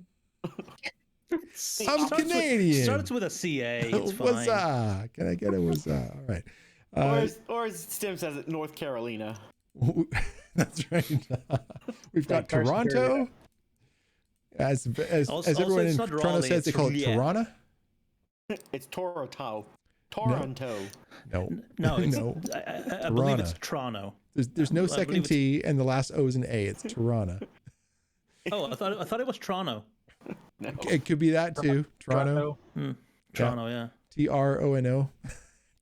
I'm Canadian. Starts with a CA. It's What's fine. up? Can I get it? What's up? All right. Or as Stim says it, North Carolina. That's right. We've got Carson Toronto. As Also, everyone it's in not Toronto Raleigh, says, they it's call it Raleigh. Toronto. It's Toronto. Toronto. No, No, it's, no. I believe it's Toronto. There's no I second believe T, and the last O is an A. It's Toronto. Oh, I thought it was Toronto. No. It could be that too. Toronto. Toronto, yeah. Trono. Oh,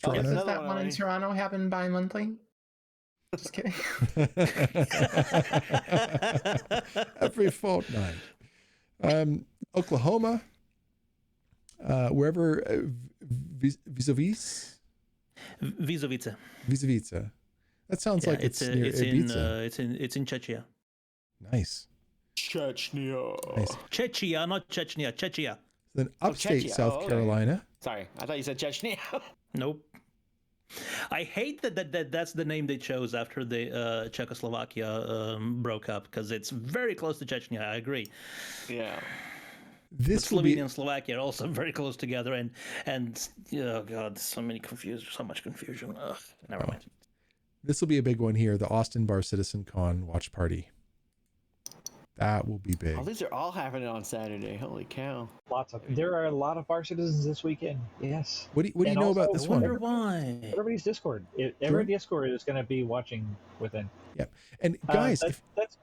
Toronto. Another Does that one one in already. Toronto happen bi-monthly? Just kidding. Every fortnight. Oklahoma. Wherever vis-a-vis. Vis-a-vis. That sounds like it's near Ibiza. It's in Chechnya. Nice. Chechnya. Nice. Chechnya, not Chechnya. Chechnya. Then upstate Chechnya. South Oh, okay. Carolina. Sorry, I thought you said Chechnya. Nope. I hate that's the name they chose after the Czechoslovakia broke up, because it's very close to Chechnya. I agree. Yeah. This But will be Slovenia and Slovakia are also very close together, and oh god, so much confusion. Ugh, never mind. This will be a big one here. The Austin Bar Citizen Con watch party. That will be big. Oh, these are all happening on Saturday. Holy cow. There are a lot of Bar Citizens this weekend. Yes. What do you And know also, about I this wonder one? why. Everybody's Discord. Every Discord is going to be watching within. Yep. And guys, that's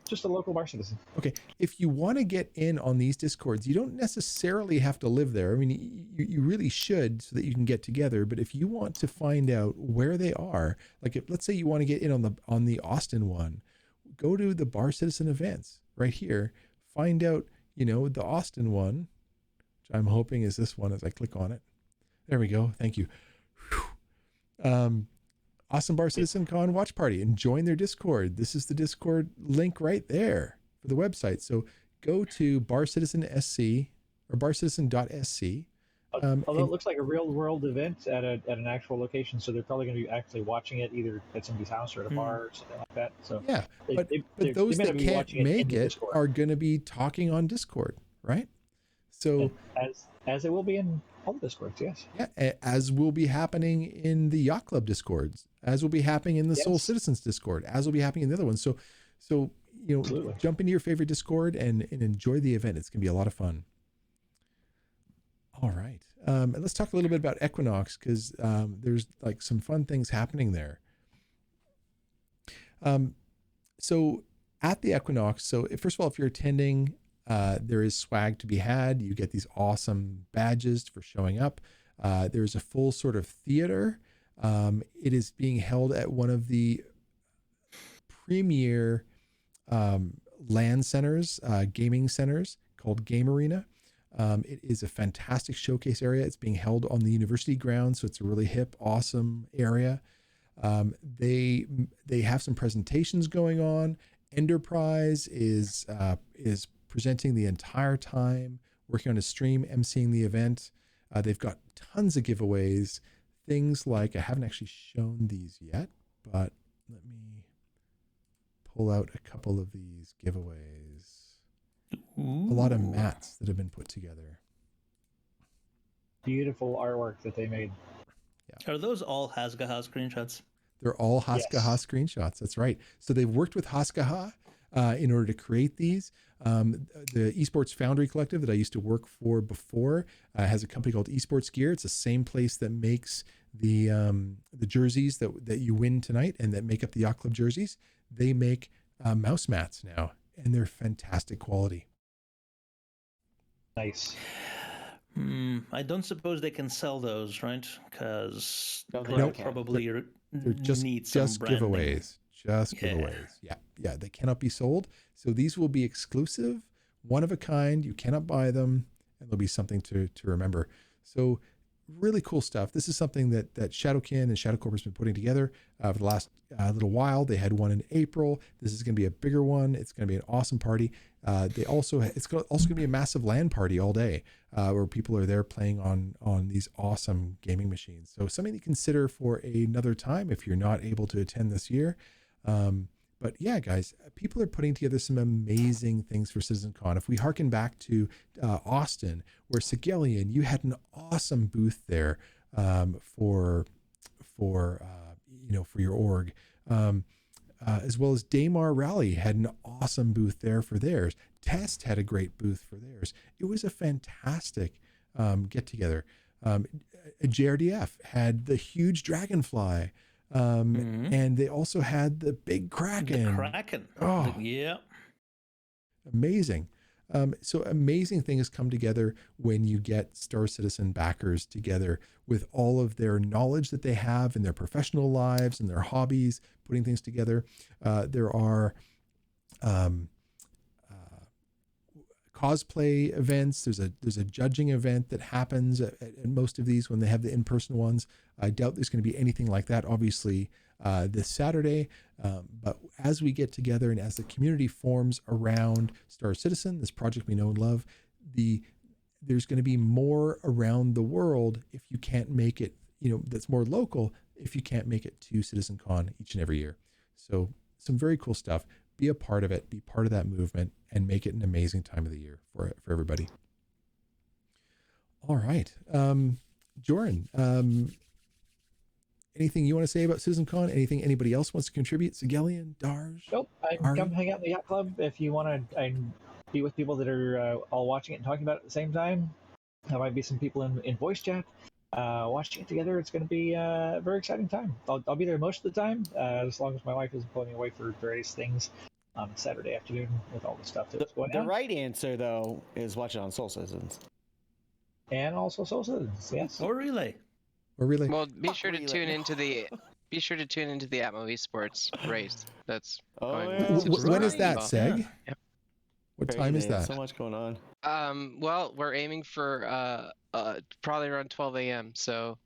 just a local Bar Citizen. okay, if you want to get in on these Discords, you don't necessarily have to live there. I mean, you really should, so that you can get together. But if you want to find out where they are, like if let's say you want to get in on the Austin one, go to the Bar Citizen events right here. Find out, the Austin one, which I'm hoping is this one as I click on it. There we go. Thank you. Whew. Awesome Bar Citizen Con watch party and join their Discord. This is the Discord link right there for the website. So go to Bar Citizen SC or barcitizen.sc. Although it looks like a real world event at an actual location, so they're probably going to be actually watching it either at somebody's house or at a bar or something like that. So Yeah, but they those may that not be can't watching it in make the it Discord. are going to be talking on Discord, right? So as it will be in all the Discords, yes. yeah, as will be happening in the Yacht Club Discords, as will be happening in the Soul Yes. Citizens Discord, as will be happening in the other ones. So Absolutely. jump into your favorite Discord and enjoy the event. It's going to be a lot of fun. All right. And let's talk a little bit about Equinox, because there's like some fun things happening there. So at the Equinox, so first of all, if you're attending, there is swag to be had. You get these awesome badges for showing up. There's a full sort of theater. It is being held at one of the premier LAN centers, gaming centers called Game Arena. It is a fantastic showcase area. It's being held on the university grounds, so it's a really hip, awesome area. They have some presentations going on. Enterprise is presenting the entire time, working on a stream, emceeing the event. They've got tons of giveaways. Things like, I haven't actually shown these yet, but let me pull out a couple of these giveaways. Ooh. A lot of mats that have been put together. Beautiful artwork that they made. Are those all Hasgaha screenshots? They're all Hasgaha screenshots. That's right. So they've worked with Hasgaha in order to create these. The Esports Foundry Collective that I used to work for before has a company called Esports Gear. It's the same place that makes the jerseys that you win tonight and that make up the Yacht Club jerseys. They make mouse mats now, and they're fantastic quality. Nice. I don't suppose they can sell those, right? Because No, they they'll can't. probably They're just need some branding. giveaways. Just giveaways. Yeah. They cannot be sold. So these will be exclusive, one of a kind. You cannot buy them, and there'll be something to remember. So really cool stuff. This is something that Shadowkin and Shadow Corp has been putting together for the last little while. They had one in April. This is going to be a bigger one. It's going to be an awesome party. It's also going to be a massive LAN party all day where people are there playing on these awesome gaming machines. So something to consider for another time if you're not able to attend this year. But yeah, guys, people are putting together some amazing things for CitizenCon. If we harken back to Austin, where Seggellion, you had an awesome booth there for your org, as well as Daymar Rally had an awesome booth there for theirs. Test had a great booth for theirs. It was a fantastic get together. JRDF had the huge Dragonfly. And they also had the big Kraken. The Kraken. Oh, yeah. Amazing. So amazing things come together when you get Star Citizen backers together with all of their knowledge that they have in their professional lives and their hobbies, putting things together. There are cosplay events. There's a judging event that happens at most of these when they have the in-person ones. I doubt there's going to be anything like that, obviously, this Saturday. But as we get together and as the community forms around Star Citizen, this project we know and love, there's going to be more around the world if you can't make it, that's more local if you can't make it to CitizenCon each and every year. So some very cool stuff. Be a part of it, be part of that movement, and make it an amazing time of the year for everybody. All right. Joran, anything you want to say about CitizenCon? Anything anybody else wants to contribute? Seggellion, Darj? Nope. Come hang out in the Yacht Club if you want to be with people that are all watching it and talking about it at the same time. There might be some people in voice chat watching it together. It's going to be a very exciting time. I'll be there most of the time, as long as my wife isn't pulling me away for various things on Saturday afternoon with all the stuff that's going on. The right answer, though, is watch it on Soul Citizens. And also Soul Citizens, yes. Or Relay. Well, be sure to tune into the Atmo Esports race. That's when is that, Seg? Yep. What time is that? So much going on. Well, we're aiming for probably around 12 a.m. So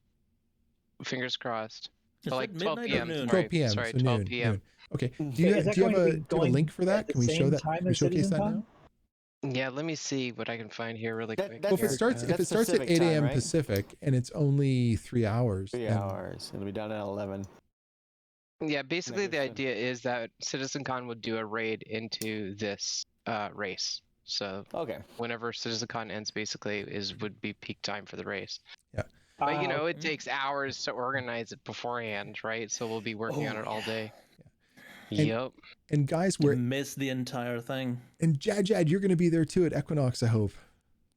fingers crossed. Is Well, it like 12 midnight or p.m. noon? 12 p.m. Sorry, so 12 noon, p.m. noon. Okay. Do Is you that have going to be a going link for that? at the Can we show same that? time Can we as showcase that CitizenCon? now? Yeah, let me see what I can find here really quick. Well, if it starts at Pacific 8 time, a.m. right? Pacific and it's only 3 hours. 3 then- hours. It'll be done at 11. Yeah, basically the Understood. idea is that CitizenCon would do a raid into this race. So Okay. whenever CitizenCon ends, basically would be peak time for the race. Yeah. But it takes hours to organize it beforehand, right? So we'll be working on it all day. Yep. And guys, Miss the entire thing. and Jad, you're going to be there too at Equinox, I hope.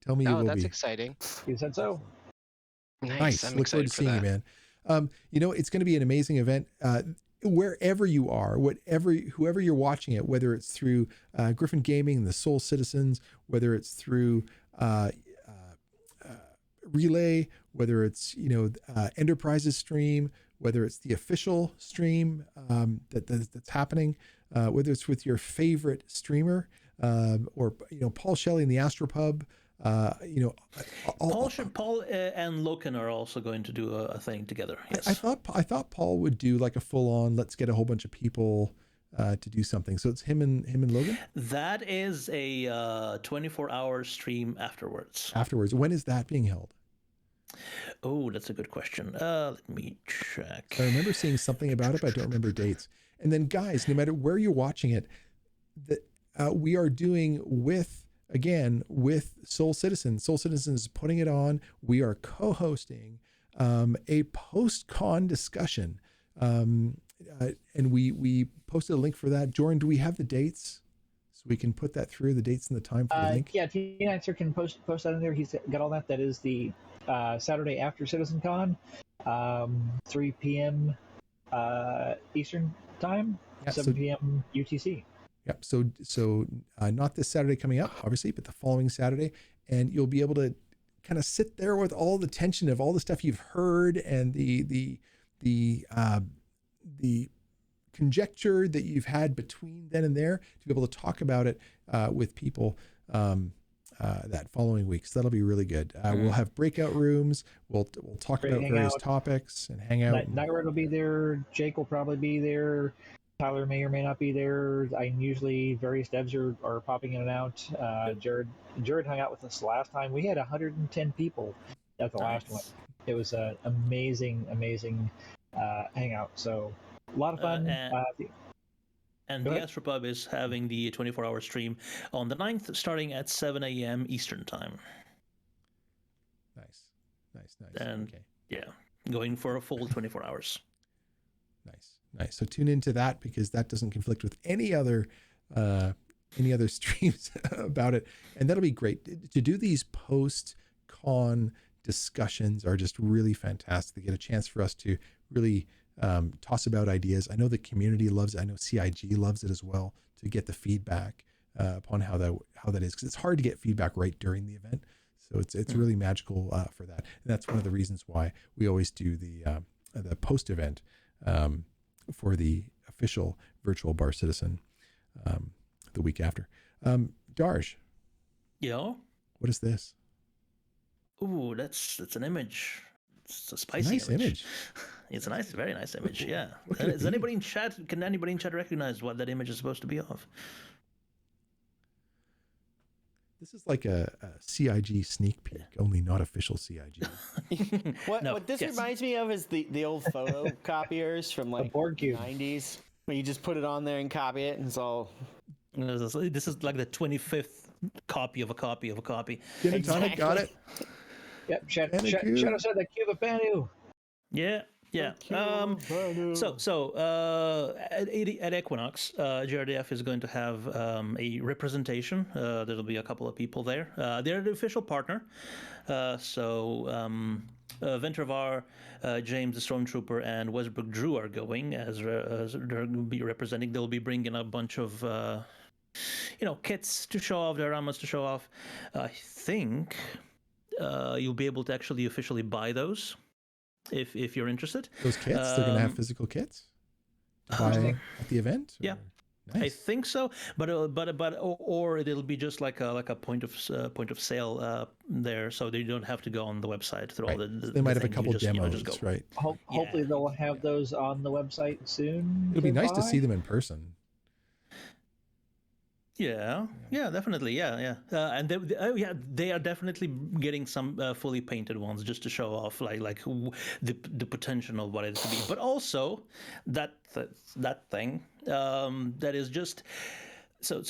Tell me you Oh, will that's be. exciting. You said so. Nice. Nice. I'm Look forward excited to for seeing that. you, man. It's going to be an amazing event. wherever you are, whoever you're watching it, whether it's through Griffin Gaming, the Soul Citizens, whether it's through Relay, whether it's Enterprises stream, whether it's the official stream that's happening, whether it's with your favorite streamer, or Paul Shelley in the Astropub. Paul and Loken are also going to do a thing together. Yes. I thought Paul would do like a full on, let's get a whole bunch of people to do something. So it's him and Logan. That is a 24-hour stream afterwards. When is that being held? Oh, that's a good question. Let me check. I remember seeing something about it, but I don't remember dates. And then, guys, no matter where you're watching it, we are doing with Soul Citizen. Soul Citizen is putting it on. We are co-hosting a post-con discussion. And we posted a link for that. Jordan, do we have the dates? So we can put that through, the dates and the time for the link? Yeah, T-Nancer can post that in there. He's got all that. That is the Saturday after CitizenCon, 3 p.m. Eastern time, 7 p.m. UTC. Yep. So not this Saturday coming up, obviously, but the following Saturday, and you'll be able to kind of sit there with all the tension of all the stuff you've heard and the conjecture that you've had between then and there, to be able to talk about it with people that following week. So that'll be really good. We'll have breakout rooms. We'll talk about various topics and hang out. Nightward will be there. Jake will probably be there. Tyler may or may not be there. Usually various devs are popping in and out. Jared hung out with us last time. We had 110 people at the last one. It was an amazing hangout. So a lot of fun. And the Astropub is having the 24-hour stream on the 9th, starting at 7 a.m. Eastern time. Nice. And okay. Yeah, going for a full 24 hours. Nice. So tune into that, because that doesn't conflict with any other streams about it, and that'll be great. To do these post-con discussions are just really fantastic. They get a chance for us to really toss about ideas. I know the community loves it. I know CIG loves it as well, to get the feedback upon how that is, because it's hard to get feedback right during the event. So it's really magical for that, and that's one of the reasons why we always do the post event for the official virtual Bar Citizen the week after. Darj. Yeah. What is this? Ooh, that's an image. It's a spicy nice image. It's a very nice image. Yeah. Can anybody in chat recognize what that image is supposed to be of? This is like a CIG sneak peek, only not official CIG. What this reminds me of is the old photocopiers from like the 90s, where you just put it on there and copy it, and it's all. This is like the 25th copy of a copy of a copy. Gin and tonic, got it. Yep. Shadow said the Cuba Banu. Yeah. So at Equinox, GRDF is going to have a representation. There'll be a couple of people there. They're the official partner. Ventravar, James the Stormtrooper, and Westbrook Drew are going as they're going to be representing. They'll be bringing a bunch of kits to show off, their armors to show off. I think you'll be able to actually officially buy those. If you're interested, those kits, they're gonna have physical kits to buy at the event. Yeah, nice. I think so. But it'll be just like a point of sale there, so they don't have to go on the website through all the. They might have a couple demos, right? Hopefully they'll have those on the website soon. It'll be nice to see them in person. Yeah, definitely, yeah. And they are definitely getting some fully painted ones just to show off like the potential of what it is to be. But also that thing that is just so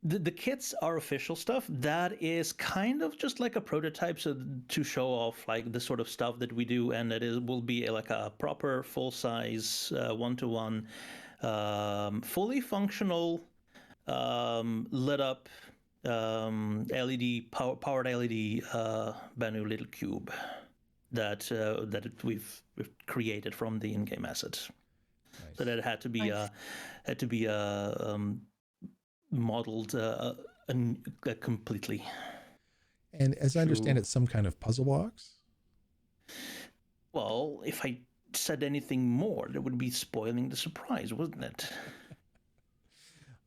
the kits are official stuff. That is kind of just like a prototype, so to show off like the sort of stuff that we do, and will be like a proper full size 1-to-1 fully functional. Lit up LED powered LED Banu little cube that we've created from the in-game assets. So that had to be modeled completely. And as I understand True. it, some kind of puzzle box. Well, if I said anything more, that would be spoiling the surprise, wouldn't it?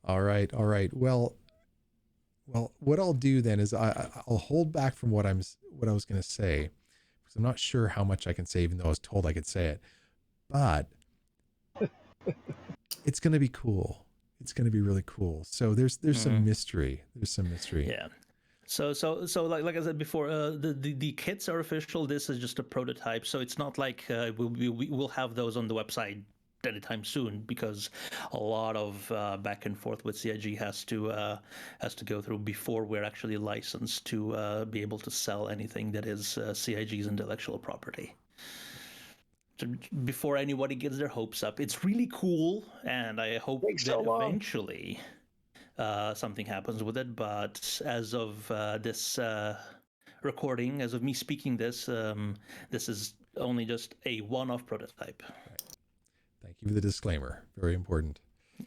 All right. Well, what I'll do then is I'll hold back from what I was going to say, because I'm not sure how much I can say, even though I was told I could say it. But it's going to be cool. It's going to be really cool. So there's some mystery. There's some mystery. Yeah. So like I said before, the kits are official. This is just a prototype, so it's not like we'll have those on the website anytime soon, because a lot of back and forth with CIG has to go through before we're actually licensed to be able to sell anything that is CIG's intellectual property. So before anybody gets their hopes up, it's really cool, and I hope that eventually something happens with it. But as of this recording, as of me speaking this, this is only just a one-off prototype. Right. Thank you for the disclaimer. Very important.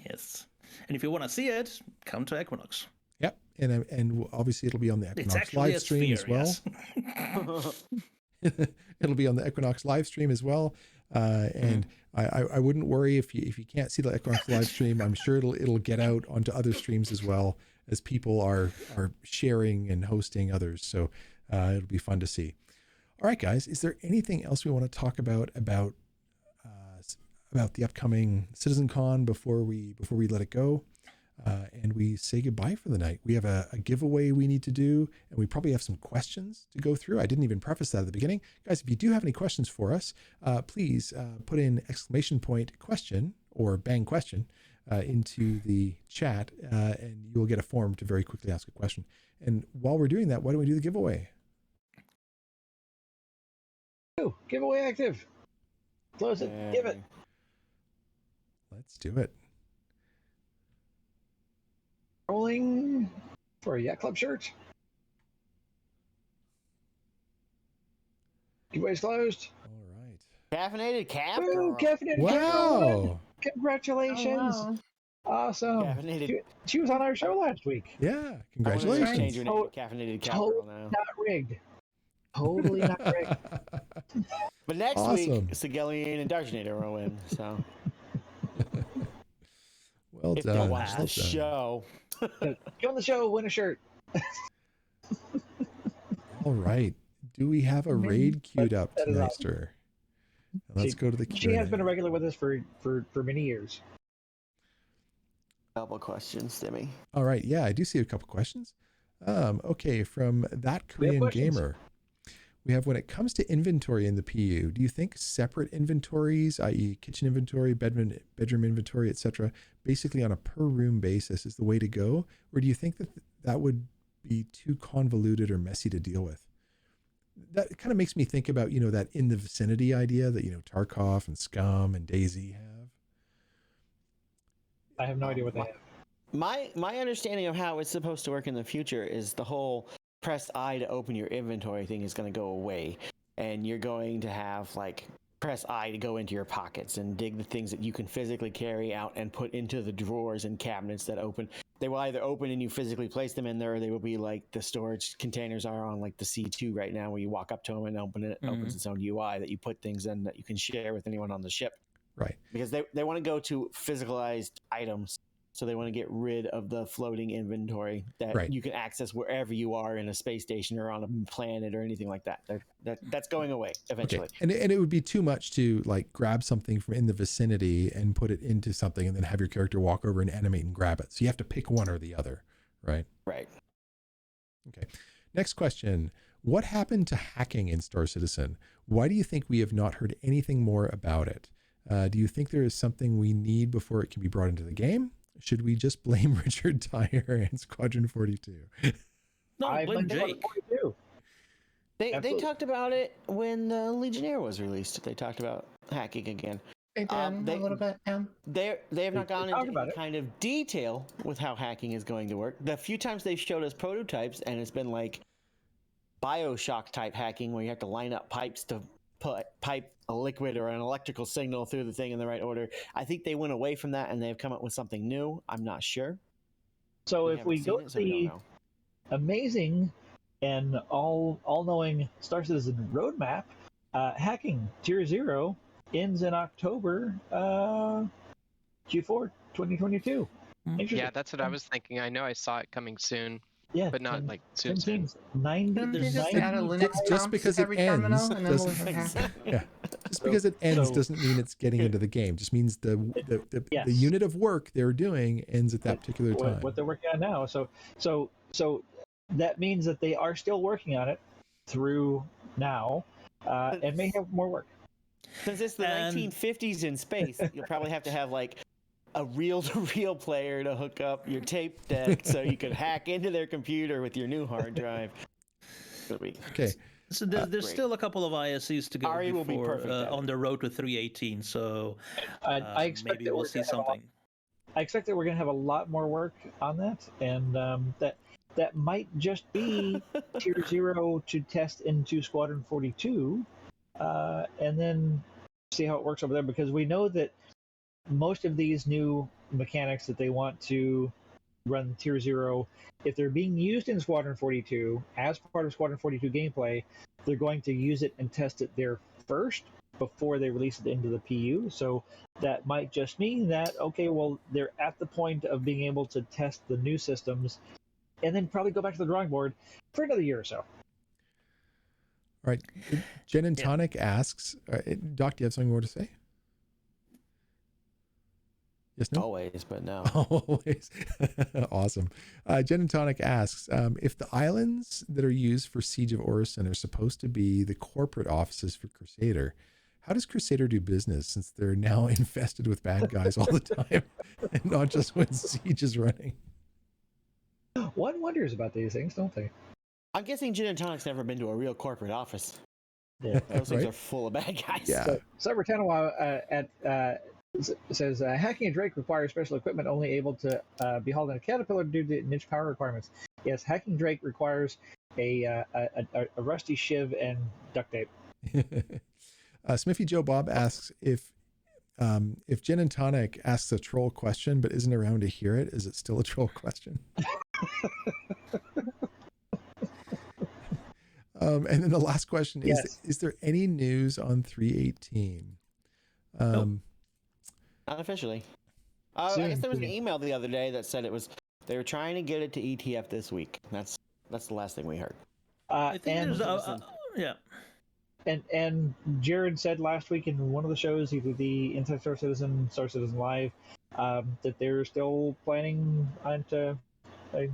Yes. And if you want to see it, come to Equinox. Yep. And obviously it'll be on the Equinox live stream as well. Yes. It'll be on the Equinox live stream as well. And I wouldn't worry if you can't see the Equinox live stream. I'm sure it'll get out onto other streams as well, as people are sharing and hosting others. So it'll be fun to see. All right, guys, is there anything else we want to talk about the upcoming CitizenCon before we let it go? And we say goodbye for the night. We have a giveaway we need to do, and we probably have some questions to go through. I didn't even preface that at the beginning. Guys, if you do have any questions for us, please put in !question or bang question into the chat, and you will get a form to very quickly ask a question. And while we're doing that, why don't we do the giveaway? Oh, giveaway active. Close it. Give it. Let's do it. Rolling for a Yacht Club shirt. Giveaway's closed. All right. Caffeinated cap. Ooh, caffeinated Wow. Congratulations. Oh, wow. Awesome. Caffeinated. She was on our show last week. Yeah. I wanna Congratulations. change your name to Caffeinated Cap Girl now. Not rigged. Totally not rigged. But next Awesome. week, Seggellion and Darjinator will win. So Well if done. they watch Well the done. show, Get on the show, win a shirt. All right. Do we have a raid queued up Set it tonight, up. Stir? Let's go to the She Q&A. has been a regular with us for many years. couple questions, Timmy. All right. Yeah, I do see a couple questions. Okay, from That We have Korean questions. Gamer. We have, when it comes to inventory in the PU, do you think separate inventories, i.e. kitchen inventory, bedroom inventory, etc., basically on a per room basis is the way to go? Or do you think that would be too convoluted or messy to deal with? That kind of makes me think about, that in the vicinity idea that, Tarkov and Scum and Daisy have. I have no idea what they have. My understanding of how it's supposed to work in the future is the whole press I to open your inventory thing is going to go away, and you're going to have like press I to go into your pockets and dig the things that you can physically carry out and put into the drawers and cabinets that open. They will either open and you physically place them in there, or they will be like the storage containers are on like the C2 right now, where you walk up to them and open it, opens its own UI that you put things in that you can share with anyone on the ship. Right. Because they want to go to physicalized items. So they want to get rid of the floating inventory that you can access wherever you are in a space station or on a planet or anything like that. That's going away eventually. Okay. And it would be too much to like grab something from in the vicinity and put it into something and then have your character walk over and animate and grab it. So you have to pick one or the other, right? Right. Okay. Next question. What happened to hacking in Star Citizen? Why do you think we have not heard anything more about it? Do you think there is something we need before it can be brought into the game? Should we just blame Richard Dyer and Squadron 42? No, I blame blame Jake. 42. They Absolutely. talked about it when the Legionnaire was released. They talked about hacking again. They did a little bit, yeah. They have not gone talked into about any it. kind of detail with how hacking is going to work. The few times they've showed us prototypes, and it's been like BioShock type hacking where you have to line up pipes to pipe a liquid or an electrical signal through the thing in the right order. I think they went away from that and they've come up with something new. I'm not sure. So We if we haven't go seen it, to so we don't the know. amazing and all-knowing Star Citizen roadmap, hacking Tier 0 ends in October Q4 2022. Interesting. Yeah, that's what I was thinking. I know I saw it coming soon, Yeah, but not 10 like soon. 10 teams. 90, Couldn't they There's- just add a Linux just prompt because to it every ends terminal and then we'll doesn't- hack it? Yeah. Just because it ends so- doesn't mean it's getting into the game. Just means the Yes. the unit of work they're doing ends at that particular time. what they're working on now. So that means that they are still working on it through now, and may have more work. Since it's the And- 1950s in space, you'll probably have to have like a reel-to-reel player to hook up your tape deck so you can hack into their computer with your new hard drive. Okay. So there's Great. still a couple of ISCs to go Ari will be before perfect at it. on the road to 318. So I expect maybe that we'll we're see gonna have a lot- something. I expect that we're going to have a lot more work on that, and that might just be Tier 0 to test into Squadron 42, and then see how it works over there, because we know that most of these new mechanics that they want to run Tier 0, if they're being used in Squadron 42 as part of Squadron 42 gameplay, they're going to use it and test it there first before they release it into the PU. So that might just mean that, okay, well, they're at the point of being able to test the new systems and then probably go back to the drawing board for another year or so. All right. Jen and Tonic asks, Doc, do you have something more to say? Yes, no? Always, but no. Always. Awesome. Jen and Tonic asks, if the islands that are used for Siege of Orison are supposed to be the corporate offices for Crusader, how does Crusader do business since they're now infested with bad guys all the time and not just when Siege is running? One wonders about these things, don't they? I'm guessing Gin and Tonic's never been to a real corporate office. Yeah. Those things Right? are full of bad guys. Yeah. So Cybertanawa says hacking a Drake requires special equipment only able to be hauled in a Caterpillar due to niche power requirements. Yes, hacking Drake requires a rusty shiv and duct tape. Smithy Joe Bob asks if Gin and Tonic asks a troll question but isn't around to hear it, is it still a troll question? And then the last question is: Yes. Is there any news on 318? Nope. Not officially. I Soon, guess there was an soon. email the other day that said they were trying to get it to ETF this week. That's the last thing we heard. I think And there's yeah. and Jared said last week in one of the shows, either the Inside Star Citizen Live, that they're still planning on to go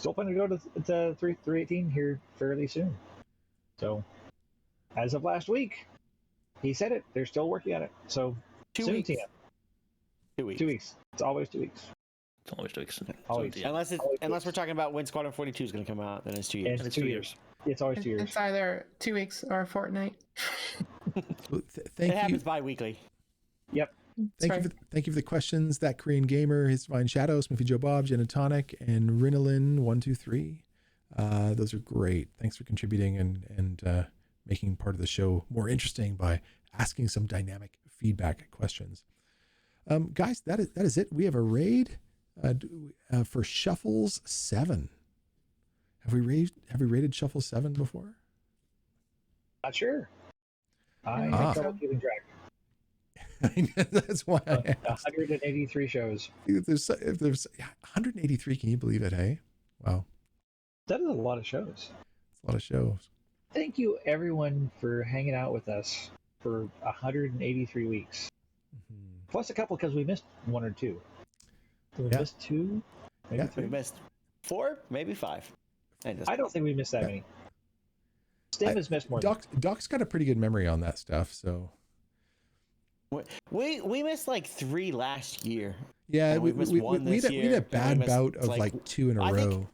to 318 here fairly soon. So, as of last week, he said it. They're still working on it. So 2 soon, weeks. TM. 2 weeks. 2 weeks. It's always 2 weeks. It's always 2 weeks. Always. So, yeah. Unless we're talking about when Squadron 42 is going to come out, then it's 2 years. And And it's 2 years. It's always 2 years. It's either 2 weeks or a fortnight. Well, It thank you. happens bi-weekly. Yep. Thank you for the questions. That Korean Gamer, His Divine Shadow, Smithy Joe Bob, Gin and Tonic, and Rinalin123. Those are great. Thanks for contributing and making part of the show more interesting by asking some dynamic feedback questions. Guys, that is it. We have a raid for Shuffles 7. Have we raided Shuffle 7 before? Not sure. I Ah. have trouble keeping track. That's why I asked. 183 shows. If there's 183, can you believe it? Hey, wow, That is a lot of shows. it's a lot of shows. Thank you, everyone, for hanging out with us for 183 weeks. Mhm. Plus a couple because we missed 1 or 2. Did we Yeah. miss 2? Maybe Yeah. 3? We missed 4, maybe 5. I don't think we missed that Yeah. many. Stim has missed more. Doc's got a pretty good memory on that stuff, so We missed like 3 last year. yeah, And we we've missed we one we this had a year, and we bad missed, bout of like, like 2 in a I think- row.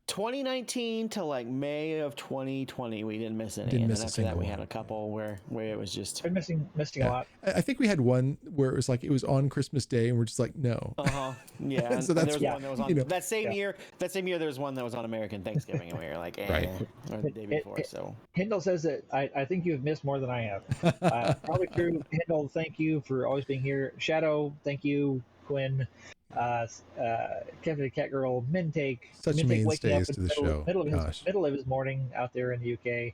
2019 to like May of 2020, we didn't miss any. Didn't and miss then a after that, single we had one. a couple where it was just. Been missing a Yeah. lot. I think we had one where it was like it was on Christmas Day, and we're just like, no. Yeah. So and that's there was one that was on you know. that same year. That same year, there was one that was on American Thanksgiving, and we were like, Right. or the day before. So Hindle says that I think you've missed more than I have. Probably true. Hindle, thank you for always being here. Shadow, thank you. Quinn, Kevin, Catgirl, Mintake, Such Mintake waking up mainstays in to the the show. Gosh. middle of his morning out there in the UK,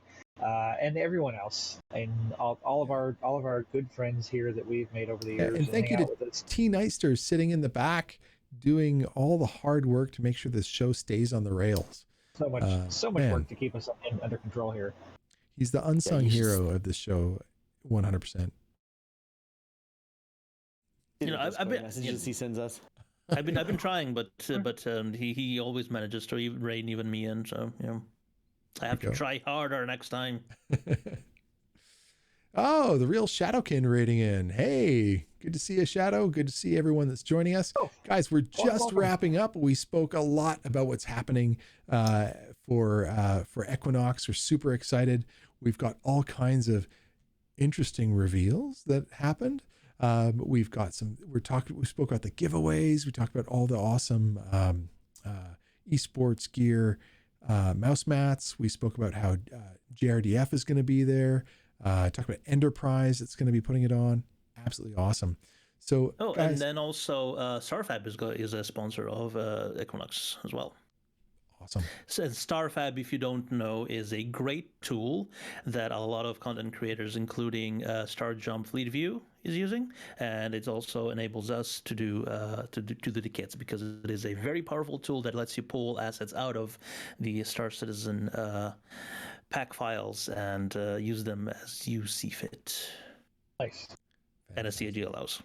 and everyone else, and all of our good friends here that we've made over the Yeah, years. and thank you hang to out with us. T Nightster sitting in the back doing all the hard work to make sure this show stays on the rails. So much man. work to keep us under control here. He's the unsung you should- hero of this show, 100%. You know, I've been messages he sends us. I've been trying, but he always manages to rein even me in. So you know, I have to go. try harder next time. Oh, the real Shadowkin rating in. Hey, good to see you, Shadow. Good to see everyone that's joining us. Guys, we're just welcome. wrapping up. We spoke a lot about what's happening for Equinox. We're super excited. We've got all kinds of interesting reveals that happened. We've got we spoke about the giveaways. We talked about all the awesome esports gear, mouse mats. We spoke about how JRDF is going to be there. Talk about Enterprise that's going to be putting it on. Absolutely awesome. So, guys, and then also Starfab is a sponsor of Equinox as well. awesome. So Starfab, if you don't know, is a great tool that a lot of content creators, including Starjump Fleetview, is using, and it also enables us to do the kits because it is a very powerful tool that lets you pull assets out of the Star Citizen pack files and use them as you see fit, Nice. and as CAG allows.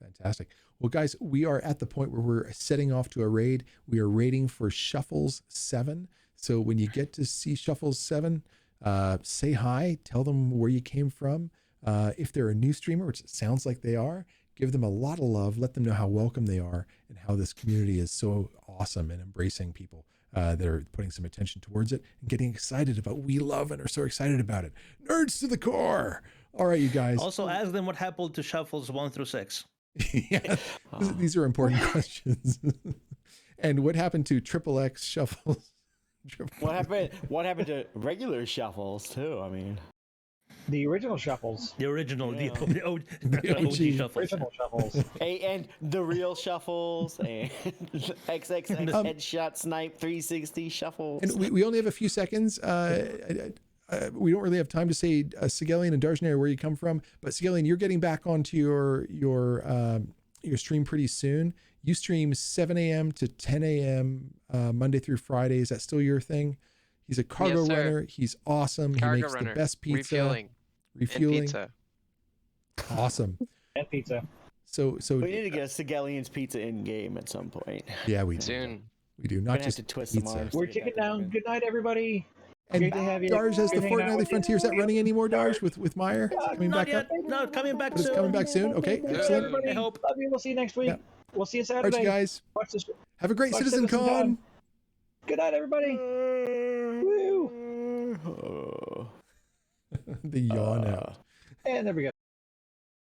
Fantastic. Well, guys, we are at the point where we're setting off to a raid. We are raiding for Shuffles 7. So when you get to see Shuffles 7, say hi, tell them where you came from. If they're a new streamer, which it sounds like they are, give them a lot of love. Let them know how welcome they are and how this community is so awesome and embracing people that are putting some attention towards it and getting excited about We Love and are so excited about it. Nerds to the core. All right, you guys. Also, ask them what happened to Shuffles 1 through 6. Yeah, these are important questions. And what happened to Triple X Shuffles? What happened to regular shuffles too? I mean, The original Shuffles. The original, Yeah. the OG Shuffles. Original Shuffles. and the real shuffles and XXX headshot snipe 360 shuffles. And we only have a few seconds. We don't really have time to say Seggellion and Darjinator where you come from, but Seggellion, you're getting back onto your stream pretty soon. You stream 7 a.m. to 10 a.m. Monday through Friday. Is that still your thing? He's a cargo Yes, sir. runner. He's awesome. Cargo he makes runner. the best pizza. Refueling. And pizza. Awesome. And pizza. So We need to get a Segellion's pizza in game at some point. yeah, we do. Soon. We do. We're Not gonna have just to twist some pizza. arms. We're to get chicken that down. going. Good night, everybody. And Great to have you. Darj has the Good hanging out Fortnightly with you. Frontier. Is that running anymore, Darj, with Meyer? Coming Not back yet. up? No, coming back But it's soon. coming back soon? Okay, Good night, excellent. everybody. I hope. Love you. We'll see you next week. Yeah. We'll see you All right, Saturday. you guys. Watch this. Have a great Watch Citizen Citizen Con. Con. Good night, everybody. Woo. The yawn out. And there we go.